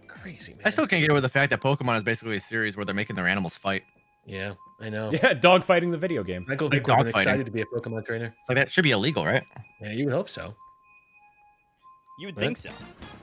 Crazy, man. I still can't get over the fact that Pokemon is basically a series where they're making their animals fight. Yeah, I know. Yeah, dog fighting the video game. Michael Like Vick would have been dogfighting. excited to be a Pokemon trainer. Like that should be illegal, right? Yeah, you would hope so. You would think so.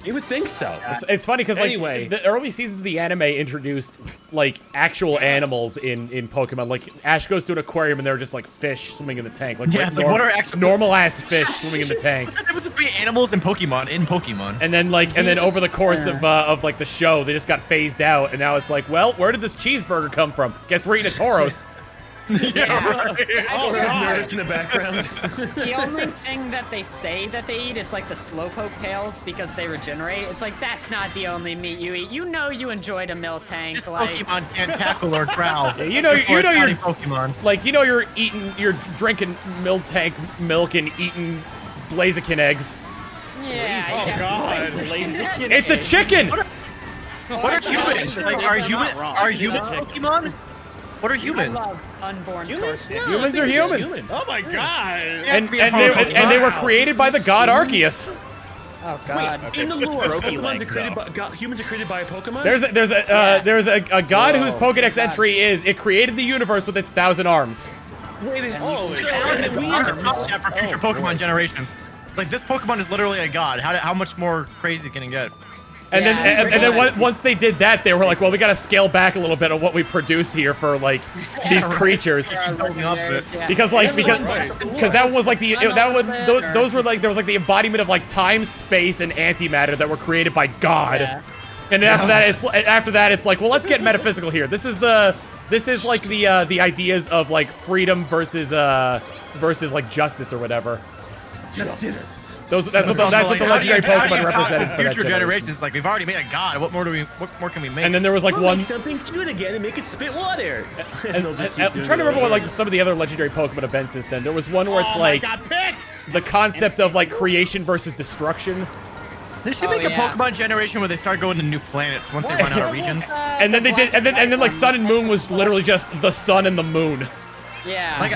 You would think so. It's funny because like Anyway. the early seasons of the anime introduced like actual animals in Pokemon. Like Ash goes to an aquarium and there are just like fish swimming in the tank. Like, Yeah, it's like, what are actual- normal ass fish swimming in the tank? What's the difference between animals and Pokemon in Pokemon? And then over the course of like the show, they just got phased out, and now it's like, well, where did this cheeseburger come from? Guess we're eating a Tauros. Oh, there's nervous in the background. The only thing that they say that they eat is like the slowpoke tails because they regenerate. It's like that's not the only meat you eat. You know you enjoyed a Miltank. This Like Pokemon can't tackle or growl. Yeah, you know you're Pokemon. like you're drinking Miltank milk and eating Blaziken eggs. yeah. I Oh guess. God. It's a chicken. What are humans? Like, are humans Pokemon? What are I humans? love unborn Humans? tortoise. No, Humans I are think it's humans. human. Oh my God. And they were created by the god Arceus. Oh God. Wait, in the lore, Strokey Pokemon legs, are created though. by, humans are created by a Pokemon? There's a god whose Whoa. Pokedex entry is it created the universe with its 1,000 arms. Wait, this Holy is shit. We are talking that for future Pokemon generations. Like this Pokemon is literally a god. How much more crazy can it get? And Yeah, then once they did that, they were like, well, we gotta scale back a little bit on what we produce here for like these creatures. Because that one was like those were like there was like the embodiment of like time, space, and antimatter that were created by God. Yeah. And then after that it's like, well, let's get metaphysical here. This is like the ideas of like freedom versus like justice or whatever. Justice. That's what the legendary Pokemon represented for that future generation. generations. Like we've already made a god. What more can we make? And then there was like We'll one. make something cute again and make it spit water. And they'll just keep I'm doing trying to it remember what over. like some of the other legendary Pokemon events is. Then there was one where it's Oh like my God, pick! the concept of like creation versus destruction, They should Oh, make a yeah. Pokemon generation where they start going to new planets once they run out of regions. and then they did, and then like Sun and Moon was literally just the Sun and the Moon. Yeah. Like,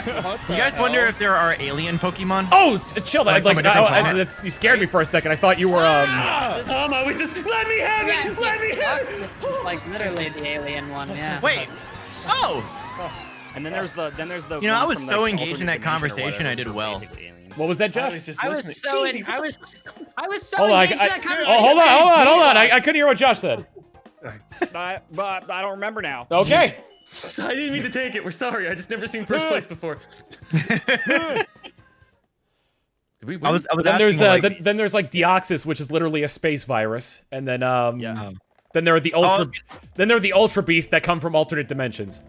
you guys wonder if there are alien Pokemon? Oh, chill! Like from a different planet? You scared me for a second. I thought you were I was just let me have it. Let me have it. Like literally the alien one. Yeah. Wait. Oh. And then there's the You know, I ones was from, so like, engaged in that alternate dimension or conversation, I whatever, did which are well. basically aliens. what was that, Josh? I was so Hold on, engaged in that conversation. oh, hold on! I couldn't hear what Josh said. But I don't remember now. Okay. So I didn't mean to take it. We're sorry. I just never seen first place before. Did we win? I was Then there's asking, like, then there's like Deoxys, which is literally a space virus, and then Yeah. then there are the Ultra Beasts that come from alternate dimensions.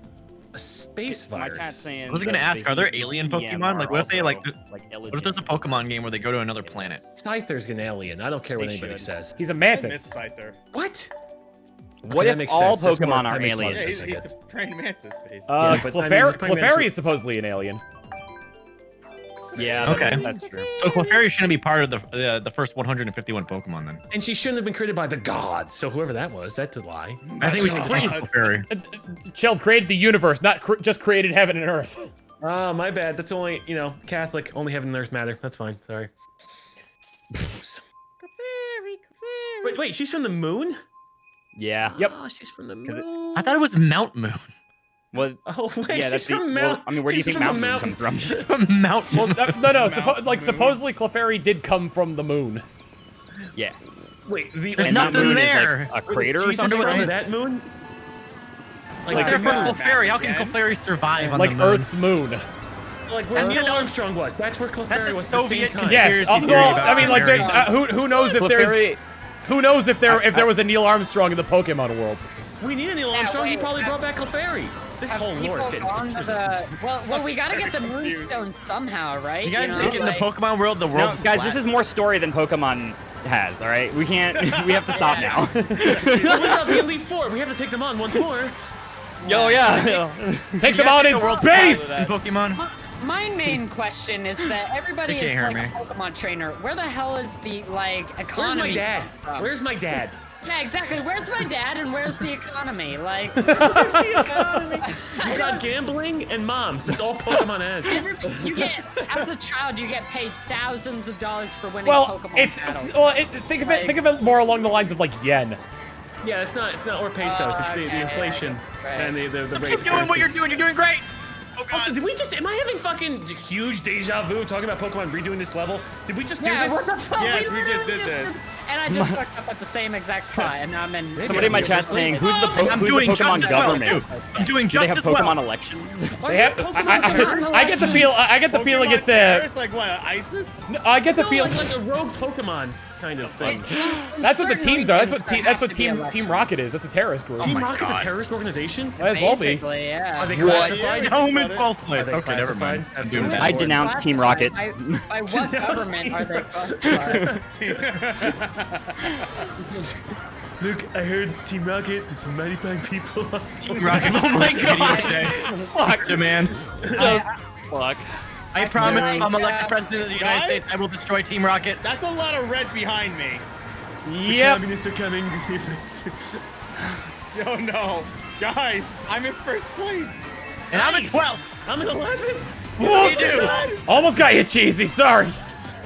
a space My virus. cat's saying I was gonna the ask, are there Behemoth alien and Pokemon? Like, what if they, are like, also, What if there's a Pokemon game where they go to another planet? Scyther's an alien. I don't care what They anybody should. says. He's a I mantis. missed Scyther. What? What Okay, that if makes all sense. That's more- Pokemon that are makes a lot of aliens? sense. He's a praying mantis, basically. Yeah, but I mean, he's playing Clefairy Mantis- is supposedly an alien. Yeah. Okay. That's true. So Clefairy shouldn't be part of the first 151 Pokemon then. And she shouldn't have been created by the gods. So whoever that was, that's a lie. I think we should change Clefairy. Chilled created the universe, not just created heaven and earth. Oh, my bad. That's only, Catholic. Only heaven and earth matter. That's fine. Sorry. Wait, she's from the moon? Yeah. Yep. Oh, she's from the 'Cause it- moon. I thought it was Mount Moon. Well, Oh, wait, yeah, she's that's the. from Well, Mount. I mean, where do you she's think from Mount Moon comes from? From Mount Moon. No. Supposedly Clefairy did come from the moon. Yeah. Wait, There's And that nothing moon there. is like a crater or Jesus something. what's from on the- that moon? Like, the they're from moon. Clefairy. How can Clefairy survive on Like the moon? Earth's moon. Like where And Neil then- Armstrong was. That's where That's Clefairy a was at the same Soviet time. Yes. Conspiracy theory Well, about I mean, like, Clefairy. who knows if there's Clefairy. who knows if there was a Neil Armstrong in the Pokemon world. We need a Neil Armstrong. He wait, probably brought back Clefairy. This Have whole lore is people getting gone to confusing. well, we gotta get the moonstone somehow, right? You guys know, think in the like- Pokemon world, the No, world is guys, flat? this is more story than Pokemon has. All right, we can't. We have to stop now. What about the Elite Four? We have to take them on once more. Yo, yeah. Take them You guys out think in the world's flat space. in Pokemon? My main question is that everybody They is can't like hear a Pokemon trainer. Where the hell is the Where's economy? my dad? come from? Where's my dad? Yeah, exactly. Where's my dad and where's the economy? Like, Where's the economy? You got gambling and moms. That's all Pokemon has. you get as a child, you get paid thousands of dollars for winning Well, Pokemon battles. think of it more along the lines of like yen. Yeah, it's not or pesos. It's the okay, inflation right. and the rate. Keep doing what you're doing. You're doing great. Oh God. Also, am I having fucking huge deja vu talking about Pokemon redoing this level? Did we just do Yeah, this? what the fuck? Yes, we just literally did this. And I just fucked up at the same exact spot, and now I'm in. Somebody in my chat saying, "Who's the I'm who's doing the Pokemon just as well, government? too. I'm doing Do they just have as Pokemon well. elections?" They have, I get the feel. I get the feeling it's Terrorists, like what, ISIS? I get the No, feel. like a rogue Pokemon kind of thing. That's what the teams are. That's what Certain Team elections. Rocket is. That's a terrorist group. Team my Rocket's a God. terrorist organization? Might as well be. Basically, yeah. Are they What? classified? Home in Are 12th place. they Okay, never mind. classified? I'm doing Absolutely. I that. denounce Team Rocket. By what Denounce government Team are they classified? Look, I heard Team Rocket. There's some mighty fine people on Team Rocket. Oh my God. Fuck demand. Just fuck. I promise like, if I'm elected president of the United Guys? States, I will destroy Team Rocket. That's a lot of red behind me. Yep. Communists are coming. Yo, no. Guys, I'm in first place. And I'm at 12th. I'm in 11th. Almost got you, Cheesy. Sorry.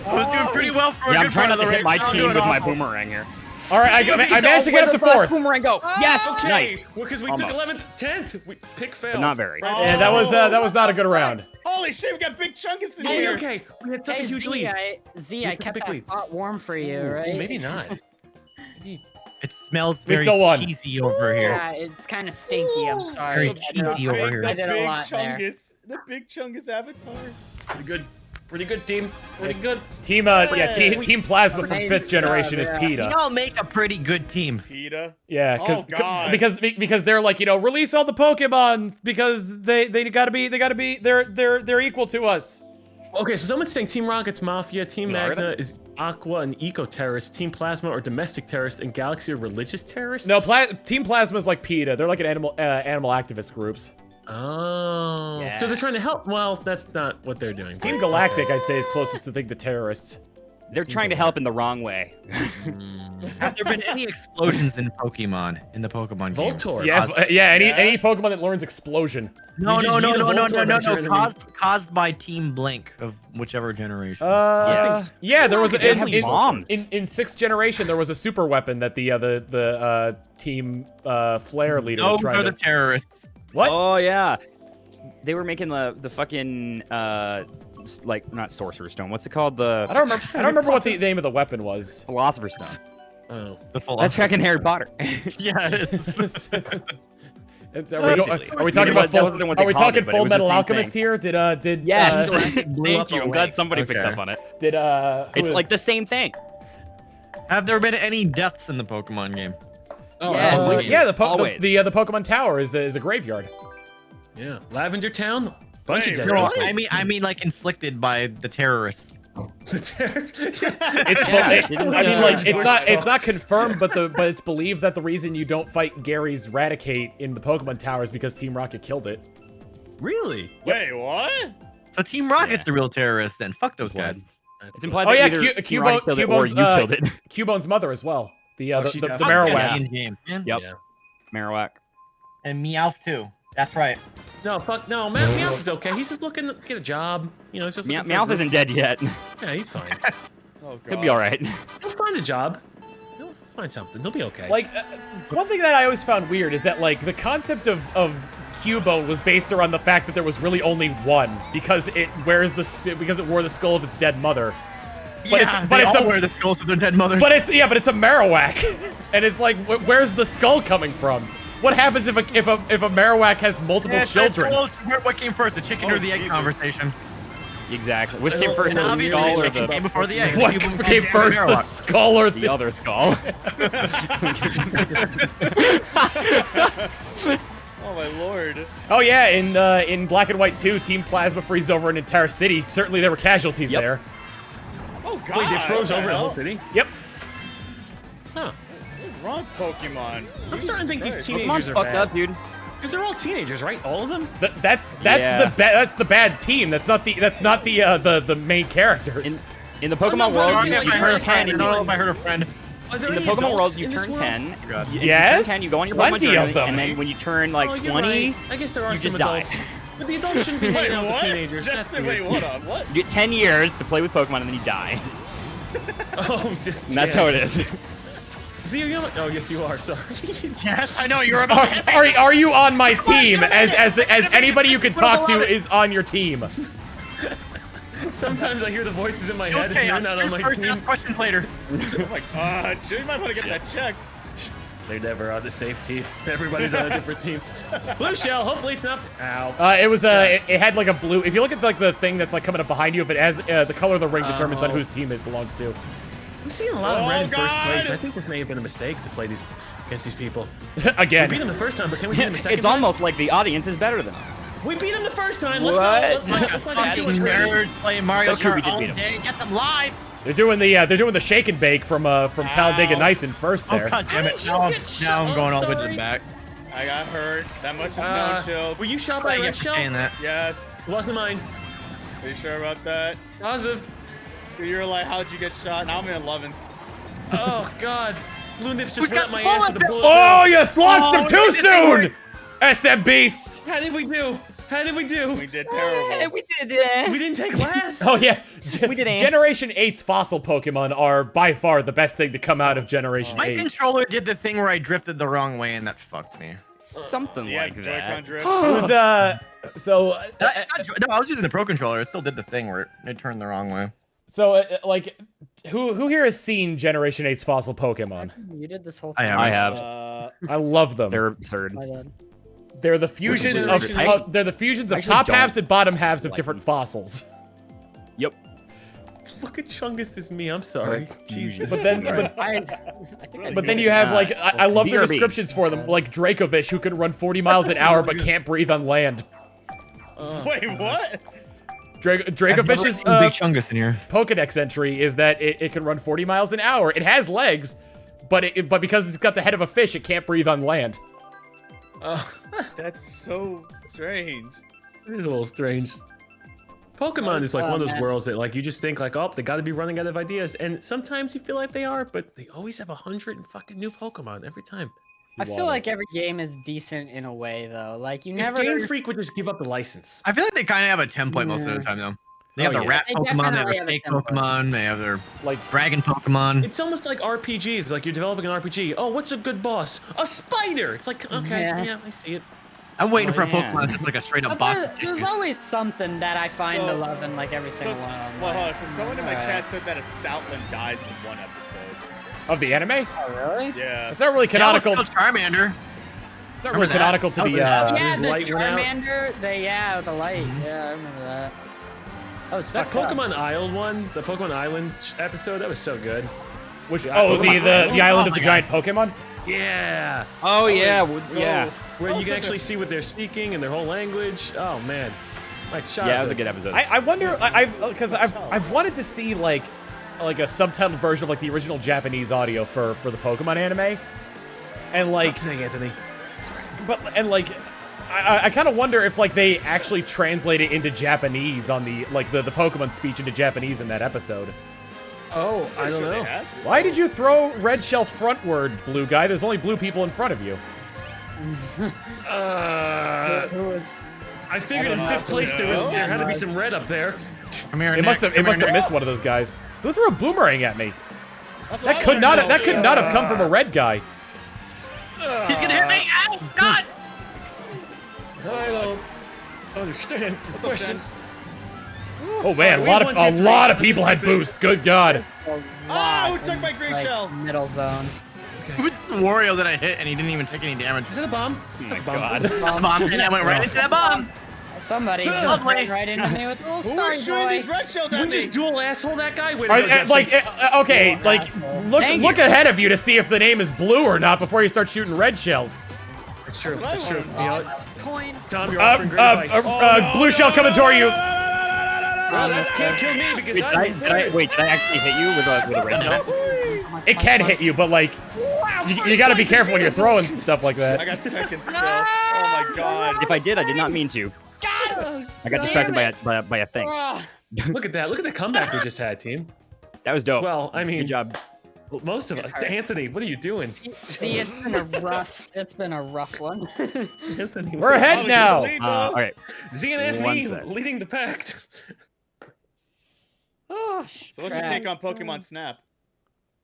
I was doing pretty well for a Yeah, I'm good trying part not of to the hit my race. I'm team doing with my awful. boomerang here. All right, I managed to get up to Where did the 4th. boomerang go? Yes, Okay, nice. because we Almost. took 11th, 10th. Pick failed. But not very. Yeah, that was not a good round. Holy shit, we got Big Chungus in Oh, here. okay. We had such a huge Z, lead. I kept that spot warm for you, right? Maybe not. It smells We very still won. cheesy over here. Yeah, it's kind of stinky. I'm sorry. Very cheesy over here. I did a lot there. The Big Chungus avatar. Pretty good. Pretty good, team. Pretty good. Team Plasma from 5th generation is PETA. Y'all make a pretty good team. PETA. Yeah, Oh, God. because they're like, release all the Pokemon because they're equal to us. Okay, so someone's saying Team Rocket's Mafia, Team Are Magna is Aqua and Eco Terrorist, Team Plasma are domestic terrorists, and Galaxy are religious terrorists? No, Team Plasma is like PETA. They're like an animal activist groups. Oh. Yeah. So they're trying to help. Well, that's not what they're doing. Team Galactic, I'd say, is closest to think the terrorists. They're trying to help in the wrong way. Have there been any explosions in Pokemon, in the Pokemon games? Voltorb. Yeah, any Pokemon that learns explosion. No, You just use a Voltorb as your enemy. caused by Team Blink of whichever generation. Yeah, there was They have bombs. in 6th generation there was a super weapon that the Team Flare leader was Those trying are the to. terrorists. What? Oh yeah, they were making the fucking like not Sorcerer's Stone. What's it called? I don't remember what the name of the weapon was. Philosopher's Stone. Oh. The full. That's fucking Harry Potter. Yeah, it is. Are we talking about That wasn't what they Are we called talking it, but it Full was the Metal same Alchemist thing. here? Did Yes. blew up Thank you. a I'm glad lake. somebody picked Okay. up on it. who It's is- like the same thing. Have there been any deaths in the Pokemon game? Oh, Yes. absolutely. yeah, the Always. Pokemon Tower is a graveyard. Yeah. Lavender Town. Bunch of Wait, dead really? people. I mean, like inflicted by the terrorists. It's Yeah. it's not confirmed, but it's believed that the reason you don't fight Gary's Raticate in the Pokemon Tower is because Team Rocket killed it. Really? Wait, what? So Team Rocket's the real terrorist then. Fuck those guys. It's implied Oh that yeah, either Team Rocket killed it or you killed it. Cubone's mother as well. The she the definitely- Marowak. In-game. Yep. Yeah. Marowak. And Meowth too. That's right. No, fuck no. Meowth is okay. He's just looking to get a job. You know, he's just looking for a Meowth group. isn't dead yet. Yeah, he's fine. Oh, God. He'll be all right. He'll find a job. He'll find something. He'll be okay. Like one thing that I always found weird is that like the concept of Cubone was based around the fact that there was really only one because it wore the skull of its dead mother. But it's wear the skulls of their dead mothers. But it's a Marowak, and it's like where's the skull coming from? What happens if a Marowak has multiple children? What came first, the chicken or the egg conversation? Exactly. Which came first, the Obviously, skull the or chicken came before the egg. What Cubone came first, the Marowak. skull or the other skull? Oh my lord. Oh yeah, in Black and White 2, Team Plasma freezes over an entire city. Certainly there were casualties Yep. there. Oh God. Wait, they froze what over the the whole hell? city? Yep. Huh. What's wrong, Pokemon? I'm starting to think these Christ. teenagers Pokemon's are fucked bad. up, dude. Because they're all teenagers, right? All of them? That's Yeah. the bad team. That's not the main characters. In the I'm not Pokemon world, wondering you if I turn heard a 10 friend. and I don't know you if I heard a friend. Are there in the any Pokemon adults world, you in this turn world? 10. You Yes, turn 10, you go on your plenty Pokemon of journey, them. and then when you turn like Oh, you're 20, right. I guess there are you some just die. adults. But the adults shouldn't be Wait, hanging out with what? the teenagers. That's Jepson, wait, weird. hold on. What? you get 10 years to play with Pokemon, and then you die. Oh, just, And that's how it is. Z, are you on? Oh, yes, you are. Sorry. Yes, I know you're about. Are you on my team? As anybody you can talk to is on your team. Sometimes I hear the voices in my head, and they're ChilledChaos. not on my First, team. ask questions later. Oh my God. You might want to get that checked. They're never on the same team. Everybody's on a different team. Blue shell. Hopefully it's not. Ow. It was it had like a blue. If you look at like the thing that's like coming up behind you, if it has the color of the ring determines on whose team it belongs to. I'm seeing a lot of red in first God. place. I think this may have been a mistake to play against these people. We Again. beat them the first time, but can we beat them the second It's time? almost like the audience is better than us. We beat them the first time. What? Let's not get Fucking too much credit. nerds playing Mario That's true, we Kart did all beat 'em. day. Get some lives. They're doing the shake and bake from Talladega Nights in first Oh there. God damn How it! did you Now, get now shot? I'm going all the way to Sorry. the back. I got hurt. That much is known, Chill. Were you shot by I a red get to shell? stay in that. Yes. It wasn't mine. Are you sure about that? Positive. You were like, how'd you get shot? Now I'm in 11. Oh God. Blue Nips just We went got up my ass with a bullet bullet. Oh, you launched him Oh, too it didn't soon! SM Beast! How did we do? How did we do? We did terrible. We did. We didn't take last. Oh yeah, We did it. Generation 8's fossil Pokemon are by far the best thing to come out of Generation My 8. controller did the thing where I drifted the wrong way, and that fucked me. Something Yeah, like Joy-Con that. drift. It was so No, I was using the Pro Controller. It still did the thing where it turned the wrong way. so like who here has seen Generation 8's fossil Pokemon? You did this whole I time. have. I have. I love them. They're third. My bad. They're the fusions is of it? I they're the fusions of actually top don't halves and bottom halves of like different fossils. Yep. Look at Chungus as me. I'm sorry. Jesus. But then I think I but then you have like I love the BRB. descriptions for them, like Dracovish, who can run 40 miles an hour but can't breathe on land. Wait, what? Dracovish's Big Chungus in here. Pokedex entry is that it can run 40 miles an hour. It has legs, but but because it's got the head of a fish, it can't breathe on land. That's so strange. It is a little strange. Pokemon is like one of those worlds that like you just think like, oh, they got to be running out of ideas, and sometimes you feel like they are, but they always have 100 and fucking new Pokemon every time. I feel like every game is decent in a way though. Like you never. If Game Freak would just give up the license. I feel like they kind of have a template most of the time, though. They have Oh, the yeah. rat They Pokemon, they have definitely their have a snake template. Pokemon, they have their Like dragon Pokemon. It's almost like RPGs. Like you're developing an RPG. Oh, what's a good boss? A spider. It's like okay, Yeah. yeah, I see it. I'm waiting for a yeah. Pokemon that's like a straight up But box of there's tissues. always something that I find to So- love in like every single one of them. Well, hold on. like, So someone in my alright. chat said that a Stoutland dies in one episode. of the anime. Oh really? Yeah. It's not really That was canonical. still Charmander. It's not remember really that. canonical to That was the. a- Yeah, his the light went out. Charmander. The light. Yeah, I remember that. That was That fucked up. Pokemon Island one, the Pokemon Island episode, that was so good. Which Yeah, oh Pokemon the island of my the God. giant Pokemon. Yeah. Oh yeah, So, yeah. Where you Also can actually good. see what they're speaking and their whole language. Oh man. Like shout Yeah, out that was to- a good episode. I wonder I've wanted to see like a subtitled version of like the original Japanese audio for the Pokemon anime, and like What's saying, Anthony? I kind of wonder if like they actually translate it into Japanese on the the Pokemon speech into Japanese in that episode. Oh, I don't Sure they know. had. Why did you throw red shell frontward, blue guy? There's only blue people in front of you. Who was? I figured in fifth place there had to be some red up there. Come here, It must have Nick. missed one of those guys. Who threw a boomerang at me? That's what That I could wanted not to have, that know. could not have come from a red guy. He's gonna hit me! Ow! God! I don't understand the What's up, question. Sam? Oh man, we a have lot one, two, of three. people had boosts. Good God. Oh, it took my green Like, shell. middle zone. Who's the Wario that I hit and he didn't even take any damage? Is it a bomb? That's a bomb. God. That's a bomb, and I went right into that bomb! Somebody just Lovely. ran right into me with a little Who story is shooting boy. these red shells We at just me? dual asshole that guy. Way to Are, go, Jepson. okay, like Thank look you. ahead of you to see if the name is blue or not before you start shooting red shells. It's true. That's what I It's true. wanted. You know what? Coin. Tom, you're offering great advice. Blue shell coming toward you. Well, that can't kill me because Wait, did I actually hit you with a red shell? It can hit you, but like you got to be careful when you're throwing stuff like I that. got second still. Oh my god. If I did not mean to. I got distracted by a thing. Look at that. Look at the comeback we just had, team. That was dope. Well, I mean, good job. well, most of us. Anthony, what are you doing? See, it's been a rough one. Anthony, We're ahead now. All right. Z and One Anthony sec. leading the pack. Oh, So what's your take on Pokemon Snap?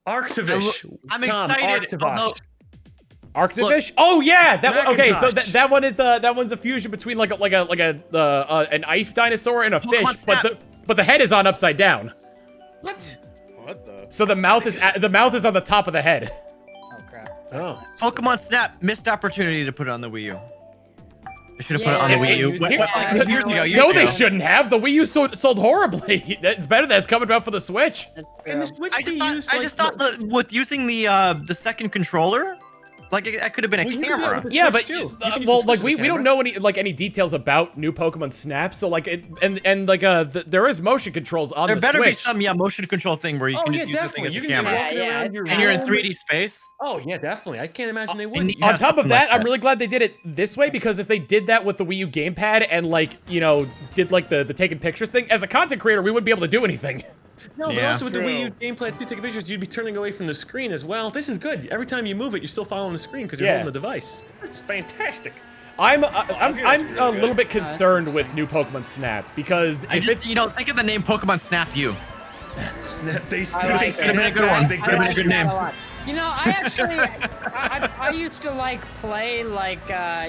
Arctivish. I'm Tom, excited. Arctivish. Arctivish? Oh yeah, that one. Okay, so Macintosh. that one is that one's a fusion between like an ice dinosaur and a fish, Pokemon but Snap. the head is on upside down. What? What the? So the mouth is on the top of the head. Oh crap. Oh. Pokemon Snap, missed opportunity to put it on the Wii U. They should have put it on the Yeah, Wii U. yeah, Like, years ago, years No, they ago. shouldn't have. The Wii U sold horribly. It's better that it's coming out for the Switch. And the Switch I just thought that with using the second controller, like that could have been a Well, you could do camera. that with Yeah, Switch, but too. You can use well, the like Switch as a we don't camera. know any details about new Pokemon Snap. So like there is motion controls on There the better Switch. be some motion control thing where you Oh can yeah, just use the thing definitely. as You a can be camera. walking Yeah, around your And you're in room. 3D space. Oh yeah, definitely. I can't imagine they and wouldn't. yeah, On top of something that, like I'm that. really glad they did it this way because if they did that with the Wii U gamepad and like did like the taking pictures thing, as a content creator, we wouldn't be able to do anything. No, but Yeah. also with the Wii U True. gameplay, if you take pictures, you'd be turning away from the screen as well. This is good. Every time you move it, you're still following the screen because you're Yeah. holding the device. That's fantastic. I'm a little bit concerned with new Pokemon Snap because if it's think of the name Pokemon Snap You. Snap, they Could snap have been a good one. They Could have been a good name. You know, I actually, I used to like play like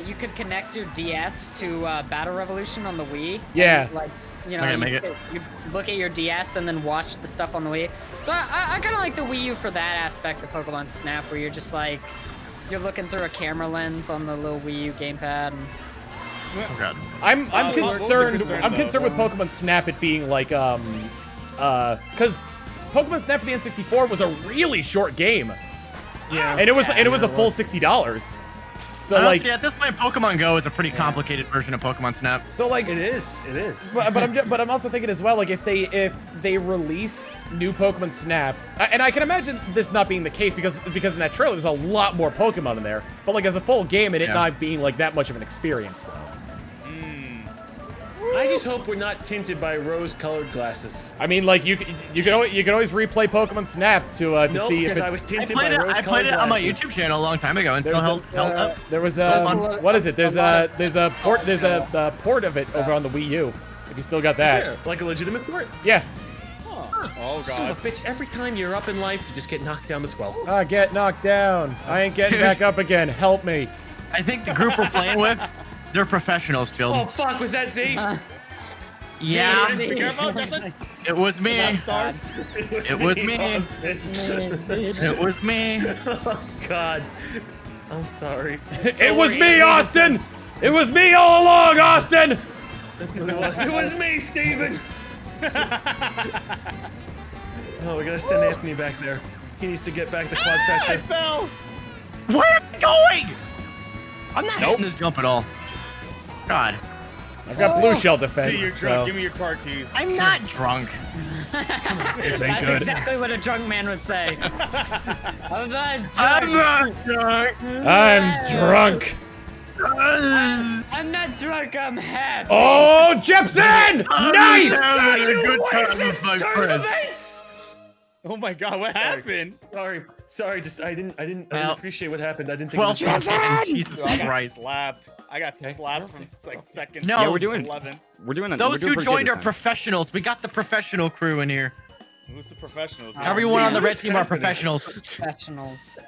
you could connect your DS to Battle Revolution on the Wii. Yeah. And, like, you know, Okay, you look at your DS and then watch the stuff on the Wii. So I kind of like the Wii U for that aspect of Pokemon Snap, where you're just like, you're looking through a camera lens on the little Wii U gamepad. And... Oh god. I'm concerned. I'm though? concerned with Pokemon Snap it being like because Pokemon Snap for the N64 was a really short game. Yeah. And it was a full $60. So like, yeah, at this point, Pokemon Go is a pretty complicated version of Pokemon Snap. so like, It is. It is. but I'm also thinking as well, like if they release new Pokemon Snap, and I can imagine this not being the case because in that trailer there's a lot more Pokemon in there. But like as a full game, and it not being like that much of an experience though. I just hope we're not tinted by rose-colored glasses. I mean, like you can always replay Pokemon Snap to No, see if because it's. I was tinted I by rose-colored played it on my glasses. YouTube channel a long time ago and still held up. There was a what is it? There's a port of it over on the Wii U. If you still got that. Sure, like a legitimate port. Yeah. Oh Son god. of a bitch, every time you're up in life, you just get knocked down to 12. I get knocked down. I ain't getting back up again. Help me. I think the group we're playing with, they're professionals, Oh, Chilled. fuck, was that Z? Yeah, Be careful, Jepson. it was me. Star. It was me. Austin. It was me. Oh, God. I'm sorry. It was me, Austin. It was me all along, Austin. It was me, Steven. Oh, we gotta send Anthony back there. He needs to get back to Quad I Factor. fell. Where am I going? I'm not hitting this jump at all. God. I've got blue shell See, you're defense. drunk. So. Give me your car keys. I'm not drunk. This ain't That's good. exactly what a drunk man would say. I'm not drunk. I'm not drunk. I'm drunk. I'm not drunk. I'm happy. Oh, Jepson! Nice! Having a good time with my friends. Oh my god, what happened? Sorry, just I didn't Well, appreciate what happened. I didn't think it Well, was Jepson! Jesus I got Christ. slapped. I got slapped from like second. No. Yeah, we're we're doing 11. Those who joined are professionals. We got the professional crew in here. Who's the professionals? Everyone on the red what's team are happening? professionals. Professionals.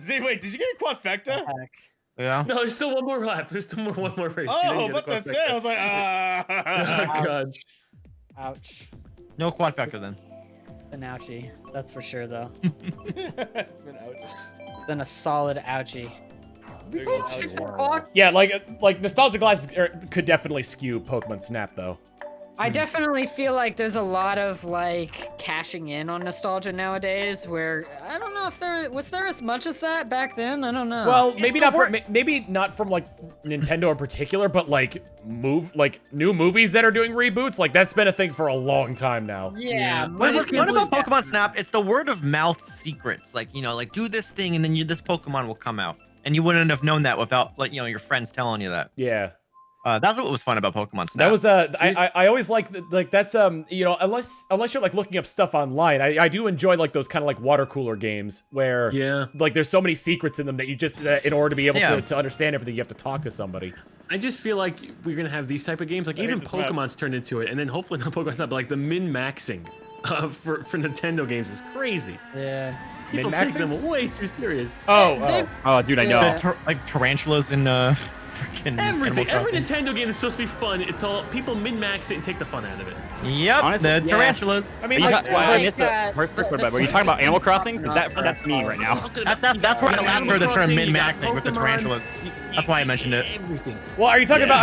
Z, wait, did you get a quadfecta? Heck. Yeah. No, there's still one more lap. There's still one more race. You Oh, didn't what get the a say? I was like, Oh, God. Ouch. No quad factor then. It's been ouchie. That's for sure, though. It's been out. It's been a solid ouchie. There you go. TikTok. Yeah, like nostalgia glasses could definitely skew Pokemon Snap though. I definitely feel like there's a lot of like cashing in on nostalgia nowadays. Where I don't know if was there as much as that back then. I don't know. Well, maybe not from like Nintendo in particular, but like new movies that are doing reboots. Like that's been a thing for a long time now. yeah. What most about people- Pokemon Snap? It's the word of mouth secrets. Like, like do this thing and then this Pokemon will come out. And you wouldn't have known that without like, your friends telling you that. Yeah. That's what was fun about Pokemon Snap. That was I always like that's unless you're like looking up stuff online, I do enjoy like those kind of like water cooler games where like there's so many secrets in them that you just in order to be able to understand everything you have to talk to somebody. I just feel like we're gonna have these type of games. Like even Pokemon's turned into it, and then hopefully not Pokemon's not, but like the min-maxing for Nintendo games is crazy. Yeah. People take them way too serious. Oh. Oh, dude, I know. Yeah. Like tarantulas in freaking Everything, Animal every Crossing. Nintendo game is supposed to be fun. It's all people min-max it and take the fun out of it. Yep, Honestly, the yeah. tarantulas. I mean, Well, like, I missed like, the first part, but were you talking about Animal Crossing? Because that's me right now. That's where I last heard the term min-maxing with the tarantulas. That's why I mentioned it. Everything. well, are you talking about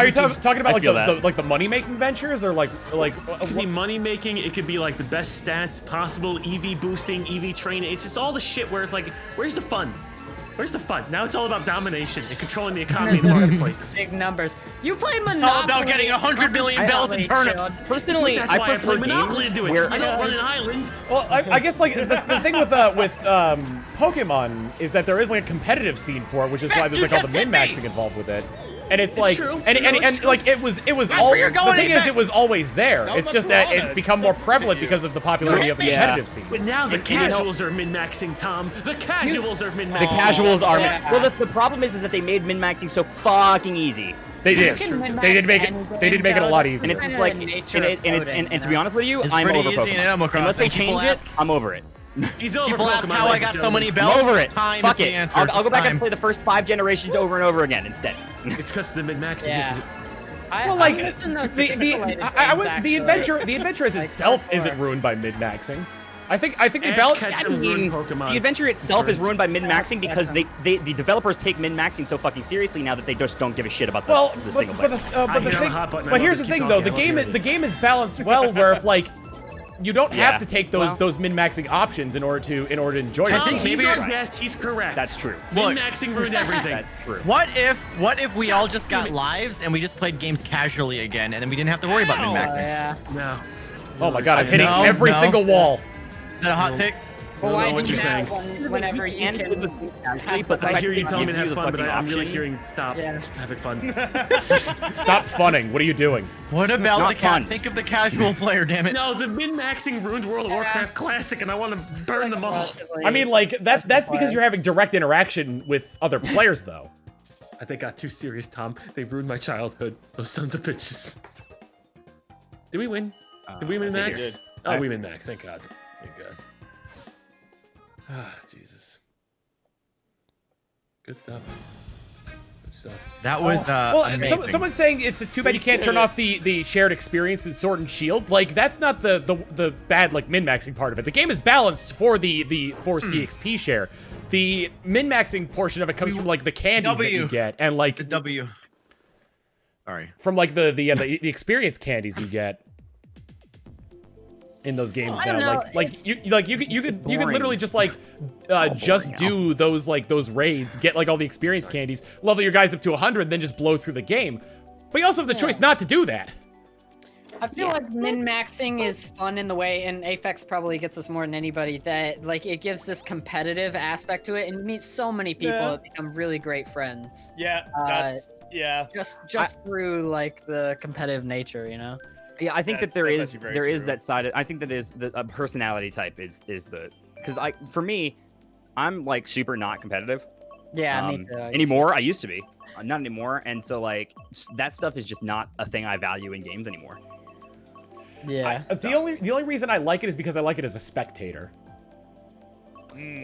like feel that. the money making ventures or like It could be money making. It could be like the best stats possible, EV boosting, EV training. It's just all the shit where it's like, where's the fun? Where's the fun? Now it's all about domination and controlling the economy in the marketplace. Big numbers. You play Monopoly. It's all about getting 100 million bells and turnips. Personally, That's I why I prefer play Monopoly to do it. where I don't run an island. Well, I guess like the thing with Pokemon is that there is like a competitive scene for it, which is why there's like all the min-maxing involved with it. and it's It's like, true. and like it was all. where you're The going, thing is, Apex. it was always there. No, It's that's just that wrong. it's become more prevalent because of the popularity of the Yeah. competitive scene. But now the And you know- casuals are min-maxing, Tom. The casuals are min-maxing. The casuals are. yeah. Well, the problem is that they made min-maxing so fucking easy. They did. You can min-max They did make it. any They did game, make it a though. lot And easier. it's Kinda like, the and, nature it, of and it's coding, and to be you know? honest with you, It's I'm pretty over easy in Pokemon. Animal Crossing. Unless they People change ask- it, I'm over it. He's over People ask Pokemon, how I ladies got and so many gentlemen. belts. I'm over it. Time Fuck is it. the answer. I'll go back Time. and play the first 5 generations over and over again instead. It's because of the min-maxing, Yeah. isn't it? Well, like I'm missing those the pixelated I would, games, the actually. the adventure Like, itself hardcore. isn't ruined by min-maxing. I think they Ash balance. Ketchum I mean, ruined Pokemon. the adventure itself is ruined by min-maxing because Yeah. the developers take min-maxing so fucking seriously now that they just don't give a shit about the, Well, the single but player. I the hit on thing, a hot button. I but love here's to the keep thing though, talking. I love hearing the it. game is balanced well, where if like you don't Yeah. have to take Well- those min-maxing options in order to enjoy Tom, it. think he's maybe our you're- guest. He's correct. That's true. Look. Min-maxing ruined everything. That's true. What if we all just got lives and we just played games casually again, and then we didn't have to worry about Oh, min-maxing? yeah. No. Oh my god, I'm hitting No, every no. single wall. Is that a hot take? But know why what do you're that saying. whenever you And can with the- have but the I fact hear that you they telling me give to have you the fun, but fucking I'm really option- hearing stop Yeah. having fun. Stop funning. What are you doing? What about Not the cat? fun. Think of the casual player, damn it. No, the min-maxing ruined World of Warcraft Classic, and I want to burn them all. I mean, like that's because you're having direct interaction with other players, though. I think I got too serious, Tom. They ruined my childhood. Those sons of bitches. Did we win? Did we win I think we max? did. Oh, we win max. Thank God. Thank God. Ah, Jesus. Good stuff. Good stuff. That was Well, amazing. someone's saying it's too bad you can't turn off the shared experience in Sword and Shield. Like that's not the bad like min-maxing part of it. The game is balanced for the force the XP share. The min-maxing portion of it comes from like the candies that you W. get and like the W. Sorry. from like the experience candies you get in those games I don't now. know, You could boring. literally just like just now. do those raids, get like all the experience candies, level your guys up to 100, then just blow through the game. But you also have the choice not to do that. I feel like min-maxing is fun in the way, and Aphex probably gets this more than anybody, that like it gives this competitive aspect to it, and you meet so many people Yeah. that become really great friends. Yeah, that's yeah. Just through like the competitive nature, you know? Yeah, I think That's- that that's actually very true. that side. I think that is the personality type is the because for me, I'm like super not competitive. Yeah, me too. Anymore. I used to be, not anymore, and so like that stuff is just not a thing I value in games anymore. Yeah. The only reason I like it is because I like it as a spectator.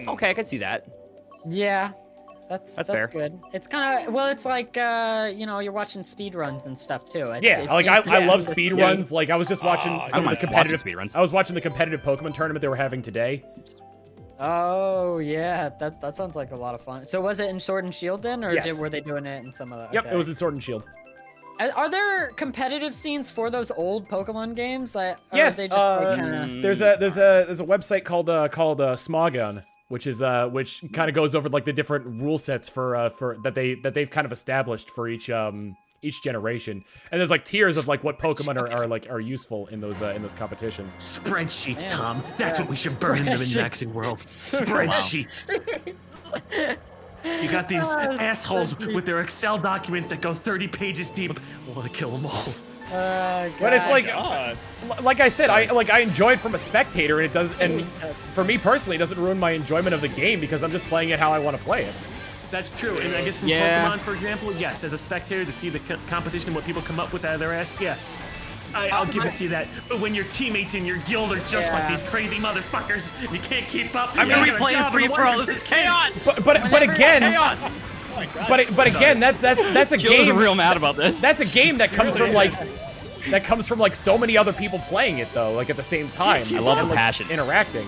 Okay, I can see that. Yeah. That's fair. good. It's kind of, well, it's like, you know, you're watching speed runs and stuff too. Yeah, like I love speed yeah. runs. Like I was just watching some of the watching competitive speedruns. I was watching the competitive Pokemon tournament they were having today. Oh, yeah. That sounds like a lot of fun. So was it in Sword and Shield then, or Yes. were they doing it in some of the? Yep, okay. it was in Sword and Shield. Are there competitive scenes for those old Pokemon games? Or Yes, Are they just like, kinda... there's a website called Smogon, which is which kind of goes over like the different rule sets for that they've kind of established for each generation, and there's like tiers of like what Pokemon are useful in those competitions. Spreadsheets, Tom. That's what we should burn in the min-maxing world. Spreadsheets. You got these assholes with their Excel documents that go 30 pages deep. I want to kill them all. But it's like, God. like I said, I enjoy it from a spectator, and it does, and for me personally, it doesn't ruin my enjoyment of the game because I'm just playing it how I want to play it. That's true, and I guess from Yeah. Pokemon, for example, yes, as a spectator, to see the competition and what people come up with out of their ass, yeah. I'll give it to you that. But when your teammates in your guild are just like Yeah. these crazy motherfuckers, and you can't keep up. I'm you gonna be got a playing job free and a for all. wife This and is 6 chaos. kids. But again, Chaos. but again, that's a Jill is game. real mad about this. That's a game that comes from like so many other people playing it though, like at the same time. I love and, the like, passion. interacting.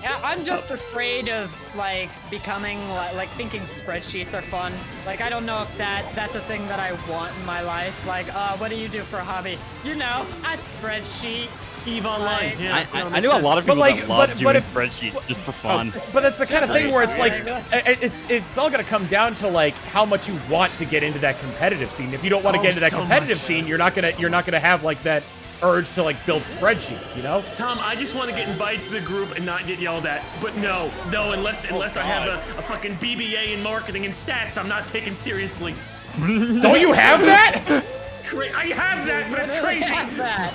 Yeah, I'm just afraid of like becoming like thinking spreadsheets are fun. Like I don't know if that's a thing that I want in my life. Like, what do you do for a hobby? You know, a spreadsheet. EVE Online. Like- Yeah, I knew a lot of people like, that love but doing if- spreadsheets just for fun. But that's the kind of thing where it's like it's all gonna come down to like how much you want to get into that competitive scene. If you don't want to get into that so competitive much. scene, you're not gonna have like that urge to like build spreadsheets, you know? Tom, I just want to get invited to the group and not get yelled at. But no, unless I have a fucking BBA in marketing and stats, I'm not taken seriously. Don't you have that? I have that, but it's crazy. I have that.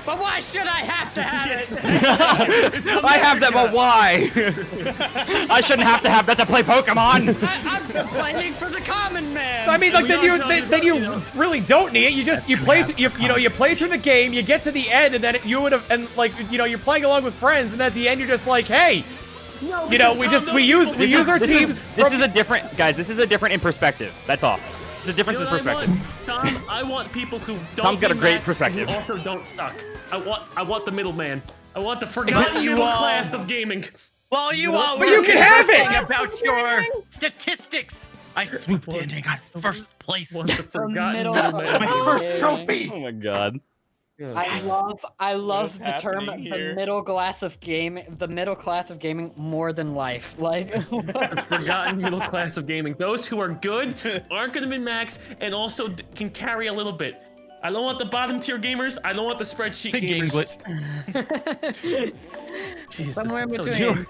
But why should I have to have it? I have that, but why? I shouldn't have to have that to play Pokemon. I'm complaining for the common man. I mean, like then you really don't need it. You play you play through the game, you get to the end, and then you would have you're playing along with friends, and at the end you're just like, hey, we use our teams. This is a different guys. This is a different in perspective. That's all. It's a difference in perspective. Tom, I want people who don't. Tom's got a great min-max, perspective. Who also don't suck. I want the middleman. I want the forgotten middle class of gaming. Well, you can have it about your statistics. I swooped in and got first place. Want the forgotten middle middleman. My first trophy. Oh my god. I love the term here? the middle class of gaming more than life. Like Forgotten middle class of gaming. Those who are good, aren't gonna min-max, and also can carry a little bit. I don't want the bottom tier gamers. I don't want the spreadsheet Game gamers. glitch. Jesus, somewhere in that's so between. true.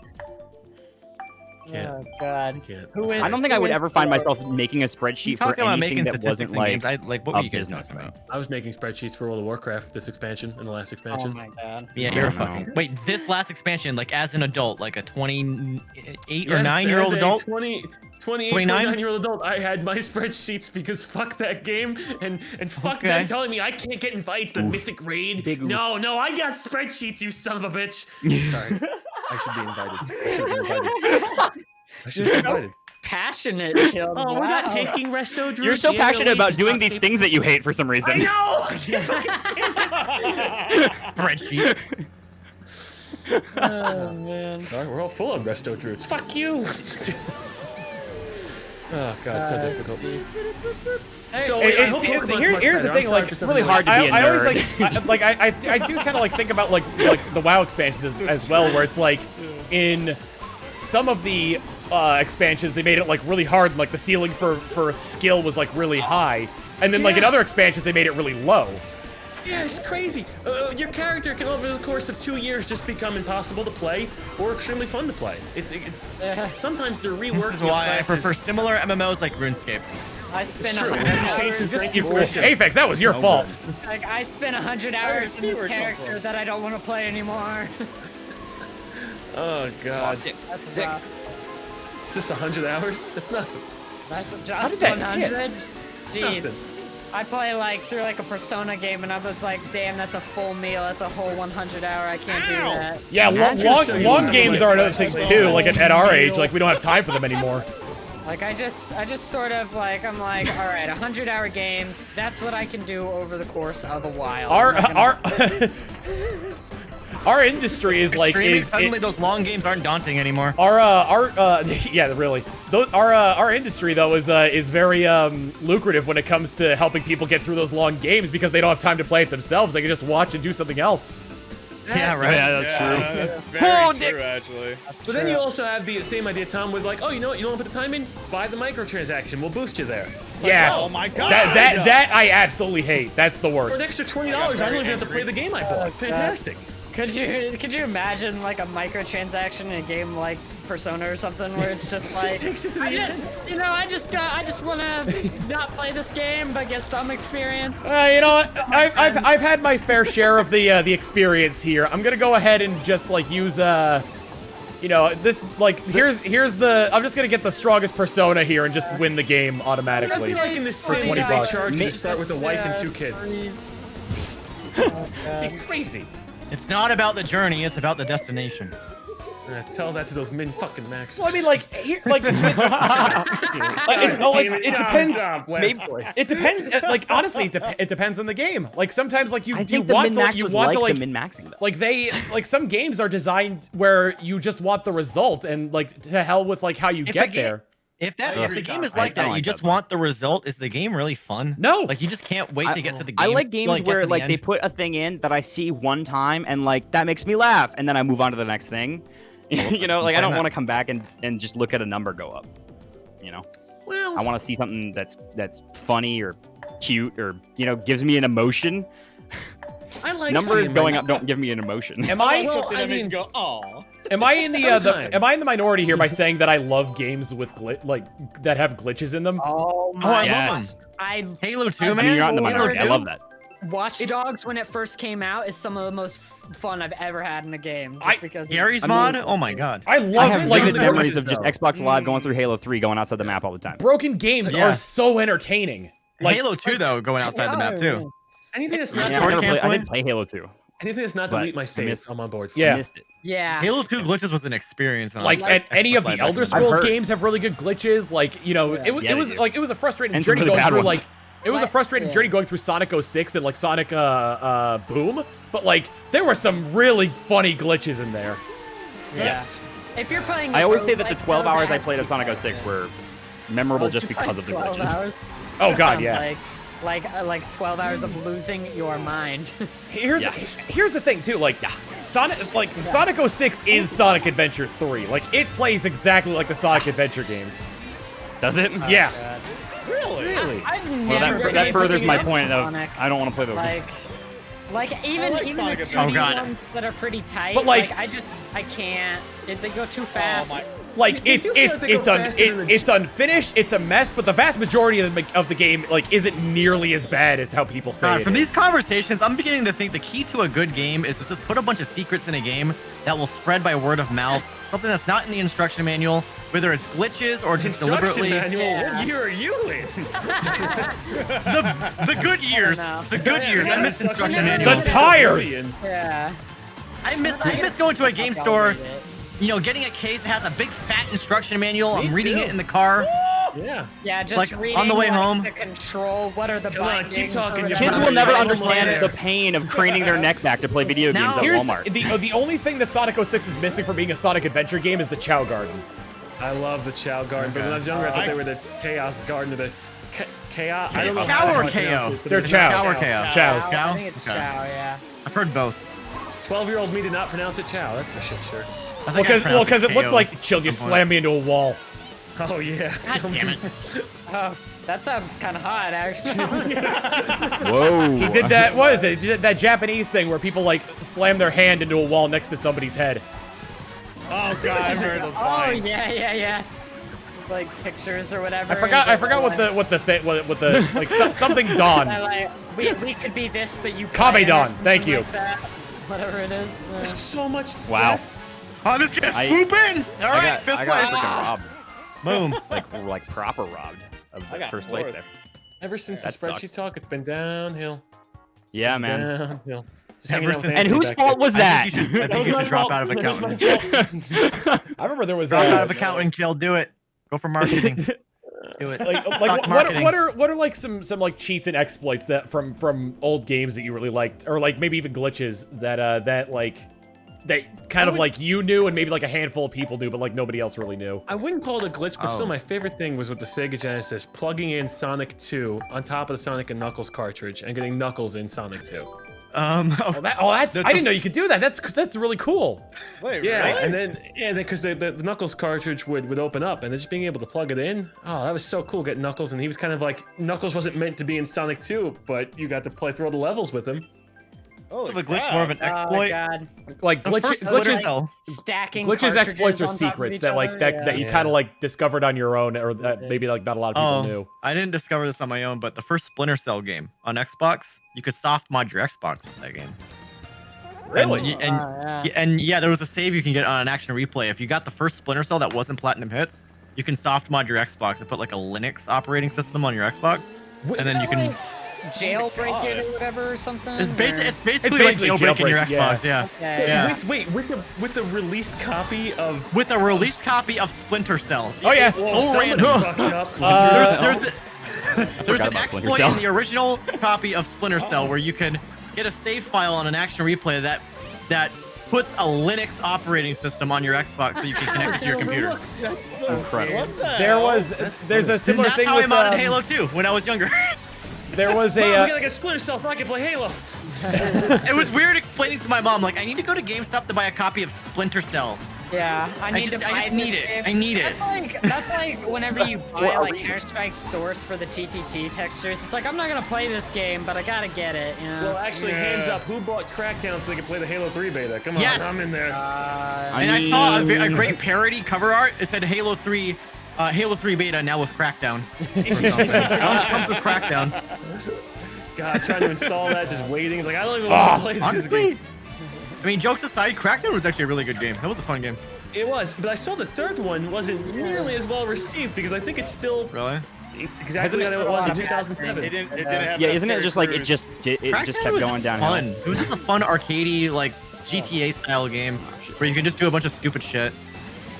Oh God. I don't think I would ever find myself making a spreadsheet for Talking about anything making that wasn't statistics in like. games, what were you guys business, talking about? I was making spreadsheets for World of Warcraft, this expansion and the last Oh expansion. my God. Yeah, you're fucking. Wait, this last expansion, like as an adult, like a 28 or Yes, 9-year-old as a adult. 28, 29? 29-year-old adult, I had my spreadsheets because fuck that game and fuck them telling me I can't get invited to the Mythic Raid. No, I got spreadsheets, you son of a bitch. Sorry, I should be invited. I should be invited. Passionate, Chilled. Oh, we're not Wow. taking resto, Drew. You're so Yeah, passionate really, about just doing not these taking- things that you hate for some I reason. know. I can't fucking stand Spreadsheets. Oh man. it. Sorry, we're all full on resto, Drew. It's fuck you. Oh god, so difficult. So here's the thing, like really hard to be a I always nerd. I do kind of like think about like the WoW expansions as well, where it's like in some of the expansions they made it like really hard, and like the ceiling for skill was like really high, and then like in other expansions they made it really low. Yeah, it's crazy. Your character can over the course of 2 years just become impossible to play or extremely fun to play. It's sometimes they're reworking. This is why I prefer similar MMOs like RuneScape. I spent True. 100 It hasn't changed hours. since Just you, 1942. Aphex, that was your fault. Like I spent 100 hours in this character that I don't want to play anymore. Oh god. That's rough. Just 100 hours? That's nothing. That's did just that 100. Jeez. Nothing. I play like through like a Persona game, and I was like, damn, that's a full meal. That's a whole 100 hour. I can't do that. Yeah, long games are another thing too. Like at our age, like we don't have time for them anymore. Like I just sort of like, I'm like, all right, 100 hour games. That's what I can do over the course of a while. Our industry is like Suddenly those long games aren't daunting anymore. Yeah, really. Our industry though is very lucrative when it comes to helping people get through those long games because they don't have time to play it themselves. They can just watch and do something else. Yeah, right. Yeah, that's true. That's very true, actually. But then you also have the same idea, Tom, with like, oh, you know what? You don't want to put the time in? Buy the microtransaction. We'll boost you there. It's like, Yeah. Oh my god. That I absolutely hate. That's the For worst. an extra $20, I don't even have to play the game I bought. Fantastic. Could you imagine like a microtransaction in a game like Persona or something where it's just like, takes it to the end. I just want to not play this game but get some experience. You know what? I've had my fair share of the experience here. I'm gonna go ahead and just like use this like here's the I'm just gonna get the strongest persona here and just win the game automatically. That'd be like in the For Sims, 20 they bucks. charge you to start with a wife and 2 kids. It'd be crazy. It's not about the journey, it's about the destination. Tell that to those min fucking max. Well, I mean, like, it depends. It depends. Like, honestly, it depends on the game. Like, sometimes, like, you want to like min-maxing though. like some games are designed where you just want the result, and like to hell with like how you get there. If the game is like that, you just want the result. Is the game really fun? No. Like you just can't wait to get to the game. I like games get where to the like end. they put a thing in that I see one time and like that makes me laugh, and then I move on to the next thing. You know, like I don't want to come back and just look at a number go up. You know, Well, I want to see something that's funny or cute or gives me an emotion. I like Numbers seeing going my- up don't give me an emotion. Am I? Something I that makes mean- you go, aw. Am I in the Sometime. am I in the minority here by saying that I love games with that have glitches in them? Oh I my love god. them. I Halo 2, I mean, man. you're not in the Halo minority. I 2? love that. Watch Dogs when it first came out is some of the most fun I've ever had in a game. Just because Gary's it's- mod? Oh my god. I I love have like vivid the memories glitches, of just though. Xbox Live going through Halo 3, going outside the map all the time. broken games Yeah. are so entertaining. Like Halo 2 though, going outside the map too. Anything that's Yeah, not I, Sword I canceling? didn't play Halo 2. anything that's not But delete my I save, missed- I'm on board for. Yeah. I missed it. Yeah. Halo 2 glitches was an experience. Like any of the Elder I've Scrolls heard. games have really good glitches. Like it was Yeah, it was they do. like it was a frustrating And some journey really going bad through ones. like it was a frustrating journey going through Sonic 06 and like Sonic Boom, but like there were some really funny glitches in there. Yes. If you're playing, I always say that roguelike, the 12 hours I that- played of Sonic 06 were memorable just because of the 12 glitches. hours? Oh That god, sounds yeah. Like 12 hours of losing your mind. Here's Yeah. here's the thing too, like Sonic 06 is Sonic Adventure 3. Like it plays exactly like the Sonic Adventure games. Does it? Yeah. Really? I've Well, never that been furthers my into point of Sonic. I don't want to play those. Like even like even Sonic the 2D Adventure. Oh, God. ones that are pretty tight. But, like- I can't. They go too fast. Like They do feel like they go faster than the it's unfinished, it's a mess, but the vast majority of the game like isn't nearly as bad as how people say God, it from is. these conversations, I'm beginning to think the key to a good game is to just put a bunch of secrets in a game that will spread by word of mouth. Something that's not in the instruction manual, whether it's glitches or just Instruction deliberately. manual. Yeah. What year are you in? The good years. know. The good years. I miss instruction Never manuals. The tires. Yeah. I miss going to a game store. You know, getting a case that has a big fat instruction manual. I'm reading too. it in the car. Yeah. Yeah, just Like, reading on the way like, home. the control. What are the Come on, keep bindings talking, or you whatever. Kids will Right, never right, almost understand there. the pain of craning their neck back to play video games Now- at Here's Walmart. the only thing that Sonic 06 is missing from being a Sonic Adventure game is the Chow Garden. I love the Chow Garden, but when I was younger, I thought they were the Chaos Garden or the Chaos. I don't know. Chow how or to pronounce KO? it, but They're it's Chows. Chow or KO? Chows. Chow? I think it's Okay. Chow, yeah. I've heard both. 12-year-old me did not pronounce it Chow. That's for shit sure. I think I Because pronounced it looked KO like Chill, you at some point. slammed me into a wall. Oh yeah. God damn it. Oh, that sounds kind of hot, actually. Whoa. He did that. What is it? He did that Japanese thing where people like slam their hand into a wall next to somebody's head. Oh god, I've heard those Oh lines. yeah. It's like pictures or whatever. I forgot what the like something Dawn. Like, we could be this, but you. Kabe can't, or Dawn, something thank you. like that. Whatever it is. There's so much. Wow. death. I'm just gonna I- swoop in. All right, fifth I got place. freaking robbed. Boom. Like proper robbed of I the got first place fourth. there. Ever since That the spreadsheet sucks. talk, it's been downhill. Yeah, man. Downhill. Just Ever hanging out with since- And Anthony whose back fault there. was that? I think you should drop out of accounting. I remember there was Drop out of accounting, Jill. Do it. Go for marketing. Do it. like Stock marketing. what are like some like cheats and exploits that from old games that you really liked, or like maybe even glitches that kind of like you knew and maybe like a handful of people knew, but like nobody else really knew. I wouldn't call it a glitch, but Oh. still my favorite thing was with the Sega Genesis, plugging in Sonic 2 on top of the Sonic and Knuckles cartridge and getting Knuckles in Sonic 2. That's I didn't know you could do that. That's really cool. Wait, Yeah, really? and then because the Knuckles cartridge would open up, and then just being able to plug it in. Oh, that was so cool. Getting Knuckles, and he was kind of like Knuckles wasn't meant to be in Sonic 2, but you got to play through all the levels with him. Holy So the glitch crap. more of an Oh my exploit. god. Like The first Splinter Cell. Stacking glitches, exploits, or cartridges on top of secrets each that like other, that you Yeah. kind of like discovered on your own, or that maybe like not a lot of people knew. I didn't discover this on my own, but the first Splinter Cell game on Xbox, you could soft mod your Xbox with that game. Really? And yeah, there was a save you can get on an action replay. If you got the first Splinter Cell that wasn't platinum hits, you can soft mod your Xbox and put like a Linux operating system on your Xbox, and then you can. Jailbreak it or whatever or something. It's basically It's like basically jailbreaking your jailbreak, Xbox. Yeah. Okay. Yeah. With the released copy of. With a released copy of Splinter Cell. Oh yeah. So random. There's an about Splinter exploit Cell. in the original copy of Splinter Cell where you can get a save file on an action replay that puts a Linux operating system on your Xbox so you can connect it to your computer. That's so Incredible. What the There's a similar That's thing how with I modded Halo 2 when I was younger. There was Mom, we a get like a Splinter Cell so I can play Halo. It was weird explaining to my mom, like, I need to go to GameStop to buy a copy of Splinter Cell. Yeah, I need to buy I just need this it. game. I need it. That's like whenever you buy like Counter-Strike Source for the TTT textures. It's like I'm not gonna play this game, but I gotta get it. You know? Well, actually, hands up. Who bought Crackdown so they could play the Halo 3 beta? Come on, Yes. I'm in there. And I saw a great parody cover art. It said Halo 3 beta now with Crackdown. Or something. Comes with Crackdown. God, trying to install that, just waiting. It's like, I don't even want to play this Honestly, game. I mean, jokes aside, Crackdown was actually a really good game. That was a fun game. It was, but I saw the third one wasn't nearly as well received because I think it's still Really? exactly what it was in 2007. It didn't have Yeah, that isn't it scary just like cruise. it Crackdown just kept was going just downhill? fun. It was just a fun arcadey, like GTA style game where you can just do a bunch of stupid shit.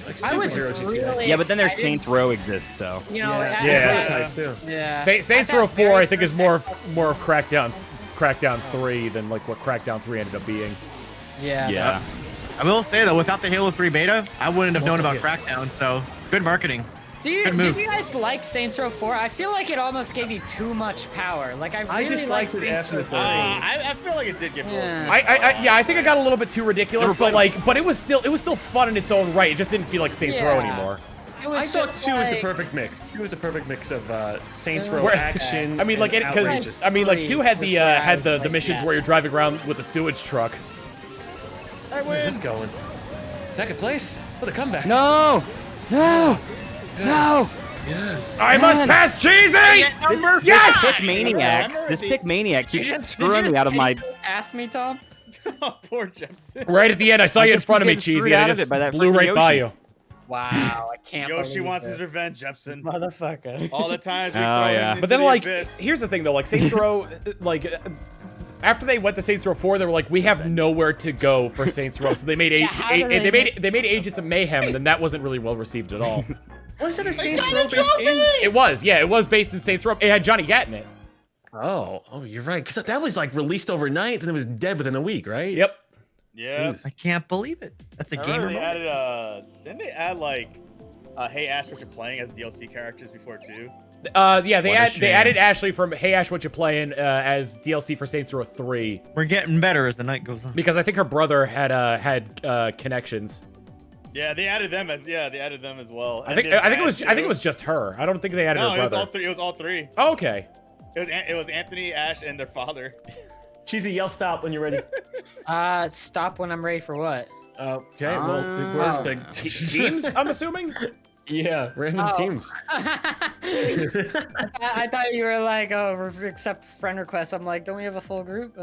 Like I was superhero GTA. really Yeah, but then there's excited, Saints Row exists, so. You know, Yeah, type too. yeah. Saints I Row thought 4, very I think, is first more of Crackdown 3 than like what Crackdown 3 ended up being. Yeah. Yeah. I will say though, without the Halo 3 beta, I wouldn't have known about Crackdown. So good marketing. Did move. you guys like Saints Row 4? I feel like it almost gave you too much power. Like I really disliked liked it Saints after Row the 3. third. I feel like it did get Yeah. I think I got a little bit too ridiculous, but it was still fun in its own right. It just didn't feel like Saints Row Yeah. anymore. It was I thought just 2 was the like- perfect mix. 2 was the perfect mix of Saints Row Where- action. I mean, like and it because outrageous. I mean, like 2 had the That's where I had the like missions that. where you're driving around with a sewage truck. Where's this going? Second place? What a comeback. No! No! No! Yes. I must pass Cheesy! This pick maniac. This pick maniac keeps Did screwing you me out of my. Ask me, Tom. Oh, poor Jepson. Right at the end, I saw I you in just front of me, keep getting Cheesy. screwed I out of just it by that blew freaking right by Yoshi. you. Wow, I can't. Yoshi believe wants it. his revenge, Jepson. Motherfucker. All the times. Oh, yeah. But then, like, here's the thing, though. Like, Saints Row, like, after they went to Saints Row 4, they were like, we have nowhere to go for Saints Row, so they made they made Agents of Mayhem, and then that wasn't really well received at all. Wasn't a Saints Row based in? It was, yeah, it was based in Saints Row. It had Johnny Gat in it. Oh, you're right. Because that was like released overnight, and it was dead within a week, right? Yep. Yeah. I can't believe it. That's a I gamer remember they moment. added didn't they add like Hey Ash, what you're playing as DLC characters before too? Yeah, they What a shame. added Ashley from Hey Ash, What You Playing as DLC for Saints Row 3 We're getting better as the night goes on. because I think her brother had connections. Yeah, they added them as well. I think it was just her. I don't think they added no, her it was brother. all three. It was all three. Oh, okay. It was Anthony, Ash, and their father. Cheesy, yell stop when you're ready. Stop when I'm ready for what? Okay, well, we're the Teams, I'm assuming. Yeah, random Oh. teams. I thought you were like, oh, accept friend requests. I'm like, don't we have a full group?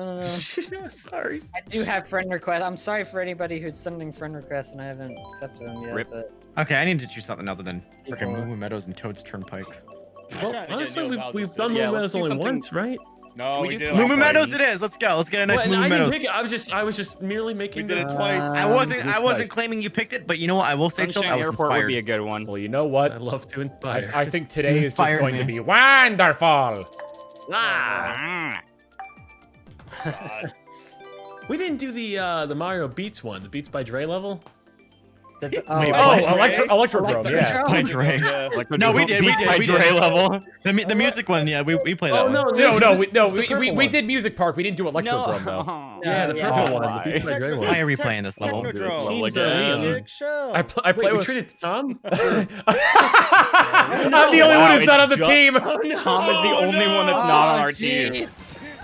Sorry. I do have friend requests. I'm sorry for anybody who's sending friend requests and I haven't accepted them yet. Rip. But Okay, I need to choose something other than People- freaking Moo Moo Meadows and Toad's Turnpike. Well, trying to get honestly, Neil we've Bowser's done Yeah, Moon let's Meadows do only something- once, right? No, we did it Moo like Moo twice. Meadows it is. Let's go. Let's get a nice Well, Moo Moo I didn't Meadows. pick it. I was just merely making. We did it the- twice. I wasn't twice. claiming you picked it, but you know what? I will say, Chill, Sunshine I was Airport would inspired. be a good one. Well, you know what? I love to inspire. I think today is just Inspired going me. to be wonderful. Ah. God. We didn't do the Mario Beats one, the Beats by Dre level. Oh, Dre? Electrodrome, yeah. By Dre. Yeah. Like No, we did. Beats by We Dre did. level. The music one, yeah, we played that Oh one. no, We did Music Park. We didn't do Electrodrome though. Yeah, the Yeah. purple Oh, one, the Beats by Dre Why one. are we playing this level? Technodrome. Teams Yeah. are real. Big show. I play Wait, we with. treated Tom? I'm the only one who's not on the team. Tom is the only one that's not on our team.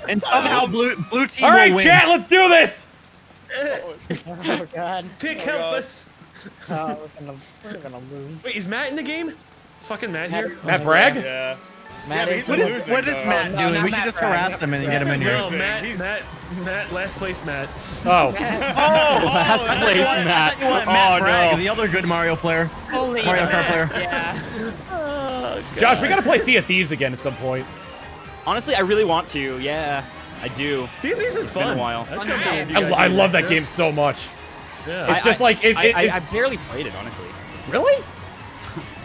And somehow blue team All right, will win. chat, let's do this. Oh god. Pick Oh, help God. us. Oh, we're gonna lose. Wait, is Matt in the game? It's fucking Matt here. Matt Bragg? Yeah. Matt Yeah, is but he's been losing, What is though. Matt no, doing? not We should Matt just Bragg. harass him and then get him in here. No, He's- Matt, last place Matt. Oh. Last place, Matt. Matt Oh, Bragg, no. the other good Mario player. Holy Mario Kart player. Yeah. Josh, we gotta play Sea of Thieves again at some point. Honestly, I really want to. Yeah, I do. See, this is been a fun. while. I'll jump in with you guys I love later. that game so much. Yeah. It's just like it. I barely played it, honestly. Really?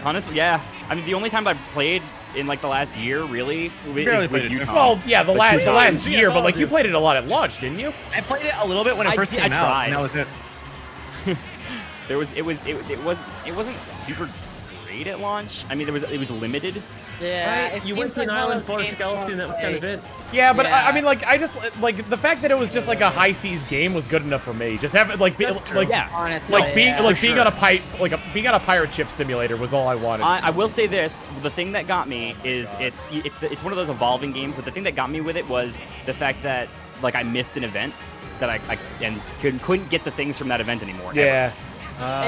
Honestly, yeah. I mean, the only time I've played in like the last year, really, barely is played with it. you, Tom. Well, yeah, the last times. year, but like Yeah. you played it a lot at launch, didn't you? I played it a little bit when it I first did- came I out. tried. And that was it. it wasn't super great. great at launch. I mean, it was limited. Yeah, Right? it You went seems to an like island, one of fought a those games skeleton, that was kind of it. Yeah, but Yeah. I mean, like, I just like the fact that it was just like a high seas game was good enough for me. Just have it like That's true. like Yeah. honestly, like being yeah. like being on a being on a pirate ship simulator was all I wanted. I will say this: the thing that got me is it's one of those evolving games. But the thing that got me with it was the fact that like I missed an event that I couldn't get the things from that event anymore. ever. Yeah.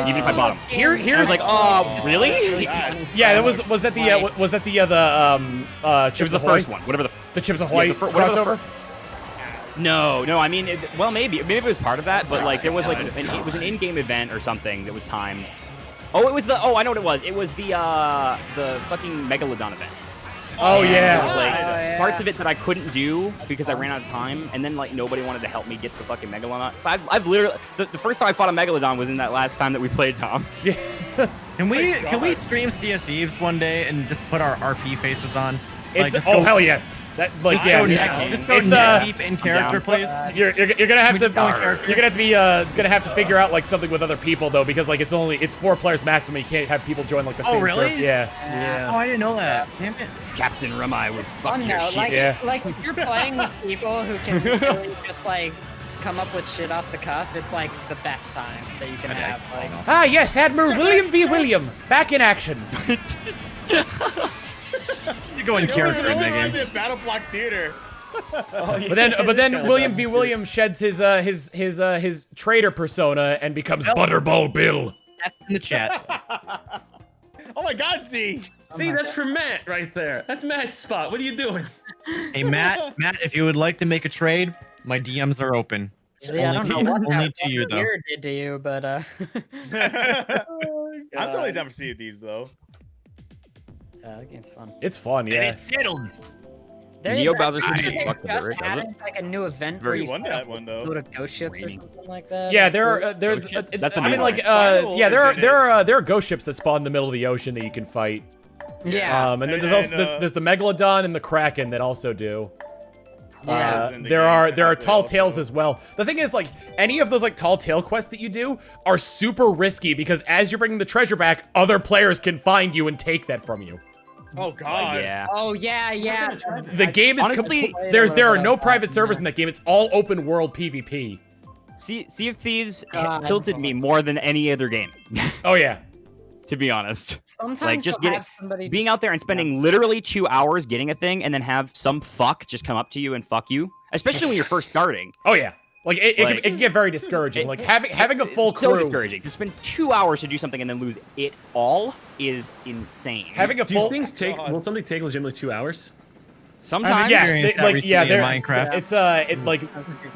Even if I bought them. Here's I was like, oh, really? Yeah, that was that the It was the first one. Whatever the Chips Ahoy the whatever the crossover. No. I mean, well, maybe it was part of that, but like there was like it was an in-game event or something that was timed. Oh, it was the. Oh, I know what it was. It was the fucking Megalodon event. Oh There yeah. was, like yeah. parts of it that I couldn't do because I ran out of time, and then like nobody wanted to help me get the fucking Megalodon. So I've literally the first time I fought a Megalodon was in that last time that we played, Tom. Can we stream Sea of Thieves one day and just put our RP faces on? It's just oh go- hell yes. That like Just yeah. go yeah. neck, just go It's, neck deep in character, down. please. You're gonna have to Yarr. you're gonna have to be gonna have to figure out like something with other people though because like it's 4 players maximum. You can't have people join like the Oh, same really? server. Yeah. Oh, I didn't know that. Damn it. Captain Ramai would fuck Fun your though, shit. like, Yeah. like if you're playing with people who can really just like come up with shit off the cuff, it's like the best time that you can have. Like, Ah yes, Admiral William V. William back in action. You go in character in that game. It Battle Block Theater. But then William V. William sheds his traitor persona and becomes Butterball Bill. That's in the chat. Oh my God, Z. See, that's for Matt right there. That's Matt's spot. What are you doing? Hey, Matt, if you would like to make a trade, my DMs are open. see, I don't know what only that to you, though. beer did to you, but I'm totally down for Sea of Thieves though. yeah, that game's fun. It's fun, yeah. settled. Neo Bowser's just gonna be fucked just bird, does it? added like a new event Very where you won that one though. go to ghost ships or Raining. something like that. Yeah, there's That's the I mean main like one. Spiral yeah is in there are ghost ships that spawn in the middle of the ocean that you can fight. Yeah. And then And there's then, also there's the Megalodon and the Kraken that also do. Yeah. in the There game are technically tall also. tales as well. The thing is, like, any of those like tall tale quests that you do are super risky because as you're bringing the treasure back, other players can find you and take that from you. Oh God. Yeah. Oh yeah. The game is Honestly, there are no private servers in that game. It's all open world PvP. Sea of Thieves God. tilted me more than any other game, Oh yeah. to be honest. Sometimes Like, just you'll get have somebody Being just- out there and spending literally 2 hours getting a thing and then have some fuck just come up to you and fuck you, especially when you're first starting. Oh yeah. Like it Like- can get very discouraging. Like having a full It's so crew. discouraging. To spend 2 hours to do something and then lose it all is insane. Having a Do you full things take? Will something take legitimately 2 hours? Sometimes, yeah, experienced that like recently yeah, in they're- Minecraft. It's it like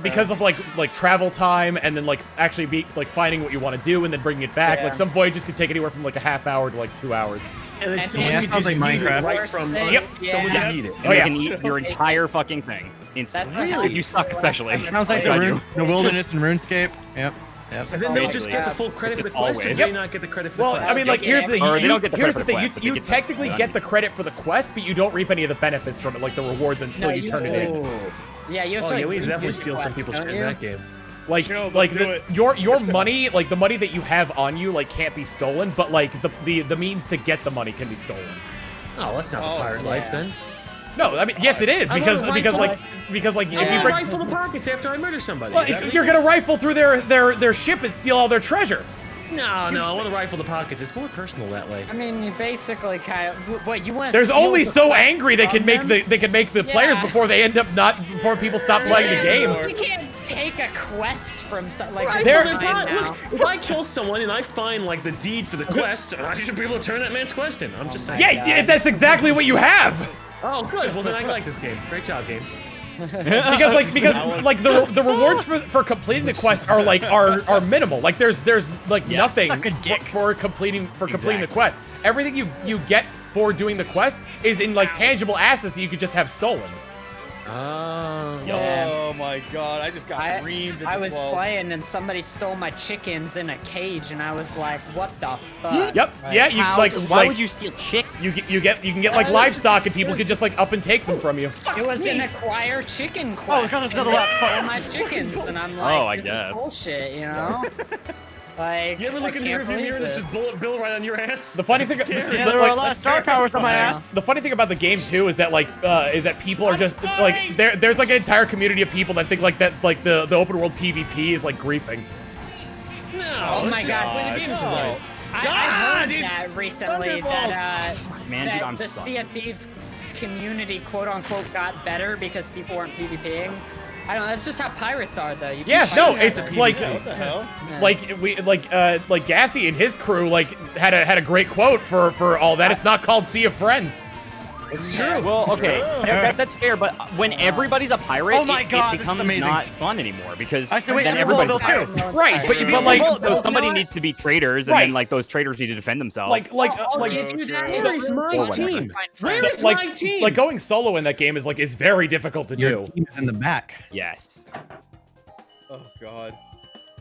because of like travel time and then like actually be like finding what you want to do and then bringing it back. Yeah. Like some voyages can take anywhere from like a half hour to like 2 hours. And then And someone yeah, could sounds just like eat it Minecraft. right from. Yep. Someone Yeah. could eat it. Oh, yeah. You can eat your entire fucking thing instantly. Really? If you suck, especially. Sounds like I do. the wilderness and RuneScape. Yep. And then they'll just Basically. get the full credit for the It's quest, or always. do they not get the credit for Well, the quest? I mean, like here's the Or they you, don't get the here's credit the for thing. the quest, You but they get the technically money. get the credit for the quest, but you don't reap any of the benefits from it, like the rewards until No, you you turn it in. Yeah, you have Oh to. yeah, like, we redo definitely the steal some quest, people's don't shit in you? that game. Like Chill, let's like do it. your money, like the money that you have on you, like can't be stolen, but like the means to get the money can be stolen. Oh, that's not the pirate life then. No, I mean yes, it is I because wanna because rifle like because like I if you want to break. rifle the pockets after I murder somebody. Well, Is that you're legal? gonna rifle through their ship and steal all their treasure. No, I want to rifle the pockets. It's more personal that way. I mean, you basically kind of. What you want? There's only so angry they can make the players Yeah. before they end up before people stop playing the game. You can't take a quest from like. Rifle There- the Fine pot- now. Look, if I kill someone and I find like the deed for the quest, I should be able to turn that man's quest in. I'm just saying. Yeah, that's exactly what you have. Oh, good. Well, then I like this game. Great job, game. Because the rewards for completing the quest are minimal. Like there's like nothing suck a dick. for completing the quest. Everything you get for doing the quest is in like tangible assets that you could just have stolen. Oh. Yeah. Oh my God! I just got reamed. I into was 12. playing and somebody stole my chickens in a cage, and I was like, "What the fuck?" Yep. Yeah. You How- like why like would you steal chick? you can get like livestock and people can just like up and take them from you. It was an acquire chicken quest. Oh, because it's and another they stole my chickens, and I'm like, Oh, I this guess. is bullshit, you know? Like, You ever look in the rearview mirror and it's just Bullet Bill right on your ass? The funny thing, Yeah, there were a lot of star powers on my ass. the funny thing about the game too is that people are just like there's like an entire community of people that think like that like the open world PvP is like griefing. No. Oh my God. Play the game right. I heard that recently that Man, dude, that I'm the stuck. Sea of Thieves community quote unquote got better because people weren't PvPing. I don't know. That's just how pirates are, though. You keep Yeah, no, fighting it's them. like What the hell? like Gassy and his crew like had a great quote for all that. It's not called Sea of Friends. It's true. Well, okay, that's fair, but when everybody's a pirate, Oh my it God, this is becomes amazing. not fun anymore because Actually, wait, then that's everybody's a Bullet Bill pirate. too. Right, but like So somebody needs to be traitors, and Right. then like those traitors need to defend themselves. I'll give you that. Where is my Or team? Where so, is like my team? like going solo in that game is very difficult to Your do. team is in the back. yes. Oh God.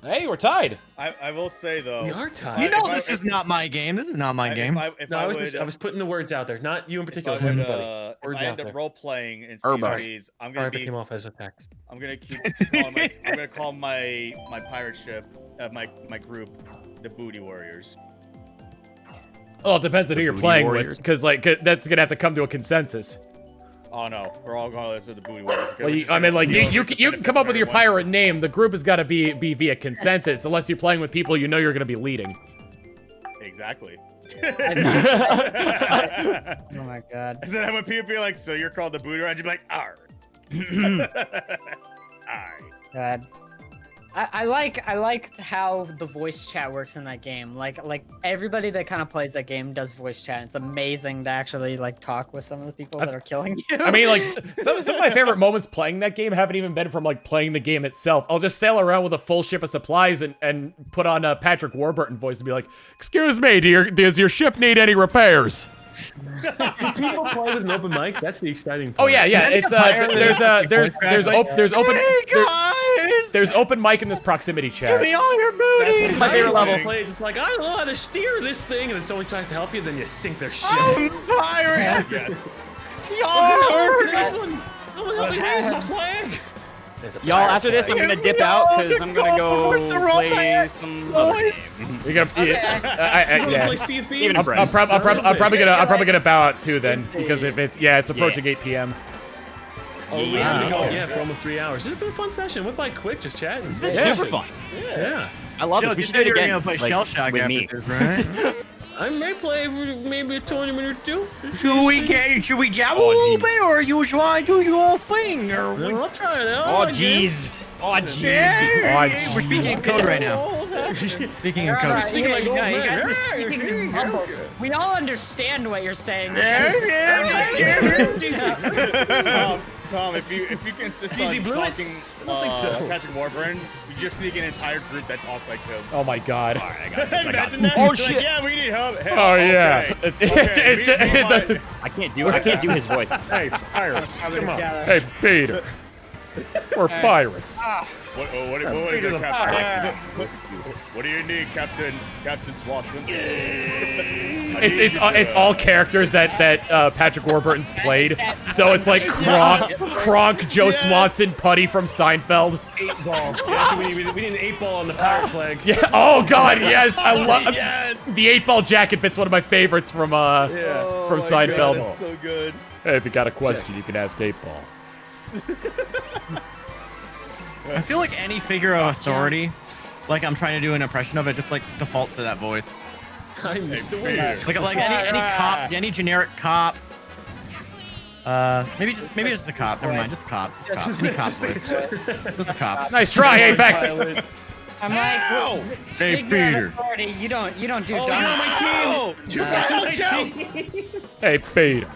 Hey, we're tied. I will say though. We are tied. You know if I- this is not my game. This is not my game. If No, I I was would, just, I was putting the words out there, not you in if I particular, would, everybody. if Words I out end up there. role playing in Everybody. CCDs, I'm Sorry gonna if it be. came off as attacked. I'm gonna keep calling I'm gonna call my pirate ship, my group, the Booty Warriors. Well, it depends on who you're Booty playing with, Warriors. because like that's gonna have to come to a consensus. Oh no, we're all going to listen to the Booty Warriors. Okay, Well, we're just I mean, gonna like steal you the can benefits come up of with your everyone. pirate name. The group has got to be via consensus, unless you're playing with people you know you're gonna be leading. Exactly. Oh my God. So then when people be like, "So you're called the Booty Warriors," you'd be like, "Arr." Alright. God. I like how the voice chat works in that game. Like everybody that kind of plays that game does voice chat. It's amazing to actually like talk with some of the people that are killing you. I mean, like some of my favorite moments playing that game haven't even been from like playing the game itself. I'll just sail around with a full ship of supplies and put on a Patrick Warburton voice and be like, "Excuse me, does your ship need any repairs?" Do people play with an open mic? That's the exciting part. Oh yeah, yeah. It's there's open mic in this proximity chat. Give me all your booty. It's my favorite level. Play, it's like, I don't know how to steer this thing, and then someone tries to help you, then you sink their ship. I'm pirate. Yes. Someone help me raise my flag! There's a Y'all, pirate after this, I'm flag. gonna dip out because I'm gonna Where's go the role play player? some other game. You're gonna, I'm gonna yeah. play Sea of Thieves. Even I'm friends. probably gonna bow out too then, because if it's approaching 8 p.m. Oh, we have been going, for almost 3 hours. This has been a fun session. Went by quick, just chatting. It's been super fun. Yeah. I love Jill, it. We you should said do you it were again. gonna play like, Shell Shock with after me. this, right? I may play for maybe a tournament or two. Should we jab a little bit, or you want to do your own thing, or Well, I'll try it out. Oh, I guess. jeez. Oh, jeez. Hey, we're speaking in code right now. Speaking in All code. right, Speaking like old you men. guys are Hey, speaking hey, in mumble. We all understand what you're saying. Tom, if you can insist on talking CheesyBlueNips? I don't think so. Patrick Warburton, you just need an entire group that talks like him. Oh my god. All right, I got this. I got Imagine this. that. Oh, He's like, shit. yeah, we need help. Oh yeah. Okay, I can't do his voice. Hey, pirates, come on. Hey Peter, we're pirates. what is it, Captain? What do you need, Captain Swanson? It's all characters that Patrick Warburton's played. So it's like Kronk, Joe Swanson, Putty from Seinfeld. 8 ball. Yeah, so we need an 8 ball on the pirate flag. Yeah. Oh god, yes. I love Yes. the 8-ball jacket. Fits one of my favorites from from Seinfeld. That's so good. Hey, if you got a question, you can ask 8-ball. I feel like any figure of authority, like I'm trying to do an impression of it, just like defaults to that voice. I'm Mr. Peter. Wiz. Like any cop, any generic cop. Maybe just a cop. Never mind, just a cop. Just a cop. Any cop voice. Just a cop. Nice try, Apex. I'm like, Hey, figure Peter. of authority. You don't do Oh, dumb. you're on my team. You're on my team. Hey, Peter.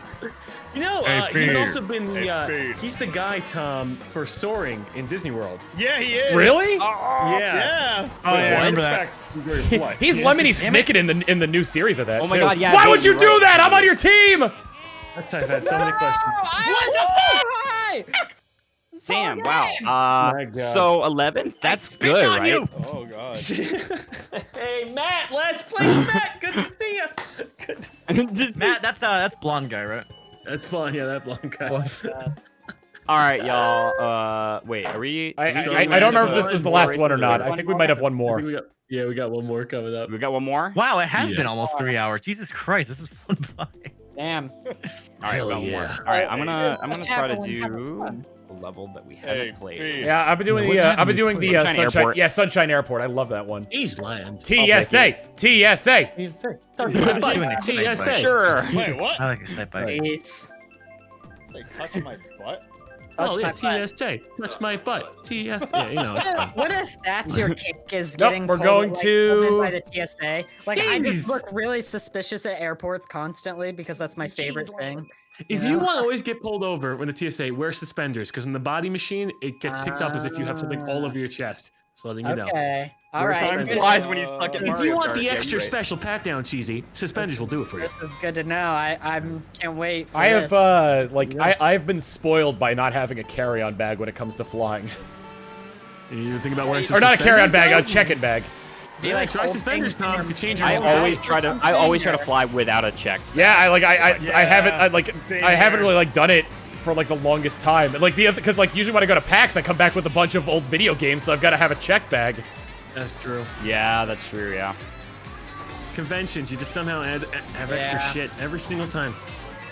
You know, Hey, he's Peter. also been the Peter. he's the guy, Tom, for soaring in Disney World. Yeah, he is. Really? Yeah. Yeah. Oh yeah, I remember that. He's Lemony Snicket in the new series of that. Oh my too. God, yeah, Why Dave, would you you're do right. that? I'm on your team. That's I've had so many questions. Hi. Sam, wow. My God. So 11th? That's good, on right? you. Oh god. Hey, Matt, last place, Matt. Good to see you. Good to see you. Matt, that's blonde guy, right? That's fun. Yeah, that blonde guy. All right, y'all. Wait, are we? I don't remember if this is the last one or not. I think we might have one I more. think we got one more coming up. We got one more. Wow, it has been almost 3 hours. Jesus Christ, this is fun. Damn. All right, Hell we got one more. yeah. All right, I'm gonna Just try to have do fun. a level that we haven't played. Yeah, I've been doing the Sunshine Sunshine. Airport. Yeah, Sunshine Airport. I love that one. Eastland. TSA. TSA. TSA. Sure. Wait, what? I like a side bite. Please. It's like touching my butt. Oh yeah, Touch my butt. TSA. Touch my butt. TSA. Yeah, you know it's fun. What if that's your kick is Nope, getting we're pulled, going like, to- pulled in by the TSA? Like I Jeez. just look really suspicious at airports constantly because that's my favorite thing. If you want to always get pulled over when the TSA, wear suspenders, because in the body machine, it gets picked up as if you have something all over your chest. Just letting you know. Okay. All Where's right. time Good- flies when you suck at If Mario you want Kart, the yeah, extra you're right. special pat down, Cheesy, suspenders will do it for you. This is good to know. I can't wait for I have this. I've been spoiled by not having a carry-on bag when it comes to flying. You think about wearing some Or not a carry-on bag, a suspenders? check-in bag. Yeah, like try holding suspenders, in your- Tom. You change your I whole always bag. try to fly without a check. Yeah, I haven't same I haven't here. really done it for like the longest time. Like because like usually when I go to PAX, I come back with a bunch of old video games, so I've got to have a check bag. That's true. Yeah, that's true. Yeah. Conventions, you just somehow have extra Yeah. shit every single time.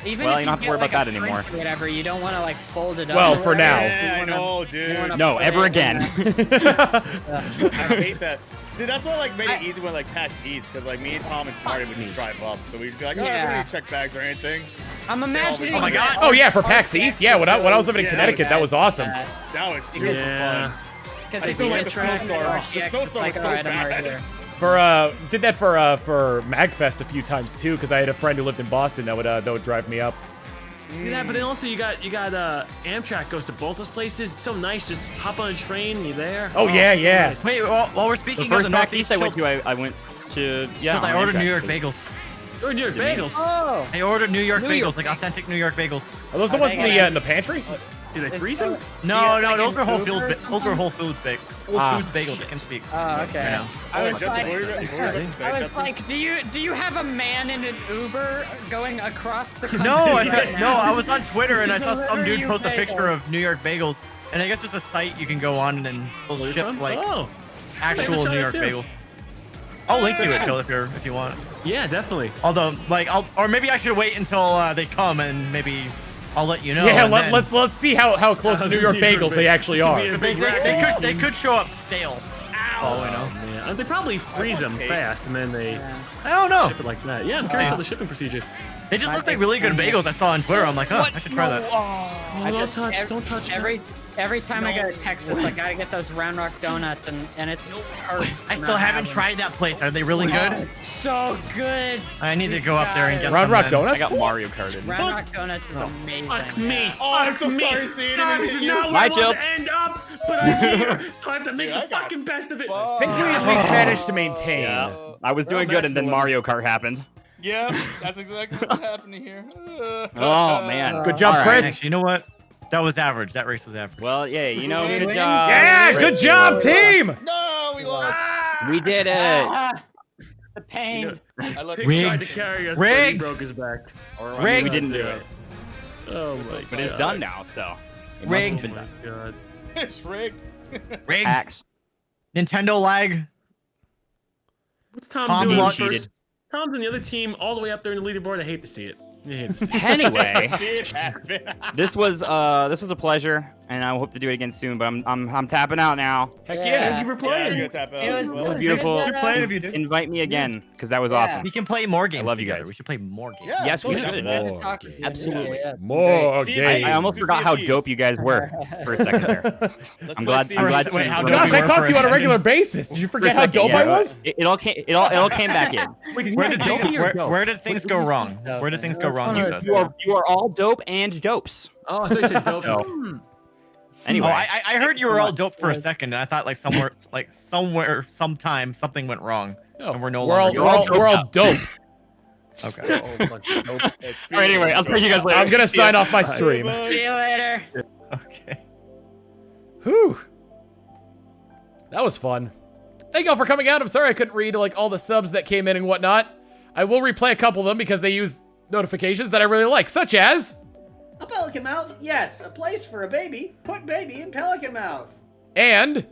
Even Well, if you don't have to get, worry like, about that a print anymore. or whatever, you don't want to like fold it up. Well, or for now. whatever. Yeah, I You wanna- know, you dude. wanna No, put ever it in again. I hate that. Dude, that's why like made it easy when like PAX East, because like me and Tom and Smarty would just drive up, so we'd be like, oh, Yeah. I don't need check bags or anything. I'm imagining. Oh my God. Oh yeah, for PAX East. Yeah, when I was living in Yeah, Connecticut, that was awesome. That was super Yeah. fun. Because I if still you like get the trapped snowstorm. in The RTX, it's snowstorm like, was so alright, I'm already bad. here. Did that for MagFest a few times too, because I had a friend who lived in Boston that would drive me up. Yeah, but then also you got Amtrak goes to both those places. It's so nice. Just hop on a train, you're there. Oh, yeah, so yeah. nice. Wait, while we're The speaking of first the PAX Northeast, East I went to, I went to Chilled, I on ordered Amtrak. New York bagels. Oh, New York bagels. Oh. I ordered New York New bagels, York like authentic New York bagels. Are those the Are ones they in the pantry? Did they Is freeze the- them? No, you no, like those were an Whole Uber Foods. or Those were something? Whole Foods bagels. Whole Foods bagels. I can speak. Oh, okay. Right now. I was Justin, like, what were you about to say, I was Justin? like, do you have a man in an Uber going across the country? No, right now? I was on Twitter and I saw some Deliver dude you post a picture bagels. of New York bagels. And I guess there's a site you can go on and then they'll ship like Oh, actual try New that York too. bagels. I'll link you it, Chill, if you want. yeah, definitely. Although, like, or maybe I should wait until they come and maybe I'll let you know. Yeah, and then- let's see how close to New York bagels they actually are. They could show up stale. Oh, I know. Yeah, they probably freeze them fast and then they I don't know. ship it like that. Yeah, I'm curious Yeah. how the shipping procedure. They just look like really good bagels I saw on Twitter. I'm like, oh, I should try that. I Don't just- touch, don't touch. Every time I go to Texas, I gotta get those Round Rock donuts, and it's hurts. I still haven't tried that place. Are they really good? So good. I need to go up there and get Round some Rock then. Donuts? I got Mario Karted. Round Rock donuts is amazing. Fuck me. Oh, I'm Fuck so me. sorry seeing it. No, this is You- not My where I joke. want to end up, but I'm here, so I have to make Dude, I the got fucking best of it. I think we at least managed to maintain. Yeah. I was doing good, and then Mario Kart happened. Yeah, that's exactly what's happening here. Oh man. Good job, All right. Chris. Actually, you know what? That was average. That race was average. Well, yeah, you know, We good win. job. Yeah, Great good job, team. No, we lost. We did it. Ah, the pain. I let Pig tried to carry us, but he Rigged. broke his back. Rigged. We didn't do it, Oh my god. but it's done now. So it must Rigged. have been done. God. It's rigged. Rigged. Hacks. Nintendo lag. What's Tom, Tom doing? Luck First, Tom's on the other team, all the way up there in the leaderboard. I hate to see it. I hate to see it. Anyway, See it happen. this was a pleasure, and I hope to do it again soon. But I'm tapping out now. Heck Yeah. yeah. Thank you for Yeah, playing. you're gonna tap out. It was, Well, it was beautiful. good, Good playing of you, dude. Invite me again, because that was Yeah. awesome. We can play more games. I love you together. guys. We should play more games. Yeah, Yes, we totally should. down for More that. Talk to you. Absolutely. Yeah, More See, games. I almost forgot how dope you guys were for a second there. Let's I'm play glad. Steve. I'm glad. Wait, how you- dope Josh, you I were talk for to you on a second. regular basis. Did you for a forget how second, dope yeah, I was? It all came. It all came back in. Where did things go wrong? Where did things go wrong, you guys? You are all dope and dopes. Oh, I thought you said dope. So, anyway, Oh, I heard you were all dope for a second, and I thought like somewhere, sometime, something went wrong, and we're no longer. We're all dope. Okay. Oh, bunch of dopes. all right, anyway, I'll see you guys later. I'm gonna sign off my stream. Bye. See you later. Okay. Whew. That was fun. Thank y'all for coming out. I'm sorry I couldn't read like all the subs that came in and whatnot. I will replay a couple of them because they use notifications that I really like, such as A pelican mouth? Yes, a place for a baby. Put baby in pelican mouth. And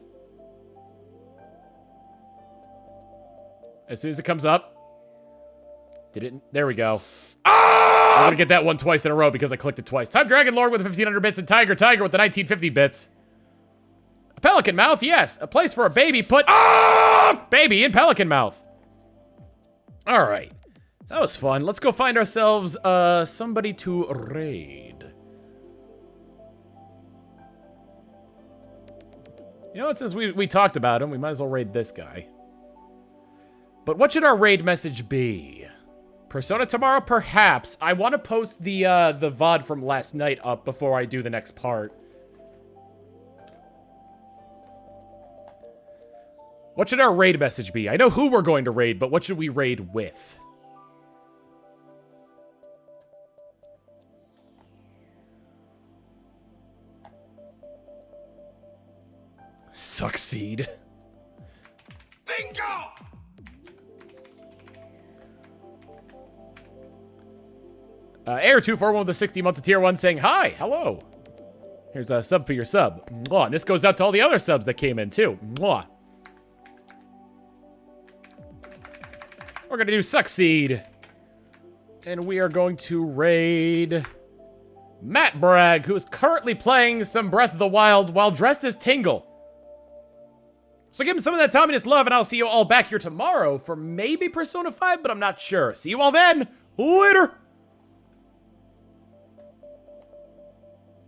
as soon as it comes up, there we go. I'm gonna get that one twice in a row because I clicked it twice. Time Dragon Lord with 1500 bits and Tiger with the 1950 bits. A pelican mouth? Yes, a place for a baby. Put baby in pelican mouth. All right, that was fun. Let's go find ourselves somebody to raid. You know what, since we talked about him, we might as well raid this guy. But what should our raid message be? Persona tomorrow, perhaps. I want to post the VOD from last night up before I do the next part. What should our raid message be? I know who we're going to raid, but what should we raid with? Succeed. Bingo! Air241 with the 60 months of tier 1 saying, hi, hello. Here's a sub for your sub. Mwah. And this goes out to all the other subs that came in, too. Mwah. We're going to do Succeed. And we are going to raid Matt Bragg, who is currently playing some Breath of the Wild while dressed as Tingle. So give him some of that Tomminess love, and I'll see you all back here tomorrow for maybe Persona 5, but I'm not sure. See you all then. Later.